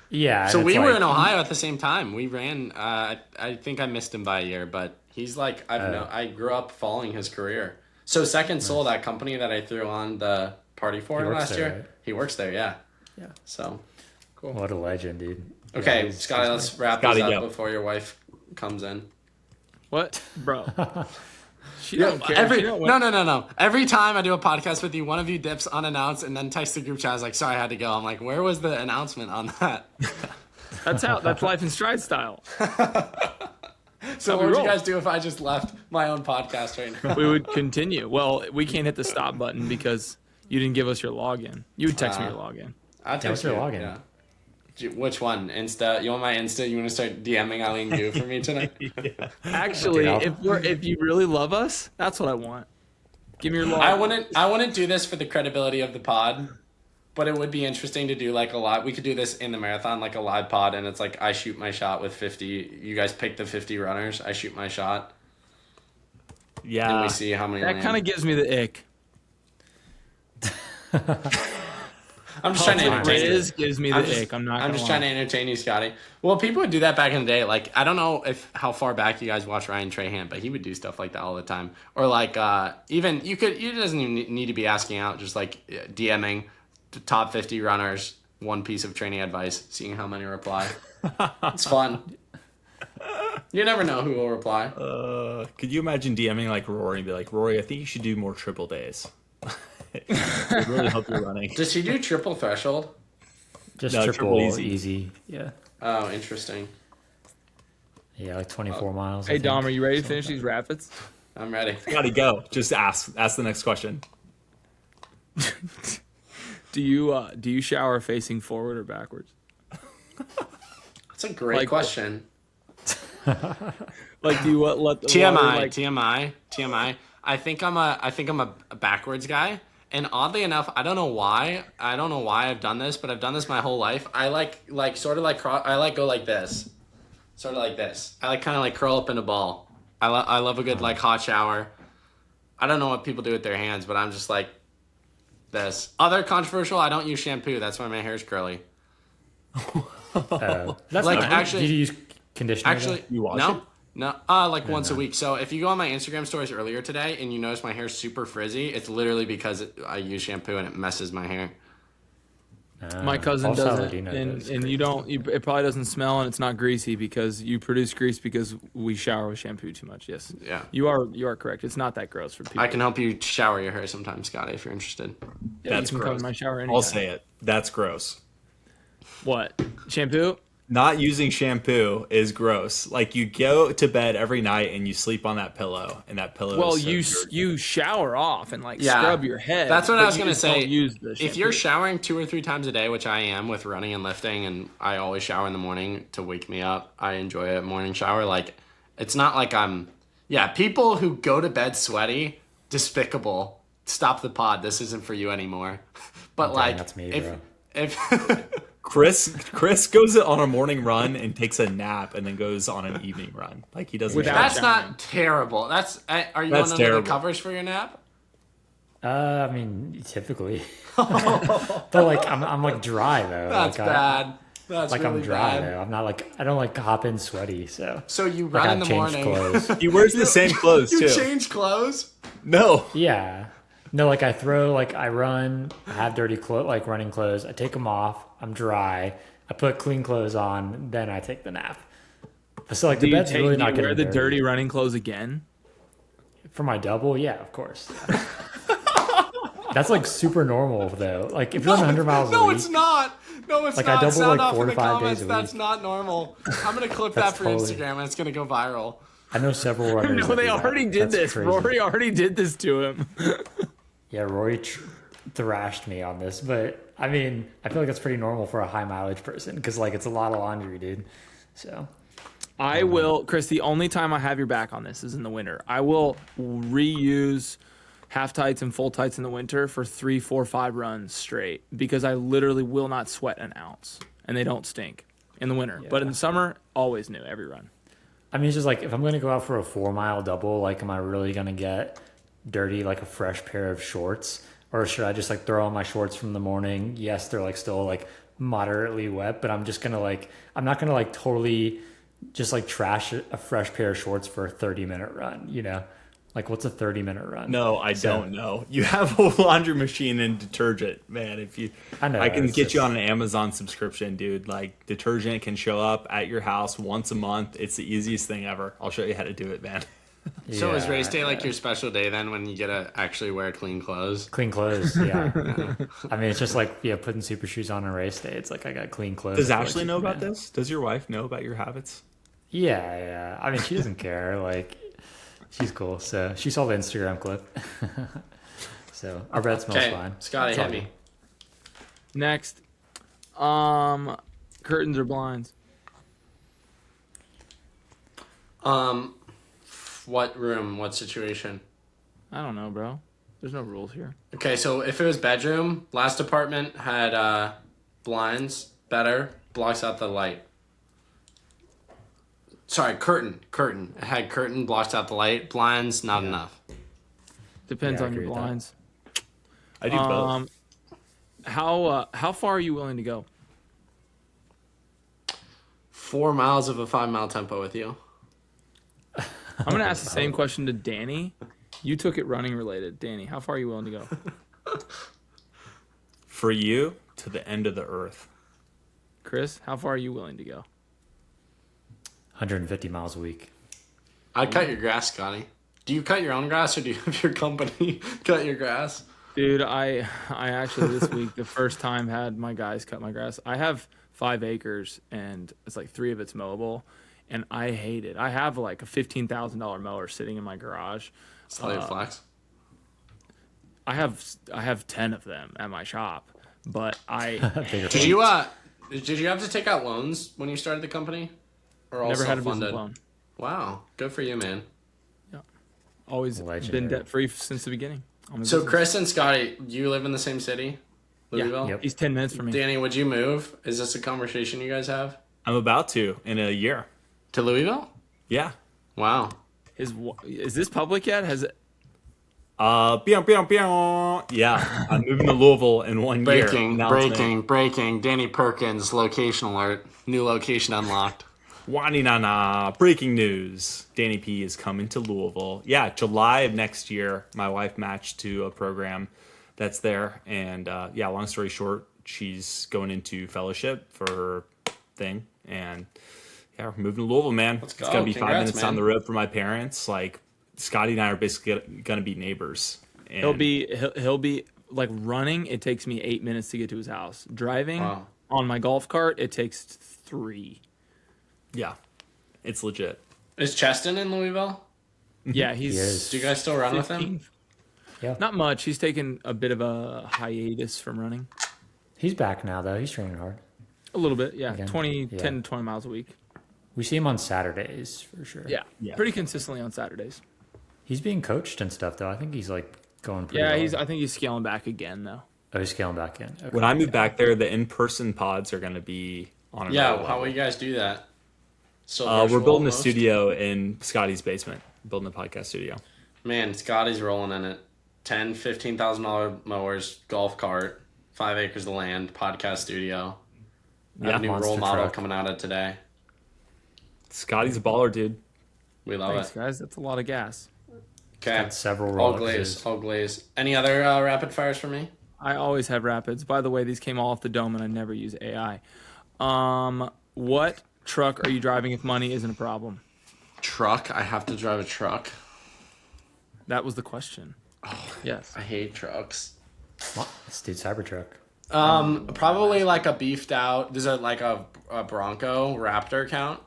[SPEAKER 4] Yeah.
[SPEAKER 1] So
[SPEAKER 4] and
[SPEAKER 1] we
[SPEAKER 4] it's
[SPEAKER 1] were
[SPEAKER 4] like-
[SPEAKER 1] in Ohio at the same time. We ran. I think I missed him by a year, but he's like I grew up following his career. So Second Soul, that company that I threw on the party for
[SPEAKER 4] He works
[SPEAKER 1] last
[SPEAKER 4] there,
[SPEAKER 1] year,
[SPEAKER 4] right?
[SPEAKER 1] he works there. Yeah.
[SPEAKER 4] Yeah.
[SPEAKER 1] So
[SPEAKER 4] What a legend, dude. Yeah,
[SPEAKER 1] okay,
[SPEAKER 4] he's-
[SPEAKER 1] Scotty,
[SPEAKER 4] he's
[SPEAKER 1] let's wrap
[SPEAKER 3] Scotty,
[SPEAKER 1] this up
[SPEAKER 3] go.
[SPEAKER 1] before your wife comes in.
[SPEAKER 2] What, bro? She don't care.
[SPEAKER 1] Every
[SPEAKER 2] She don't
[SPEAKER 1] no. Every time I do a podcast with you, one of you dips unannounced and then texts the group chat. I was like, sorry, I had to go. I'm like, where was the announcement on that?
[SPEAKER 2] That's life in stride style.
[SPEAKER 1] So
[SPEAKER 2] we
[SPEAKER 1] what would you
[SPEAKER 2] roll.
[SPEAKER 1] guys do if I just left my own podcast right now?
[SPEAKER 2] We would continue. Well, we can't hit the stop button because you didn't give us your login. You would text me your login.
[SPEAKER 1] I'll
[SPEAKER 4] what's
[SPEAKER 1] text
[SPEAKER 4] your
[SPEAKER 1] you.
[SPEAKER 4] login?
[SPEAKER 1] Yeah. Which one? Insta? You want my Insta? You want to start DMing Eileen Gu for me tonight?
[SPEAKER 2] Actually,
[SPEAKER 4] Dude,
[SPEAKER 2] if you really love us, that's what I want. Give me your login.
[SPEAKER 1] I wouldn't do this for the credibility of the pod, but it would be interesting to do like a live. We could do this in the marathon, like a live pod, and it's like I shoot my shot with 50. You guys pick the 50 runners. I shoot my shot, and
[SPEAKER 3] Yeah.
[SPEAKER 1] we see how many.
[SPEAKER 2] That kind of gives me the ick.
[SPEAKER 1] I'm just trying to entertain you.
[SPEAKER 2] Riz gives me the ick. I'm not.
[SPEAKER 1] I'm just trying to entertain you, Scotty. Well, people would do that back in the day. Like, I don't know how far back you guys watch Ryan Trahan, but he would do stuff like that all the time. Or like, even you doesn't even need to be asking out, just like DMing the top 50 runners, one piece of training advice, seeing how many reply. It's fun. You never know who will reply.
[SPEAKER 3] Could you imagine DMing like Rory and be like, Rory, I think you should do more triple days. It really help your running.
[SPEAKER 1] Does he do triple threshold?
[SPEAKER 4] Just
[SPEAKER 3] No,
[SPEAKER 4] triple
[SPEAKER 3] triple
[SPEAKER 4] easy. Yeah.
[SPEAKER 1] Oh, interesting.
[SPEAKER 4] Yeah, like 24 miles.
[SPEAKER 2] Hey Dom, are you ready to finish these rapids?
[SPEAKER 1] I'm ready.
[SPEAKER 3] Gotta go. Just ask the next question.
[SPEAKER 2] Do you shower facing forward or backwards?
[SPEAKER 1] That's a great
[SPEAKER 2] Like-
[SPEAKER 1] question.
[SPEAKER 2] Like, do you let the
[SPEAKER 1] TMI,
[SPEAKER 2] water, like,
[SPEAKER 1] TMI. I think I'm a backwards guy, and oddly enough, I don't know why I've done this, but I've done this my whole life. I like sort of like go like this, sort of like this. I like kind of like curl up in a ball. I love a good like hot shower. I don't know what people do with their hands, but I'm just like this. Other controversial, I don't use shampoo. That's why my hair's curly.
[SPEAKER 4] That's
[SPEAKER 1] Like,
[SPEAKER 4] not,
[SPEAKER 1] actually-
[SPEAKER 4] did you use conditioner?
[SPEAKER 1] Actually,
[SPEAKER 3] You wash
[SPEAKER 1] no.
[SPEAKER 3] it?
[SPEAKER 1] No, like once a week. So if you go on my Instagram stories earlier today and you notice my hair's super frizzy, it's literally because I use shampoo and it messes my hair.
[SPEAKER 2] my cousin
[SPEAKER 4] also
[SPEAKER 2] does it,
[SPEAKER 4] Ladino
[SPEAKER 2] and
[SPEAKER 4] does.
[SPEAKER 2] you don't. It probably doesn't smell, and it's not greasy because you produce grease because we shower with shampoo too much. Yes,
[SPEAKER 1] Yeah.
[SPEAKER 2] you are correct. It's not that gross for people.
[SPEAKER 1] I can help you shower your hair sometimes, Scotty, if you're interested.
[SPEAKER 2] Yeah,
[SPEAKER 3] That's
[SPEAKER 2] you can come
[SPEAKER 3] gross.
[SPEAKER 2] in my shower anytime.
[SPEAKER 3] I'll say it. That's gross.
[SPEAKER 2] What shampoo?
[SPEAKER 3] Not using shampoo is gross. Like you go to bed every night and you sleep on that pillow, and that pillow.
[SPEAKER 2] Well,
[SPEAKER 3] is
[SPEAKER 2] you shower off and like
[SPEAKER 1] Yeah.
[SPEAKER 2] scrub your head.
[SPEAKER 1] That's what
[SPEAKER 2] but
[SPEAKER 1] I was
[SPEAKER 2] you
[SPEAKER 1] gonna
[SPEAKER 2] just don't
[SPEAKER 1] say.
[SPEAKER 2] Use the
[SPEAKER 1] If you're
[SPEAKER 2] shampoo.
[SPEAKER 1] showering 2 or 3 times a day, which I am with running and lifting, and I always shower in the morning to wake me up, I enjoy a morning shower. Like, it's not like people who go to bed sweaty, despicable. Stop the pod. This isn't for you anymore. But
[SPEAKER 4] Dang,
[SPEAKER 1] like,
[SPEAKER 4] that's me,
[SPEAKER 1] if
[SPEAKER 4] bro.
[SPEAKER 1] if
[SPEAKER 3] Chris goes on a morning run and takes a nap and then goes on an evening run. Like he doesn't.
[SPEAKER 2] Without-
[SPEAKER 1] that's
[SPEAKER 2] showering.
[SPEAKER 1] not terrible. That's are you
[SPEAKER 3] That's
[SPEAKER 1] on under the
[SPEAKER 3] terrible.
[SPEAKER 1] covers for your nap?
[SPEAKER 4] I mean, typically. But like, I'm like dry though.
[SPEAKER 1] That's
[SPEAKER 4] like,
[SPEAKER 1] bad. That's
[SPEAKER 4] Like
[SPEAKER 1] really
[SPEAKER 4] I'm dry
[SPEAKER 1] bad.
[SPEAKER 4] though. I'm not like I don't like hop in sweaty. So
[SPEAKER 1] So you
[SPEAKER 4] like
[SPEAKER 1] run in
[SPEAKER 4] I've
[SPEAKER 1] the
[SPEAKER 4] changed
[SPEAKER 1] morning.
[SPEAKER 4] clothes.
[SPEAKER 3] He wears the same clothes
[SPEAKER 1] You
[SPEAKER 3] too.
[SPEAKER 1] change clothes?
[SPEAKER 3] No.
[SPEAKER 4] Yeah. No, like I run, I have dirty clothes, like running clothes. I take them off. I'm dry. I put clean clothes on. Then I take the nap. So like
[SPEAKER 2] Do
[SPEAKER 4] the
[SPEAKER 2] you
[SPEAKER 4] bed's really not
[SPEAKER 2] wear
[SPEAKER 4] getting
[SPEAKER 2] the dirty running clothes again?
[SPEAKER 4] For my double, yeah, of course. That's like super normal though. Like if you're running 100 miles a
[SPEAKER 1] No,
[SPEAKER 4] week,
[SPEAKER 1] it's not. No, it's
[SPEAKER 4] Like, I
[SPEAKER 1] not.
[SPEAKER 4] double,
[SPEAKER 1] Sound
[SPEAKER 4] like,
[SPEAKER 1] off
[SPEAKER 4] 4
[SPEAKER 1] in
[SPEAKER 4] to
[SPEAKER 1] the
[SPEAKER 4] 5
[SPEAKER 1] comments.
[SPEAKER 4] days a
[SPEAKER 1] That's
[SPEAKER 4] week.
[SPEAKER 1] not normal. I'm gonna clip
[SPEAKER 4] That's
[SPEAKER 1] that for
[SPEAKER 4] totally-
[SPEAKER 1] Instagram and it's gonna go viral.
[SPEAKER 4] I know several runners.
[SPEAKER 2] No,
[SPEAKER 4] that
[SPEAKER 2] they
[SPEAKER 4] do that.
[SPEAKER 2] already did
[SPEAKER 4] That's
[SPEAKER 2] this.
[SPEAKER 4] crazy.
[SPEAKER 2] Rory already did this to him.
[SPEAKER 4] Yeah, Rory thrashed me on this, but I mean, I feel like that's pretty normal for a high mileage person because like it's a lot of laundry, dude. So
[SPEAKER 2] I will, Chris. The only time I have your back on this is in the winter. I will reuse half tights and full tights in the winter for 3, 4, 5 runs straight because I literally will not sweat an ounce, and they don't stink in the winter. But in the summer, always new every run.
[SPEAKER 4] I mean, it's just like if I'm going to go out for a 4-mile double, like, am I really going to get dirty like a fresh pair of shorts, or should I just like throw on my shorts from the morning? Yes, they're like still like moderately wet, but I'm just gonna like I'm not gonna like totally just like trash a fresh pair of shorts for a 30-minute run. Like what's a 30-minute run?
[SPEAKER 3] No, I don't know. You have a laundry machine and detergent, man. If you, I can get you on an Amazon subscription, dude. Like detergent can show up at your house once a month. It's the easiest thing ever. I'll show you how to do it, man.
[SPEAKER 1] So is race day like your special day then when you get to actually wear clean clothes?
[SPEAKER 4] Clean clothes, yeah. I mean, it's just like putting super shoes on a race day. It's like I got clean clothes.
[SPEAKER 3] Does Ashley know about this? Does your wife know about your habits?
[SPEAKER 4] Yeah. I mean, she doesn't care. Like, she's cool. So she saw the Instagram clip. So our bread smells fine.
[SPEAKER 1] Scotty, hit me.
[SPEAKER 2] Next, curtains or blinds?
[SPEAKER 1] What room? What situation?
[SPEAKER 2] I don't know, bro. There's no rules here.
[SPEAKER 1] Okay, so if it was bedroom, last apartment had blinds, better, blocks out the light. Sorry, curtain. It had curtain, blocks out the light. Blinds, not enough.
[SPEAKER 2] Depends
[SPEAKER 4] Yeah, I
[SPEAKER 2] on your
[SPEAKER 4] agree with that.
[SPEAKER 2] blinds.
[SPEAKER 3] I do both.
[SPEAKER 2] How far are you willing to go?
[SPEAKER 1] 4 miles of a 5-mile tempo with you.
[SPEAKER 2] I'm gonna ask the same question to Danny. You took it running related. Danny, how far are you willing to go?
[SPEAKER 3] For you, to the end of the earth.
[SPEAKER 2] Chris, how far are you willing to go?
[SPEAKER 4] 150 miles a week.
[SPEAKER 1] I'd cut your grass, Scotty. Do you cut your own grass or do you have your company cut your grass?
[SPEAKER 2] Dude, I actually this week the first time had my guys cut my grass. I have 5 acres and it's like 3 of it's mowable. And I hate it. I have like a $15,000 mower sitting in my garage.
[SPEAKER 1] Slave flex.
[SPEAKER 2] I have 10 of them at my shop, but I
[SPEAKER 1] Did you have to take out loans when you started the company, or all
[SPEAKER 2] never had a
[SPEAKER 1] self-funded?
[SPEAKER 2] business loan.
[SPEAKER 1] Wow, good for you, man.
[SPEAKER 2] Always
[SPEAKER 4] Legendary.
[SPEAKER 2] been debt free since the beginning.
[SPEAKER 1] So Chris and Scotty, you live in the same city, Louisville?
[SPEAKER 4] Yep.
[SPEAKER 2] He's 10 minutes from me.
[SPEAKER 1] Danny, would you move? Is this a conversation you guys have?
[SPEAKER 3] I'm about to in a year.
[SPEAKER 1] To Louisville?
[SPEAKER 3] Yeah.
[SPEAKER 1] Wow.
[SPEAKER 2] Is this public yet? Has it?
[SPEAKER 3] Yeah, I'm moving to Louisville in 1 year.
[SPEAKER 1] Breaking. Danny Perkins, location alert. New location unlocked.
[SPEAKER 3] Wani-na-na. Breaking news. Danny P is coming to Louisville. Yeah, July of next year. My wife matched to a program that's there. And yeah, long story short, she's going into fellowship for her thing. And yeah, we're moving to Louisville, man.
[SPEAKER 1] Let's go.
[SPEAKER 3] It's going to be
[SPEAKER 1] Congrats,
[SPEAKER 3] 5 minutes
[SPEAKER 1] man.
[SPEAKER 3] down the road for my parents. Like, Scotty and I are basically going to be neighbors. And
[SPEAKER 2] He'll be like running. It takes me 8 minutes to get to his house. Driving
[SPEAKER 1] Wow.
[SPEAKER 2] on my golf cart, it takes 3.
[SPEAKER 3] yeah, it's legit.
[SPEAKER 1] Is Cheston in Louisville?
[SPEAKER 2] Yeah,
[SPEAKER 4] He is.
[SPEAKER 1] Do you guys still run with
[SPEAKER 2] 15.
[SPEAKER 1] him?
[SPEAKER 4] Yeah.
[SPEAKER 2] Not much. He's taken a bit of a hiatus from running.
[SPEAKER 4] He's back now, though. He's training hard.
[SPEAKER 2] A little bit, yeah.
[SPEAKER 4] Again?
[SPEAKER 2] 10
[SPEAKER 4] Yeah.
[SPEAKER 2] to 20 miles a week.
[SPEAKER 4] We see him on Saturdays, for sure.
[SPEAKER 2] Yeah,
[SPEAKER 3] Yeah.
[SPEAKER 2] pretty consistently on Saturdays.
[SPEAKER 4] He's being coached and stuff, though. I think he's, like, going pretty
[SPEAKER 2] Yeah,
[SPEAKER 4] well.
[SPEAKER 2] I think he's scaling back again, though.
[SPEAKER 4] Oh, he's scaling back in. Okay.
[SPEAKER 3] When I move back there, the in-person pods are going to be on another
[SPEAKER 1] Yeah,
[SPEAKER 3] level.
[SPEAKER 1] how will you guys do that? So
[SPEAKER 3] We're
[SPEAKER 1] virtual
[SPEAKER 3] building a
[SPEAKER 1] almost?
[SPEAKER 3] studio in Scotty's basement. Building a podcast studio.
[SPEAKER 1] Man, Scotty's rolling in it. $10,000, $15,000 mowers, golf cart, 5 acres of land, podcast studio. I have a new
[SPEAKER 4] monster
[SPEAKER 1] role model
[SPEAKER 4] truck.
[SPEAKER 1] coming out of today.
[SPEAKER 3] Scotty's a baller, dude.
[SPEAKER 1] We love
[SPEAKER 2] Thanks,
[SPEAKER 1] it.
[SPEAKER 2] guys. That's a lot of gas.
[SPEAKER 1] Okay.
[SPEAKER 4] Got several
[SPEAKER 1] All
[SPEAKER 4] Rolexes.
[SPEAKER 1] glaze. All glaze. Any other rapid fires for me?
[SPEAKER 2] I always have rapids. By the way, these came all off the dome, and I never use AI. What truck are you driving if money isn't a problem?
[SPEAKER 1] Truck. I have to drive a truck.
[SPEAKER 2] That was the question. Yes.
[SPEAKER 1] I hate trucks.
[SPEAKER 4] Well, this dude's Cybertruck.
[SPEAKER 1] Probably like a beefed out. Does it like a Bronco Raptor count?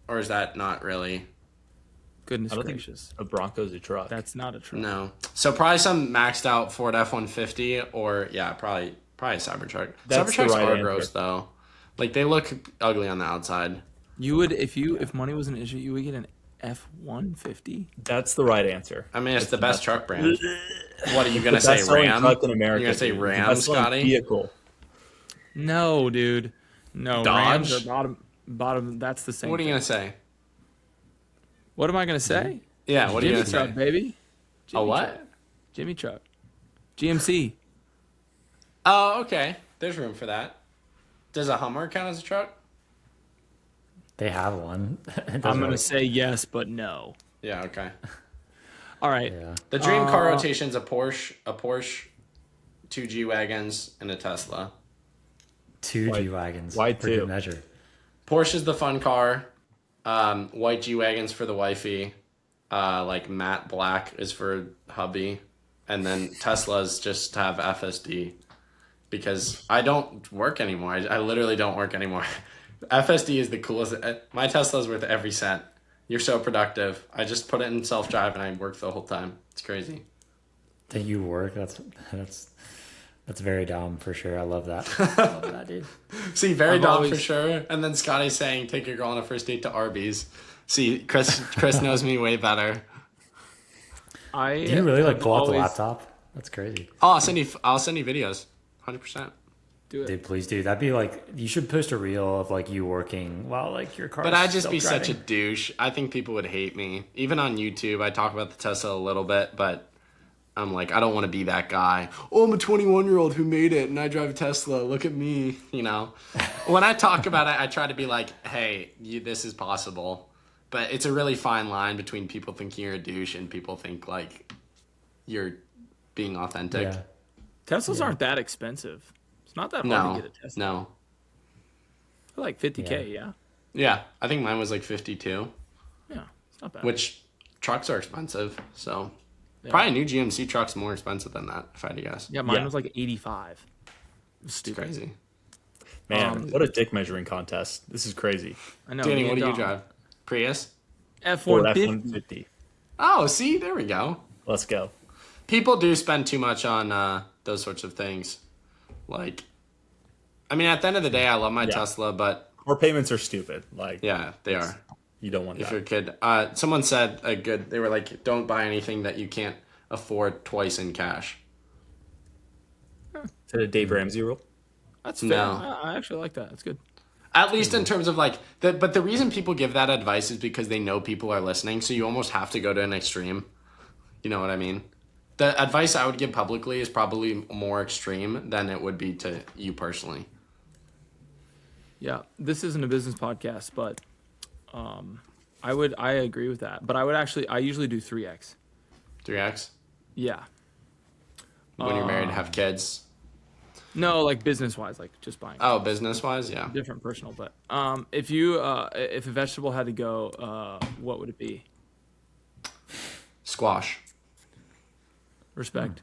[SPEAKER 1] Or is that not really?
[SPEAKER 2] Goodness
[SPEAKER 3] I don't think
[SPEAKER 2] gracious.
[SPEAKER 3] a Bronco's a truck.
[SPEAKER 2] That's not a truck.
[SPEAKER 1] No. So probably some maxed out Ford F-150 or yeah, probably a Cybertruck.
[SPEAKER 3] That's the
[SPEAKER 1] Cybertrucks
[SPEAKER 3] right
[SPEAKER 1] are
[SPEAKER 3] answer.
[SPEAKER 1] gross though. Like they look ugly on the outside.
[SPEAKER 2] You would if money was an issue, you would get an F-150.
[SPEAKER 3] That's the right answer.
[SPEAKER 1] I mean, it's the best truck brand. What are you gonna say,
[SPEAKER 3] Best-selling
[SPEAKER 1] Ram?
[SPEAKER 3] truck in America.
[SPEAKER 1] You're gonna say
[SPEAKER 3] dude. It's the
[SPEAKER 1] Ram,
[SPEAKER 3] best-selling
[SPEAKER 1] Scotty?
[SPEAKER 3] Vehicle.
[SPEAKER 2] No, dude. No,
[SPEAKER 1] Dodge?
[SPEAKER 2] Rams are bottom. That's the same.
[SPEAKER 1] What are you
[SPEAKER 2] thing.
[SPEAKER 1] gonna say?
[SPEAKER 2] What am I gonna say?
[SPEAKER 1] Yeah, what are you
[SPEAKER 2] Jimmy
[SPEAKER 1] gonna
[SPEAKER 2] truck,
[SPEAKER 1] say?
[SPEAKER 2] baby.
[SPEAKER 1] A
[SPEAKER 2] Jimmy
[SPEAKER 1] what?
[SPEAKER 2] truck. Jimmy truck. GMC.
[SPEAKER 1] Oh, okay. There's room for that. Does a Hummer count as a truck?
[SPEAKER 4] They have one. It doesn't
[SPEAKER 2] I'm
[SPEAKER 4] really-
[SPEAKER 2] gonna say yes, but no.
[SPEAKER 1] Yeah, okay.
[SPEAKER 2] All right.
[SPEAKER 4] Yeah.
[SPEAKER 1] The dream car rotation's a Porsche, 2 G-Wagons, and a Tesla.
[SPEAKER 4] 2
[SPEAKER 3] Why-
[SPEAKER 4] G-Wagons.
[SPEAKER 3] why
[SPEAKER 4] for good
[SPEAKER 3] two?
[SPEAKER 4] measure.
[SPEAKER 1] Porsche is the fun car. White G-Wagons for the wifey. Like matte black is for hubby. And then Teslas just have FSD. Because I don't work anymore. I literally don't work anymore. FSD is the coolest. My Tesla's worth every cent. You're so productive. I just put it in self-drive and I work the whole time. It's crazy.
[SPEAKER 4] That you work. That's very dumb for sure. I love that. I love that, dude.
[SPEAKER 1] See, very
[SPEAKER 2] I've
[SPEAKER 1] dumb
[SPEAKER 2] always-
[SPEAKER 1] for sure. And then Scotty's saying, take your girl on a first date to Arby's. See, Chris knows me way better.
[SPEAKER 4] Do you really like
[SPEAKER 2] I've
[SPEAKER 4] pull out the
[SPEAKER 2] always-
[SPEAKER 4] laptop? That's crazy.
[SPEAKER 1] Oh, I'll send you videos. 100%.
[SPEAKER 2] Do it.
[SPEAKER 4] Dude, please do. That'd be like, you should post a reel of like you working while like your car.
[SPEAKER 1] But I'd just be such a douche. I think people would hate me. Even on YouTube, I talk about the Tesla a little bit, but I'm like, I don't want to be that guy. Oh, I'm a 21-year-old who made it and I drive a Tesla. Look at me, you know. When I talk about it, I try to be like, hey, this is possible. But it's a really fine line between people thinking you're a douche and people think like you're being authentic.
[SPEAKER 4] Yeah.
[SPEAKER 2] Teslas aren't that expensive. It's not that hard
[SPEAKER 1] No,
[SPEAKER 2] to get a Tesla.
[SPEAKER 1] no.
[SPEAKER 2] They're like $50K, yeah.
[SPEAKER 1] Yeah, I think mine was like 52,
[SPEAKER 2] Yeah, it's not bad.
[SPEAKER 1] which trucks are expensive. So
[SPEAKER 2] Yeah.
[SPEAKER 1] probably a new GMC truck's more expensive than that, if I had to guess.
[SPEAKER 2] Yeah, mine
[SPEAKER 3] Yeah.
[SPEAKER 2] was like 85. It was
[SPEAKER 1] It's
[SPEAKER 2] stupid.
[SPEAKER 1] crazy.
[SPEAKER 3] Man, what a dick measuring contest. This is crazy.
[SPEAKER 2] I know.
[SPEAKER 1] Danny,
[SPEAKER 2] me
[SPEAKER 1] what
[SPEAKER 2] and
[SPEAKER 1] do you
[SPEAKER 2] Dom.
[SPEAKER 1] drive? Prius?
[SPEAKER 3] Ford
[SPEAKER 2] F-150.
[SPEAKER 3] F-150.
[SPEAKER 1] Oh, see, there we go.
[SPEAKER 3] Let's go.
[SPEAKER 1] People do spend too much on those sorts of things. Like, I mean, at the end of the day, I love my
[SPEAKER 3] Yeah.
[SPEAKER 1] Tesla, but
[SPEAKER 3] Car payments are stupid. Like,
[SPEAKER 1] yeah, they are.
[SPEAKER 3] you don't want
[SPEAKER 1] If
[SPEAKER 3] that.
[SPEAKER 1] you're a kid, someone said they were like, don't buy anything that you can't afford twice in cash.
[SPEAKER 3] Is that a Dave Ramsey rule?
[SPEAKER 2] That's fair.
[SPEAKER 1] No.
[SPEAKER 2] I actually like that. That's good.
[SPEAKER 1] At least in terms of like, but the reason people give that advice is because they know people are listening. So you almost have to go to an extreme. You know what I mean? The advice I would give publicly is probably more extreme than it would be to you personally.
[SPEAKER 2] Yeah, this isn't a business podcast, but I agree with that. But I usually do 3x.
[SPEAKER 1] 3x?
[SPEAKER 2] Yeah.
[SPEAKER 1] When you're married, have kids.
[SPEAKER 2] No, like business wise, like just buying.
[SPEAKER 1] Oh, business wise, yeah.
[SPEAKER 2] Different personal, but if a vegetable had to go, what would it be?
[SPEAKER 1] Squash.
[SPEAKER 2] Respect.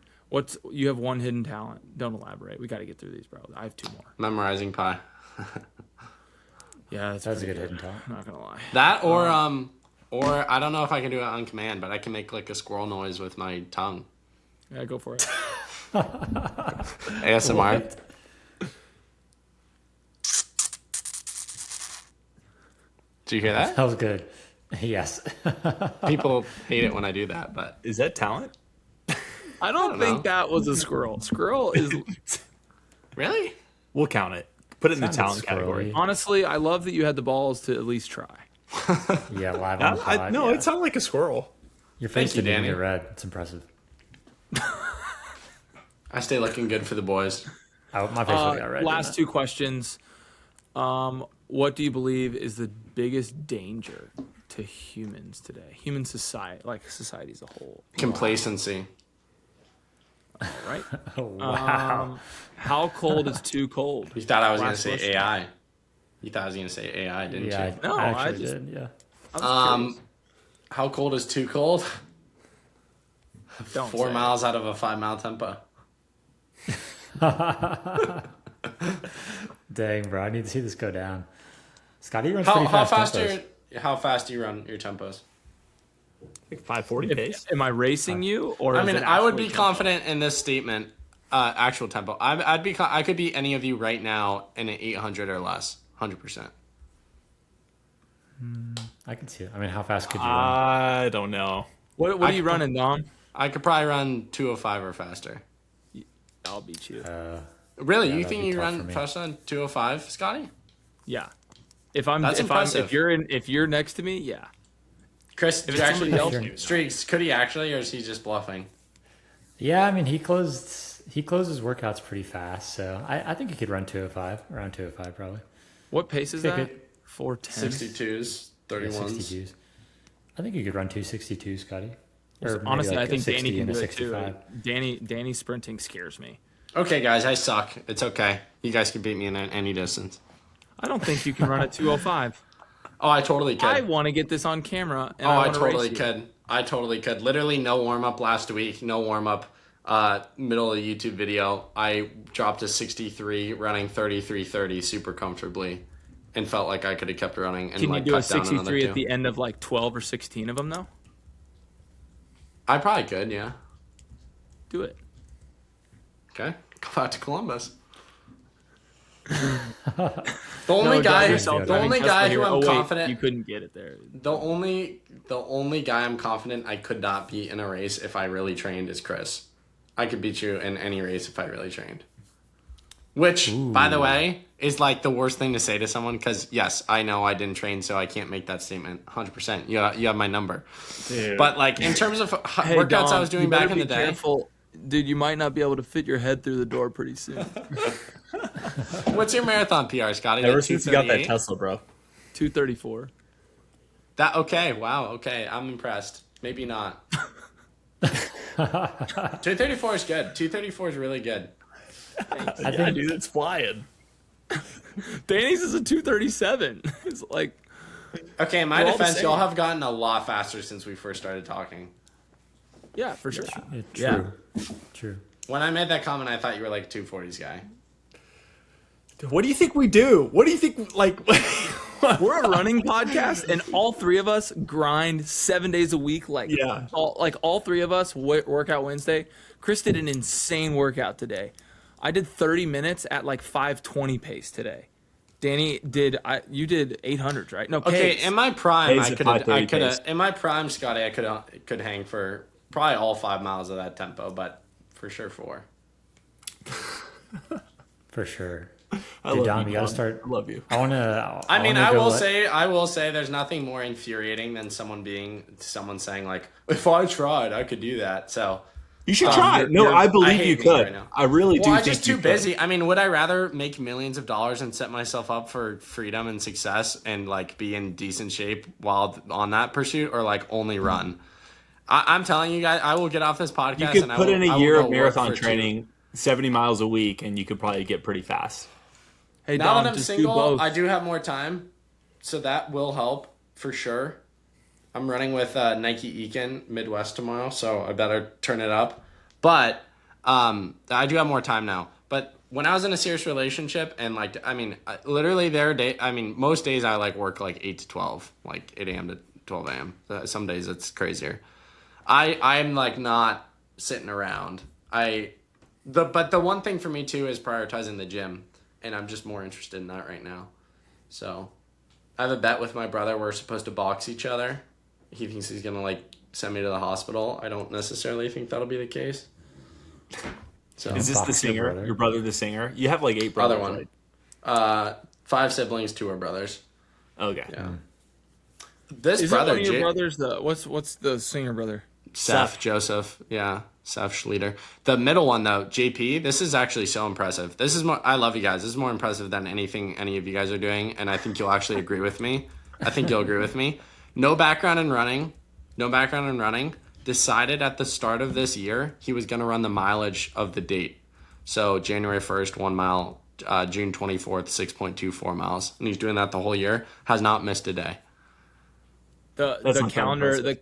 [SPEAKER 2] You have one hidden talent. Don't elaborate. We got to get through these, bro. I have two more.
[SPEAKER 1] Memorizing pie.
[SPEAKER 2] Yeah,
[SPEAKER 4] That's a
[SPEAKER 2] pretty
[SPEAKER 4] good hidden talent.
[SPEAKER 2] I'm not gonna lie.
[SPEAKER 1] That or I don't know if I can do it on command, but I can make like a squirrel noise with my tongue.
[SPEAKER 2] Yeah, go for it.
[SPEAKER 1] ASMR. Did you hear that?
[SPEAKER 4] That was good. Yes.
[SPEAKER 1] People hate it when I do that, but
[SPEAKER 3] Is that talent?
[SPEAKER 2] I don't
[SPEAKER 1] know.
[SPEAKER 2] think that was a squirrel. Squirrel is
[SPEAKER 1] really?
[SPEAKER 3] We'll count it. Put it in the
[SPEAKER 4] Sounded
[SPEAKER 3] talent category.
[SPEAKER 4] squirrely.
[SPEAKER 2] honestly. I love that you had the balls to at least try.
[SPEAKER 4] Yeah, live on the pod.
[SPEAKER 3] No,
[SPEAKER 4] yeah.
[SPEAKER 3] it sounded like a squirrel.
[SPEAKER 4] Your face
[SPEAKER 1] you,
[SPEAKER 4] didn't even
[SPEAKER 1] Danny.
[SPEAKER 4] get red. It's impressive.
[SPEAKER 1] I stay looking good for the boys.
[SPEAKER 4] My face would got red.
[SPEAKER 2] Last
[SPEAKER 4] didn't
[SPEAKER 2] two questions. What do you believe is the biggest danger to humans today? Human society, like society as a whole.
[SPEAKER 1] Complacency.
[SPEAKER 2] Right?
[SPEAKER 4] it? Oh, wow.
[SPEAKER 2] How cold is too cold?
[SPEAKER 1] You thought I was going to
[SPEAKER 2] Last
[SPEAKER 1] say
[SPEAKER 2] question.
[SPEAKER 1] AI. You thought I was going to say AI, didn't
[SPEAKER 4] yeah,
[SPEAKER 1] you?
[SPEAKER 2] No,
[SPEAKER 4] I
[SPEAKER 2] I
[SPEAKER 4] actually
[SPEAKER 2] just-
[SPEAKER 4] did. Yeah.
[SPEAKER 2] I was curious.
[SPEAKER 1] How cold is too cold?
[SPEAKER 2] Don't
[SPEAKER 1] 4
[SPEAKER 2] say.
[SPEAKER 1] miles out of a 5-mile tempo.
[SPEAKER 4] Dang, bro. I need to see this go down. Scotty runs
[SPEAKER 1] How
[SPEAKER 4] pretty fast.
[SPEAKER 1] fast
[SPEAKER 4] tempos.
[SPEAKER 1] how fast do you run your tempos?
[SPEAKER 3] Like 540 pace.
[SPEAKER 2] Am I racing you, or
[SPEAKER 1] I
[SPEAKER 2] is
[SPEAKER 1] mean,
[SPEAKER 2] it
[SPEAKER 1] I would
[SPEAKER 2] actually
[SPEAKER 1] be
[SPEAKER 2] tempo?
[SPEAKER 1] confident in this statement. Actual tempo. I could beat any of you right now in an 800 or less. 100%.
[SPEAKER 4] I can see it. I mean, how fast could you run?
[SPEAKER 3] I don't know.
[SPEAKER 2] What are you running, Dom?
[SPEAKER 1] I could probably run 205 or faster.
[SPEAKER 2] I'll beat you.
[SPEAKER 1] Really?
[SPEAKER 4] Yeah,
[SPEAKER 1] You
[SPEAKER 4] that'd
[SPEAKER 1] think
[SPEAKER 4] be
[SPEAKER 1] you
[SPEAKER 4] tough for
[SPEAKER 1] run
[SPEAKER 4] me.
[SPEAKER 1] faster than 205, Scotty?
[SPEAKER 2] Yeah.
[SPEAKER 1] Impressive.
[SPEAKER 2] If you're next to me, yeah.
[SPEAKER 1] Chris, did
[SPEAKER 2] If
[SPEAKER 1] you
[SPEAKER 2] it's
[SPEAKER 1] actually
[SPEAKER 2] somebody else-
[SPEAKER 1] Streaks, could he actually, or is he just bluffing?
[SPEAKER 4] Yeah, I mean, he closed his workouts pretty fast, so I think he could run 205, around 205 probably.
[SPEAKER 2] What pace is
[SPEAKER 4] Think
[SPEAKER 2] that?
[SPEAKER 4] it-
[SPEAKER 2] 410.
[SPEAKER 1] 62s,
[SPEAKER 4] Yeah,
[SPEAKER 1] 31s.
[SPEAKER 4] 62s. I think you could run 262, Scotty. Or maybe
[SPEAKER 2] Honestly,
[SPEAKER 4] like
[SPEAKER 2] I
[SPEAKER 4] a
[SPEAKER 2] think
[SPEAKER 4] 60
[SPEAKER 2] Danny can
[SPEAKER 4] and a
[SPEAKER 2] do it too.
[SPEAKER 4] 65.
[SPEAKER 2] Danny sprinting scares me.
[SPEAKER 1] Okay, guys, I suck. It's okay. You guys can beat me in any distance.
[SPEAKER 2] I don't think you can run at 205.
[SPEAKER 1] Oh, I totally could.
[SPEAKER 2] I want to get this on camera. And
[SPEAKER 1] Oh, I
[SPEAKER 2] wanna
[SPEAKER 1] totally
[SPEAKER 2] race you.
[SPEAKER 1] could. I totally could. Literally no warm up last week. No warm up. Middle of the YouTube video, I dropped a 63, running 33:30 super comfortably, and felt like I could have kept running and
[SPEAKER 2] Can you
[SPEAKER 1] like
[SPEAKER 2] do a
[SPEAKER 1] cut down another
[SPEAKER 2] 63
[SPEAKER 1] two.
[SPEAKER 2] at the end of like 12 or 16 of them though?
[SPEAKER 1] I probably could. Yeah.
[SPEAKER 2] Do it.
[SPEAKER 1] Okay. Go out to Columbus. The only guy,
[SPEAKER 2] yourself
[SPEAKER 1] the
[SPEAKER 2] driving
[SPEAKER 1] only
[SPEAKER 2] Tesla
[SPEAKER 1] guy
[SPEAKER 2] here.
[SPEAKER 1] who I'm
[SPEAKER 2] Oh, wait,
[SPEAKER 1] confident,
[SPEAKER 2] you couldn't get it there.
[SPEAKER 1] the only guy I'm confident I could not beat in a race if I really trained is Chris. I could beat you in any race if I really trained. Which, by the way, is like the worst thing to say to someone because, yes, I know I didn't train, so I can't make that statement 100%. You have my number.
[SPEAKER 3] Dude.
[SPEAKER 1] But, like, in terms of
[SPEAKER 2] Hey,
[SPEAKER 1] workouts
[SPEAKER 2] Dom,
[SPEAKER 1] I was doing
[SPEAKER 2] you better
[SPEAKER 1] back in the
[SPEAKER 2] be
[SPEAKER 1] day,
[SPEAKER 2] careful. Dude, you might not be able to fit your head through the door pretty soon.
[SPEAKER 1] what's your marathon PR, Scotty?
[SPEAKER 3] Ever
[SPEAKER 1] Like
[SPEAKER 3] since you got that
[SPEAKER 1] 2:38?
[SPEAKER 3] Tesla, bro.
[SPEAKER 2] 234.
[SPEAKER 1] Okay, wow, okay, I'm impressed. Maybe not. 234 is good. 234 is really good.
[SPEAKER 4] I
[SPEAKER 3] Yeah,
[SPEAKER 4] think
[SPEAKER 3] dude, it's flying.
[SPEAKER 2] Danny's is a 237. It's like,
[SPEAKER 1] Okay, in my
[SPEAKER 2] We're all the
[SPEAKER 1] defense,
[SPEAKER 2] same.
[SPEAKER 1] y'all have gotten a lot faster since we first started talking.
[SPEAKER 2] yeah, for sure.
[SPEAKER 4] true. True.
[SPEAKER 1] When I made that comment, I thought you were like a 240s guy.
[SPEAKER 3] What do you think we do? What do you think, like...
[SPEAKER 2] We're a running podcast, and all three of us grind 7 days a week. Like,
[SPEAKER 3] Yeah.
[SPEAKER 2] all three of us workout Wednesday. Chris did an insane workout today. I did 30 minutes at like 5:20 pace today. Danny you did 800s, right? No,
[SPEAKER 1] Okay,
[SPEAKER 2] pace.
[SPEAKER 1] in my prime,
[SPEAKER 3] Pace
[SPEAKER 1] I
[SPEAKER 3] at
[SPEAKER 1] could
[SPEAKER 3] 5:30 pace.
[SPEAKER 1] have. In my prime, Scotty, I could hang for probably all 5 miles of that tempo, but for sure 4.
[SPEAKER 4] For sure.
[SPEAKER 3] I
[SPEAKER 4] Dude,
[SPEAKER 3] love
[SPEAKER 4] Dom,
[SPEAKER 3] you,
[SPEAKER 4] you gotta
[SPEAKER 3] Dom.
[SPEAKER 4] start.
[SPEAKER 3] I love you.
[SPEAKER 4] I wanna.
[SPEAKER 1] I mean,
[SPEAKER 4] wanna
[SPEAKER 1] I
[SPEAKER 4] go
[SPEAKER 1] will say, there's nothing more infuriating than someone saying like, if I tried, I could do that. So
[SPEAKER 3] You should try. No, I
[SPEAKER 1] I
[SPEAKER 3] believe
[SPEAKER 1] hate
[SPEAKER 3] you
[SPEAKER 1] me
[SPEAKER 3] could.
[SPEAKER 1] right now.
[SPEAKER 3] I really do
[SPEAKER 1] Well, I'm
[SPEAKER 3] think
[SPEAKER 1] just
[SPEAKER 3] you
[SPEAKER 1] too
[SPEAKER 3] could.
[SPEAKER 1] busy. I mean, would I rather make millions of dollars and set myself up for freedom and success and like be in decent shape while on that pursuit, or like only run? I'm telling you guys, I will get off this podcast.
[SPEAKER 3] You could
[SPEAKER 1] and
[SPEAKER 3] put in
[SPEAKER 1] I
[SPEAKER 3] a
[SPEAKER 1] will
[SPEAKER 3] year
[SPEAKER 1] go
[SPEAKER 3] of
[SPEAKER 1] work
[SPEAKER 3] marathon
[SPEAKER 1] for
[SPEAKER 3] training, 70 miles a week, and you could probably get pretty fast.
[SPEAKER 2] Hey,
[SPEAKER 1] Now
[SPEAKER 2] Dom,
[SPEAKER 1] that I'm
[SPEAKER 2] just do
[SPEAKER 1] single,
[SPEAKER 2] both.
[SPEAKER 1] I do have more time, so that will help for sure. I'm running with Nike Ekin Midwest tomorrow, so I better turn it up. But I do have more time now. But when I was in a serious relationship, and like, I mean, literally most days I like work like 8 to 12, like 8 a.m. to 12 a.m. Some days it's crazier. I'm like not sitting around. But the one thing for me too is prioritizing the gym, and I'm just more interested in that right now. So I have a bet with my brother. We're supposed to box each other. He thinks he's gonna like send me to the hospital. I don't necessarily think that'll be the case. So
[SPEAKER 3] Is this the
[SPEAKER 4] Box your
[SPEAKER 3] singer?
[SPEAKER 4] brother.
[SPEAKER 3] Your brother, the singer? You have like 8
[SPEAKER 1] other
[SPEAKER 3] brothers,
[SPEAKER 1] one.
[SPEAKER 3] right?
[SPEAKER 1] 5 siblings, 2 are brothers.
[SPEAKER 3] Okay.
[SPEAKER 1] Yeah. This
[SPEAKER 2] Is
[SPEAKER 1] brother,
[SPEAKER 2] it one of your
[SPEAKER 1] J-
[SPEAKER 2] brothers? What's the singer brother?
[SPEAKER 1] Seth Joseph, yeah, Seth Schleter. The middle one though, JP. This is actually so impressive. This is more. I love you guys. This is more impressive than anything any of you guys are doing, and I think you'll actually agree with me. I think you'll agree with me. No background in running. Decided at the start of this year he was going to run the mileage of the date. So January 1st, 1 mile. June 24th, 6.24 miles, and he's doing that the whole year. Has not missed a day.
[SPEAKER 3] That's
[SPEAKER 2] The
[SPEAKER 3] not that
[SPEAKER 2] calendar
[SPEAKER 3] impressive.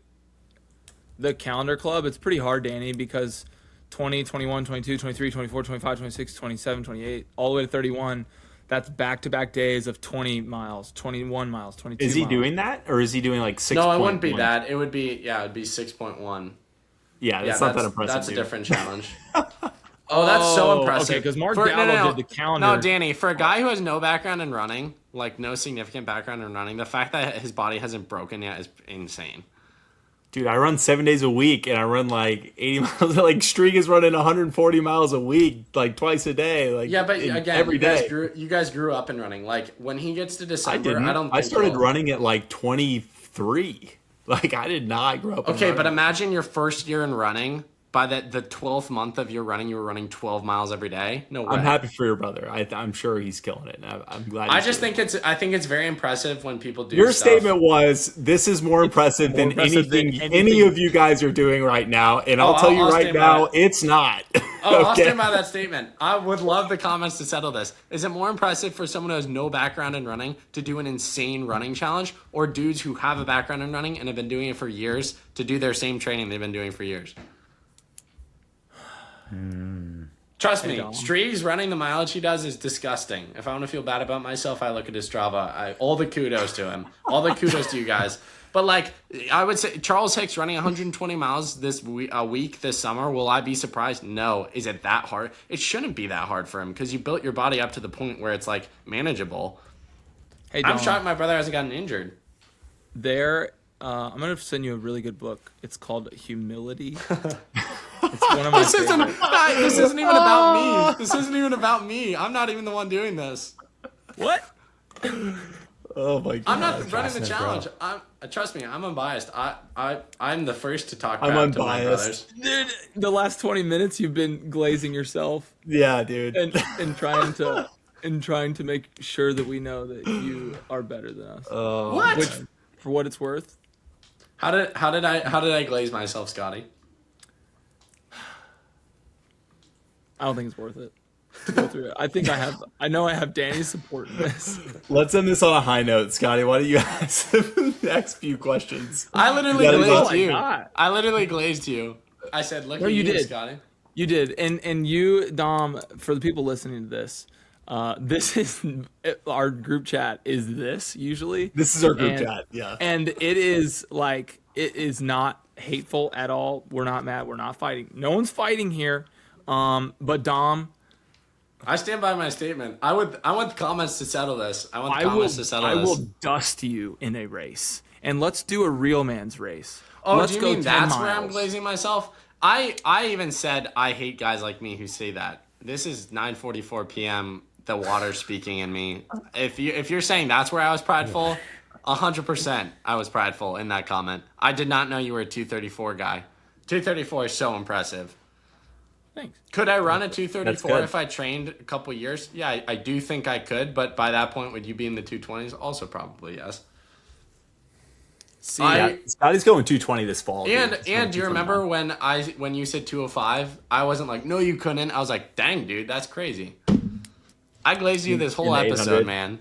[SPEAKER 2] the calendar club, it's pretty hard, Danny, because 20, 21, 22, 23, 24, 25, 26, 27, 28, all the way to 31, that's back-to-back days of 20 miles, 21 miles, 22
[SPEAKER 3] Is he
[SPEAKER 2] miles.
[SPEAKER 3] doing that? Or is he doing like 6?
[SPEAKER 1] No, it wouldn't be that. It would be 6.1.
[SPEAKER 3] Yeah,
[SPEAKER 1] Yeah,
[SPEAKER 3] that's not that impressive.
[SPEAKER 1] That's a
[SPEAKER 3] dude.
[SPEAKER 1] different challenge. Oh, that's so
[SPEAKER 2] Oh,
[SPEAKER 1] impressive.
[SPEAKER 2] okay, 'cause Mark
[SPEAKER 1] For-
[SPEAKER 2] Gallo did the calendar.
[SPEAKER 1] No, Danny, for a guy who has no background in running, like no significant background in running. The fact that his body hasn't broken yet is insane.
[SPEAKER 3] Dude, I run 7 days a week, and I run like 80 miles. Like Streak is running 140 miles a week, like twice a day. Like
[SPEAKER 1] Yeah, but again,
[SPEAKER 3] every day.
[SPEAKER 1] you guys grew up in running. Like when he gets to
[SPEAKER 3] I
[SPEAKER 1] December,
[SPEAKER 3] didn't.
[SPEAKER 1] I don't.
[SPEAKER 3] I
[SPEAKER 1] Think
[SPEAKER 3] started
[SPEAKER 1] he'll-
[SPEAKER 3] running at like 23. Like I did not grow up. in
[SPEAKER 1] Okay, but
[SPEAKER 3] running.
[SPEAKER 1] imagine your first year in running. By the 12th month of your running, you were running 12 miles every day. No way.
[SPEAKER 3] I'm happy for your brother. I'm sure he's killing it. I'm glad.
[SPEAKER 1] I
[SPEAKER 3] he's
[SPEAKER 1] just
[SPEAKER 3] doing
[SPEAKER 1] think it's very impressive when people do.
[SPEAKER 3] Your
[SPEAKER 1] stuff.
[SPEAKER 3] statement was, "This is more impressive than
[SPEAKER 2] impressive than
[SPEAKER 3] anything any
[SPEAKER 2] anything-
[SPEAKER 3] of you guys are doing right now." And I'll tell you
[SPEAKER 1] I'll
[SPEAKER 3] right
[SPEAKER 1] stand by
[SPEAKER 3] now,
[SPEAKER 1] it.
[SPEAKER 3] it's not.
[SPEAKER 1] Oh, I'll
[SPEAKER 3] Okay?
[SPEAKER 1] stand by that statement. I would love the comments to settle this. Is it more impressive for someone who has no background in running to do an insane running challenge, or dudes who have a background in running and have been doing it for years to do their same training they've been doing for years? Trust me,
[SPEAKER 2] Dom.
[SPEAKER 1] Stree's running the mileage he does is disgusting. If I want to feel bad about myself, I look at his Strava. All the kudos to him. All the kudos to you guys. But like, I would say Charles Hicks running 120 miles a week this summer. Will I be surprised? No. Is it that hard? It shouldn't be that hard for him because you built your body up to the point where it's like manageable.
[SPEAKER 2] Hey,
[SPEAKER 1] I'm
[SPEAKER 2] Dom,
[SPEAKER 1] shocked my brother hasn't gotten injured.
[SPEAKER 2] I'm gonna send you a really good book. It's called Humility. It's one of my
[SPEAKER 1] This isn't,
[SPEAKER 2] favorite.
[SPEAKER 1] this isn't even about me. This isn't even about me. I'm not even the one doing this.
[SPEAKER 2] What?
[SPEAKER 3] Oh my god!
[SPEAKER 1] I'm not running the
[SPEAKER 4] Fascinating,
[SPEAKER 1] challenge. Trust me, I'm unbiased. I'm the first to talk
[SPEAKER 3] I'm
[SPEAKER 1] crap to my
[SPEAKER 3] unbiased.
[SPEAKER 1] brothers.
[SPEAKER 2] Dude, the last 20 minutes you've been glazing yourself
[SPEAKER 3] Yeah, dude.
[SPEAKER 2] and trying to make sure that we know that you are better than us.
[SPEAKER 1] What?
[SPEAKER 2] Which, for what it's worth,
[SPEAKER 1] How did I glaze myself, Scotty?
[SPEAKER 2] I don't think it's worth it to go through it. I know I have Danny's support in this.
[SPEAKER 3] Let's end this on a high note, Scotty. Why don't you ask the next few questions?
[SPEAKER 1] I literally
[SPEAKER 3] That is
[SPEAKER 1] glazed
[SPEAKER 3] all
[SPEAKER 2] I
[SPEAKER 1] you.
[SPEAKER 2] got.
[SPEAKER 1] I literally glazed you. I said, "Look at
[SPEAKER 2] you
[SPEAKER 1] you,
[SPEAKER 2] did.
[SPEAKER 1] Scotty."
[SPEAKER 2] You did, and you, Dom, for the people listening to this, this is our group chat. Is this usually?
[SPEAKER 3] This is our group
[SPEAKER 2] And-
[SPEAKER 3] chat. Yeah.
[SPEAKER 2] And it is not hateful at all. We're not mad. We're not fighting. No one's fighting here. But Dom,
[SPEAKER 1] I stand by my statement. I want comments to settle this. I want comments to settle
[SPEAKER 2] I
[SPEAKER 1] this.
[SPEAKER 2] will dust you in a race, and let's do a real man's race.
[SPEAKER 1] Oh,
[SPEAKER 2] let's
[SPEAKER 1] do you
[SPEAKER 2] go
[SPEAKER 1] mean
[SPEAKER 2] 10
[SPEAKER 1] that's where I'm
[SPEAKER 2] miles.
[SPEAKER 1] glazing myself? I even said I hate guys like me who say that. This is 9:44 p.m. The water speaking in me. If you're saying that's where I was prideful, 100% I was prideful in that comment. I did not know you were a 234 guy. 234 is so impressive.
[SPEAKER 2] Thanks.
[SPEAKER 1] Could I run a
[SPEAKER 3] That's
[SPEAKER 1] 234
[SPEAKER 3] good.
[SPEAKER 1] if I trained a couple years? Yeah, I do think I could, but by that point, would you be in the 220s? Also, probably yes.
[SPEAKER 2] See,
[SPEAKER 3] Yeah, Scotty's going 220 this fall. dude.
[SPEAKER 1] And
[SPEAKER 3] He's going
[SPEAKER 1] do you
[SPEAKER 3] 220
[SPEAKER 1] remember
[SPEAKER 3] now.
[SPEAKER 1] when you said 205? I wasn't like, no, you couldn't. I was like, dang, dude, that's crazy. I glazed you this whole
[SPEAKER 3] In the
[SPEAKER 1] episode,
[SPEAKER 3] 800?
[SPEAKER 1] man.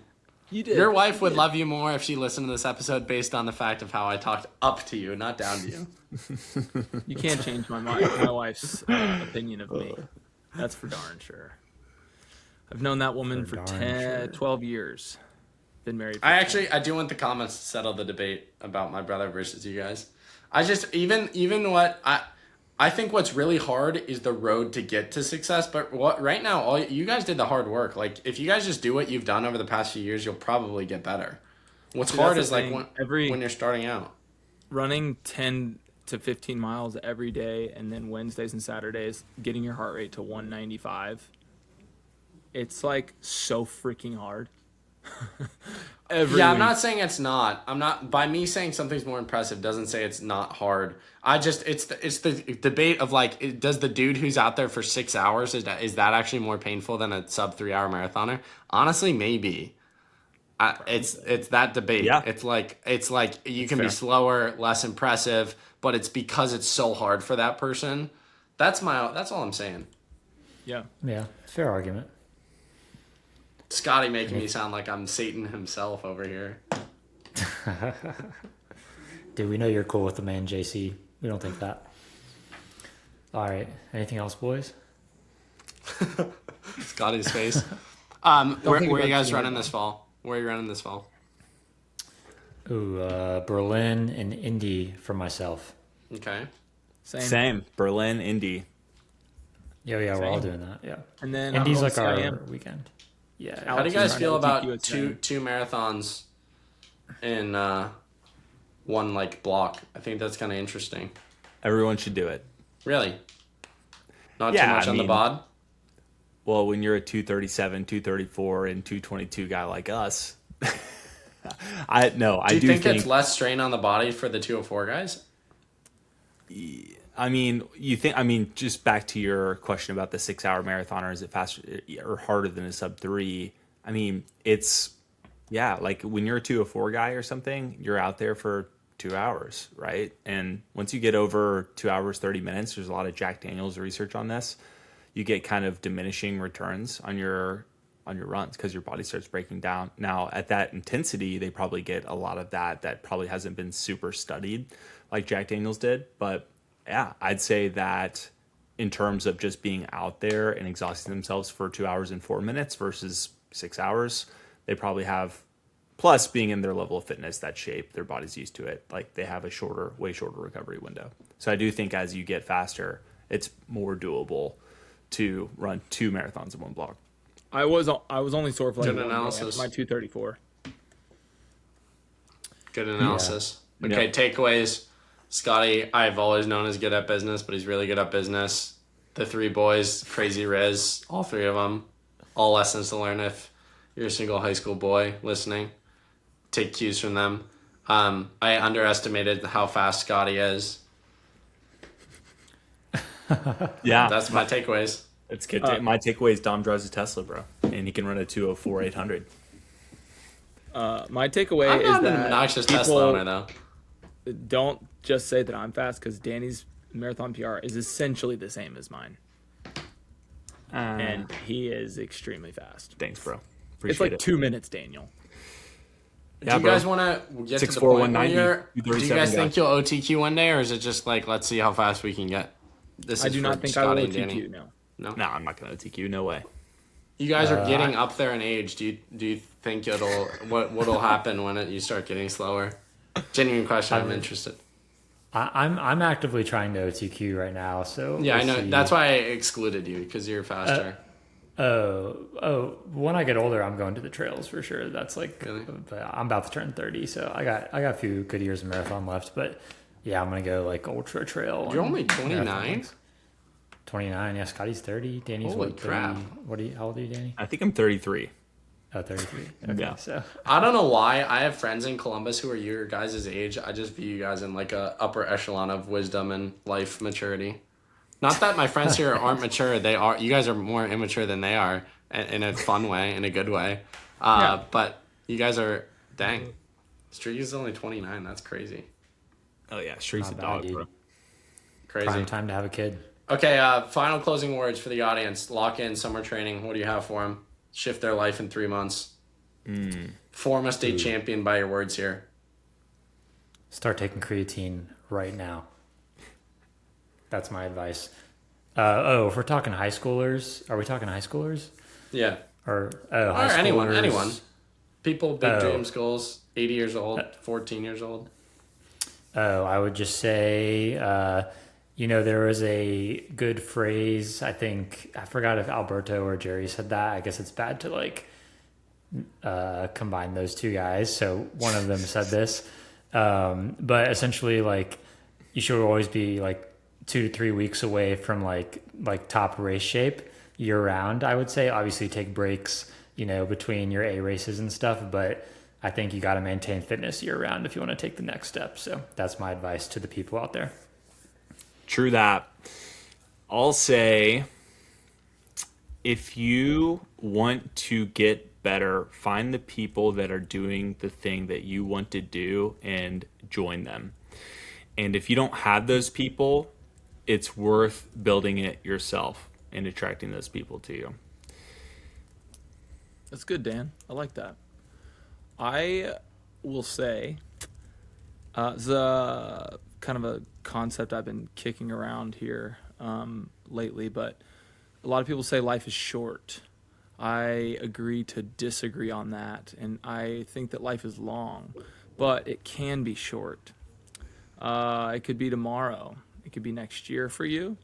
[SPEAKER 2] you did.
[SPEAKER 1] Your wife would love you more if she listened to this episode based on the fact of how I talked up to you, not down to you.
[SPEAKER 2] You can't change my wife's opinion of me. That's for darn sure. I've known that woman for
[SPEAKER 4] darn
[SPEAKER 2] 10,
[SPEAKER 4] sure.
[SPEAKER 2] 12 years. Been married for
[SPEAKER 1] I do want the comments to settle the debate about my brother versus you guys. I just even what I think what's really hard is the road to get to success. But right now, all you guys did the hard work. Like if you guys just do what you've done over the past few years, you'll probably get better. What's
[SPEAKER 2] See,
[SPEAKER 1] hard
[SPEAKER 2] that's
[SPEAKER 1] is
[SPEAKER 2] the
[SPEAKER 1] like
[SPEAKER 2] thing.
[SPEAKER 1] when you're starting out.
[SPEAKER 2] running 10 to 15 miles every day, and then Wednesdays and Saturdays getting your heart rate to 195. It's like so freaking hard. Every
[SPEAKER 1] Yeah, I'm
[SPEAKER 2] week.
[SPEAKER 1] not saying it's not. I'm not. By me saying something's more impressive doesn't say it's not hard. It's the debate of like, does the dude who's out there for 6 hours is that actually more painful than a sub 3 hour marathoner? Honestly, maybe. It's that debate.
[SPEAKER 3] Yeah.
[SPEAKER 1] It's like you can be
[SPEAKER 3] Fair.
[SPEAKER 1] slower, less impressive, but it's because it's so hard for that person. That's all I'm saying.
[SPEAKER 2] Yeah.
[SPEAKER 4] Yeah, fair argument.
[SPEAKER 1] Scotty making me sound like I'm Satan himself over here.
[SPEAKER 4] Dude, we know you're cool with the man, JC. We don't think that. All right. Anything else, boys?
[SPEAKER 1] Scotty's face. Where
[SPEAKER 2] think
[SPEAKER 1] are
[SPEAKER 2] about
[SPEAKER 1] you guys
[SPEAKER 2] it.
[SPEAKER 1] running this fall? Where are you running this fall?
[SPEAKER 4] Ooh, Berlin and Indy for myself.
[SPEAKER 1] Okay.
[SPEAKER 3] Same. Berlin, Indy.
[SPEAKER 4] Yeah, we're all
[SPEAKER 2] Same.
[SPEAKER 4] doing that. Yeah.
[SPEAKER 2] And then
[SPEAKER 4] Indy's like
[SPEAKER 2] obviously I
[SPEAKER 4] our
[SPEAKER 2] am.
[SPEAKER 4] weekend. Yeah.
[SPEAKER 1] How do you
[SPEAKER 2] Alex
[SPEAKER 1] guys
[SPEAKER 2] is
[SPEAKER 1] feel
[SPEAKER 2] trying to
[SPEAKER 1] about
[SPEAKER 2] TQ it
[SPEAKER 1] two marathons in one like block? I think that's kind of interesting.
[SPEAKER 3] Everyone should do it.
[SPEAKER 1] Really, not
[SPEAKER 3] Yeah,
[SPEAKER 1] too much
[SPEAKER 3] I
[SPEAKER 1] on the
[SPEAKER 3] mean,
[SPEAKER 1] bod.
[SPEAKER 3] Well, when you're a 237, 234, and 222 guy like us, I
[SPEAKER 1] Do you think it's less strain on the body for the 204 guys?
[SPEAKER 3] I mean, just back to your question about the 6 hour marathon, or is it faster or harder than a sub 3? I mean, like when you're a 204 guy or something, you're out there for 2 hours, right? And once you get over 2 hours, 30 minutes, there's a lot of Jack Daniels research on this. You get kind of diminishing returns on your runs because your body starts breaking down. Now, at that intensity, they probably get a lot of that probably hasn't been super studied like Jack Daniels did. But yeah, I'd say that in terms of just being out there and exhausting themselves for 2 hours and 4 minutes versus 6 hours, they probably have, plus being in their level of fitness, that shape, their body's used to it. Like they have a way shorter recovery window. So I do think as you get faster, it's more doable to run 2 marathons in one block.
[SPEAKER 2] I was only sore for like
[SPEAKER 1] Good
[SPEAKER 2] 1 day
[SPEAKER 1] analysis.
[SPEAKER 2] after my 234.
[SPEAKER 1] Good analysis. Yeah. Okay, takeaways. Scotty, I've always known is good at business, but he's really good at business. The 3 boys, crazy Riz, all 3 of them. All lessons to learn if you're a single high school boy listening. Take cues from them. I underestimated how fast Scotty is.
[SPEAKER 3] Yeah.
[SPEAKER 1] That's my takeaways.
[SPEAKER 3] It's good. My takeaway is Dom drives a Tesla, bro, and he can run a 204 800.
[SPEAKER 2] My takeaway
[SPEAKER 1] I'm
[SPEAKER 2] is
[SPEAKER 1] not an
[SPEAKER 2] that
[SPEAKER 1] obnoxious
[SPEAKER 2] people
[SPEAKER 1] Tesla owner, though.
[SPEAKER 2] don't just say that I'm fast, because Danny's marathon PR is essentially the same as mine, and he is extremely fast.
[SPEAKER 3] Thanks, bro.
[SPEAKER 2] It's like 2 minutes, Daniel.
[SPEAKER 1] Do you guys want to get to the
[SPEAKER 3] 6'4",
[SPEAKER 1] point where
[SPEAKER 3] 190,
[SPEAKER 1] do you guys think you'll OTQ one day, or is it just like, let's see how fast we can get? This
[SPEAKER 2] I
[SPEAKER 1] is
[SPEAKER 2] do
[SPEAKER 1] for
[SPEAKER 2] not think
[SPEAKER 1] Scotty
[SPEAKER 2] I will
[SPEAKER 1] and Danny.
[SPEAKER 2] OTQ. No.
[SPEAKER 3] No, I'm not going to TQ. No way.
[SPEAKER 1] You guys are getting up there in age. Do you think what'll happen when you start getting slower? Genuine question. I'm interested.
[SPEAKER 4] I'm actively trying to OTQ right now, so
[SPEAKER 1] Yeah,
[SPEAKER 4] we'll
[SPEAKER 1] I know.
[SPEAKER 4] see.
[SPEAKER 1] That's why I excluded you, because you're faster.
[SPEAKER 4] When I get older, I'm going to the trails for sure. That's like,
[SPEAKER 1] Really?
[SPEAKER 4] but I'm about to turn 30, so I got a few good years of marathon left. But yeah, I'm gonna go like ultra trail.
[SPEAKER 1] You're
[SPEAKER 4] and
[SPEAKER 1] only
[SPEAKER 4] marathon
[SPEAKER 1] 29?
[SPEAKER 4] ones. 29. Yeah, Scotty's 30. Danny's
[SPEAKER 1] Holy
[SPEAKER 4] what? 30,
[SPEAKER 1] crap.
[SPEAKER 4] how old are you, Danny?
[SPEAKER 3] I think I'm 33.
[SPEAKER 4] Oh, 33. Okay,
[SPEAKER 3] Yeah.
[SPEAKER 4] so
[SPEAKER 1] I don't know why. I have friends in Columbus who are your guys' age. I just view you guys in like a upper echelon of wisdom and life maturity. Not that my friends here aren't mature. They are. You guys are more immature than they are, in a fun way, in a good way.
[SPEAKER 2] Yeah.
[SPEAKER 1] But you guys are, dang. Streak is only 29. That's crazy.
[SPEAKER 3] Oh, yeah. Streak's a
[SPEAKER 4] Not bad,
[SPEAKER 3] dog,
[SPEAKER 4] dude.
[SPEAKER 3] bro.
[SPEAKER 1] Crazy.
[SPEAKER 4] prime time to have a kid.
[SPEAKER 1] Okay, final closing words for the audience. Lock in summer training. What do you have for them? Shift their life in 3 months. Form a state champion by your words here.
[SPEAKER 4] Start taking creatine right now. That's my advice. If we're talking high schoolers, are we talking high schoolers?
[SPEAKER 1] Yeah.
[SPEAKER 4] Or
[SPEAKER 1] Or
[SPEAKER 4] high schoolers?
[SPEAKER 1] anyone. People, big
[SPEAKER 4] Oh.
[SPEAKER 1] dreams, goals, 80 years old, 14 years old.
[SPEAKER 4] I would just say, there was a good phrase. I forgot if Alberto or Jerry said that. I guess it's bad to combine those two guys. So one of them said this. But essentially, you should always be 2 to 3 weeks away from top race shape year round. I would say obviously take breaks, between your A races and stuff, but I think you got to maintain fitness year round if you want to take the next step. So that's my advice to the people out there.
[SPEAKER 3] True that. I'll say, if you want to get better, find the people that are doing the thing that you want to do and join them. And if you don't have those people, it's worth building it yourself and attracting those people to you.
[SPEAKER 2] That's good, Dan. I like that. I will say, the kind of a concept I've been kicking around here lately, but a lot of people say life is short. I agree to disagree on that, and I think that life is long, but it can be short. It could be tomorrow. It could be next year for you,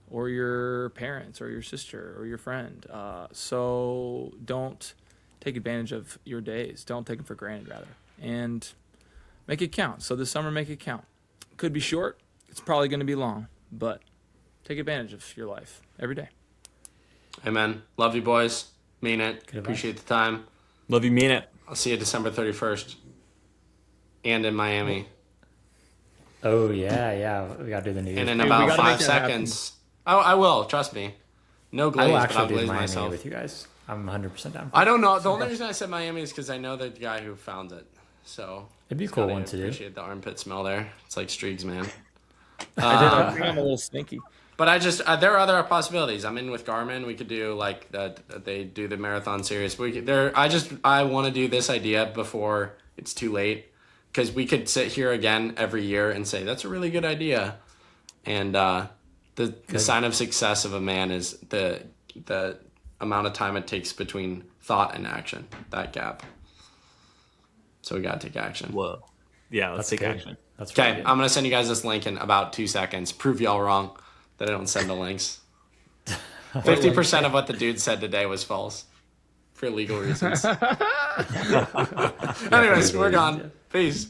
[SPEAKER 2] or your parents, or your sister, or your friend. So don't take advantage of your days. Don't take them for granted, rather. And make it count. So this summer, make it count. Could be short. It's probably going to be long. But take advantage of your life every day.
[SPEAKER 1] Amen. Love you, boys. Mean it.
[SPEAKER 4] Good advice.
[SPEAKER 1] Appreciate the time.
[SPEAKER 3] Love you, mean it.
[SPEAKER 1] I'll see you December 31st. And in Miami.
[SPEAKER 4] Oh, yeah. We got to do the New Year's.
[SPEAKER 1] And in
[SPEAKER 2] Dude, we
[SPEAKER 1] about
[SPEAKER 2] gotta
[SPEAKER 1] 5
[SPEAKER 2] make that
[SPEAKER 1] seconds. Oh, I will. Trust me. No
[SPEAKER 4] I
[SPEAKER 1] glaze,
[SPEAKER 4] will
[SPEAKER 1] but
[SPEAKER 4] actually
[SPEAKER 1] I'll
[SPEAKER 4] do
[SPEAKER 1] glaze
[SPEAKER 4] Miami
[SPEAKER 1] myself.
[SPEAKER 4] with you guys. I'm 100% down.
[SPEAKER 1] I don't know. The only reason I said Miami is because I know the guy who found it. So
[SPEAKER 4] It'd be a cool
[SPEAKER 1] Scotty,
[SPEAKER 4] one
[SPEAKER 1] I
[SPEAKER 4] to do.
[SPEAKER 1] appreciate the armpit smell there. It's like Streaks, man.
[SPEAKER 2] I think I'm a little stinky.
[SPEAKER 1] But I just there are other possibilities. I'm in with Garmin. We could do like that. They do the marathon series. We could, there. I want to do this idea before it's too late, because we could sit here again every year and say that's a really good idea. And the sign of success of a man is the amount of time it takes between thought and action. That gap. So we gotta take action.
[SPEAKER 3] Whoa. Yeah, let's take
[SPEAKER 4] good.
[SPEAKER 3] action.
[SPEAKER 4] That's
[SPEAKER 1] Okay,
[SPEAKER 4] really good.
[SPEAKER 1] I'm gonna send you guys this link in about 2 seconds. Prove y'all wrong that I don't send the links. 50% of what the dude said today was false for legal reasons. Anyways, we're gone. Peace.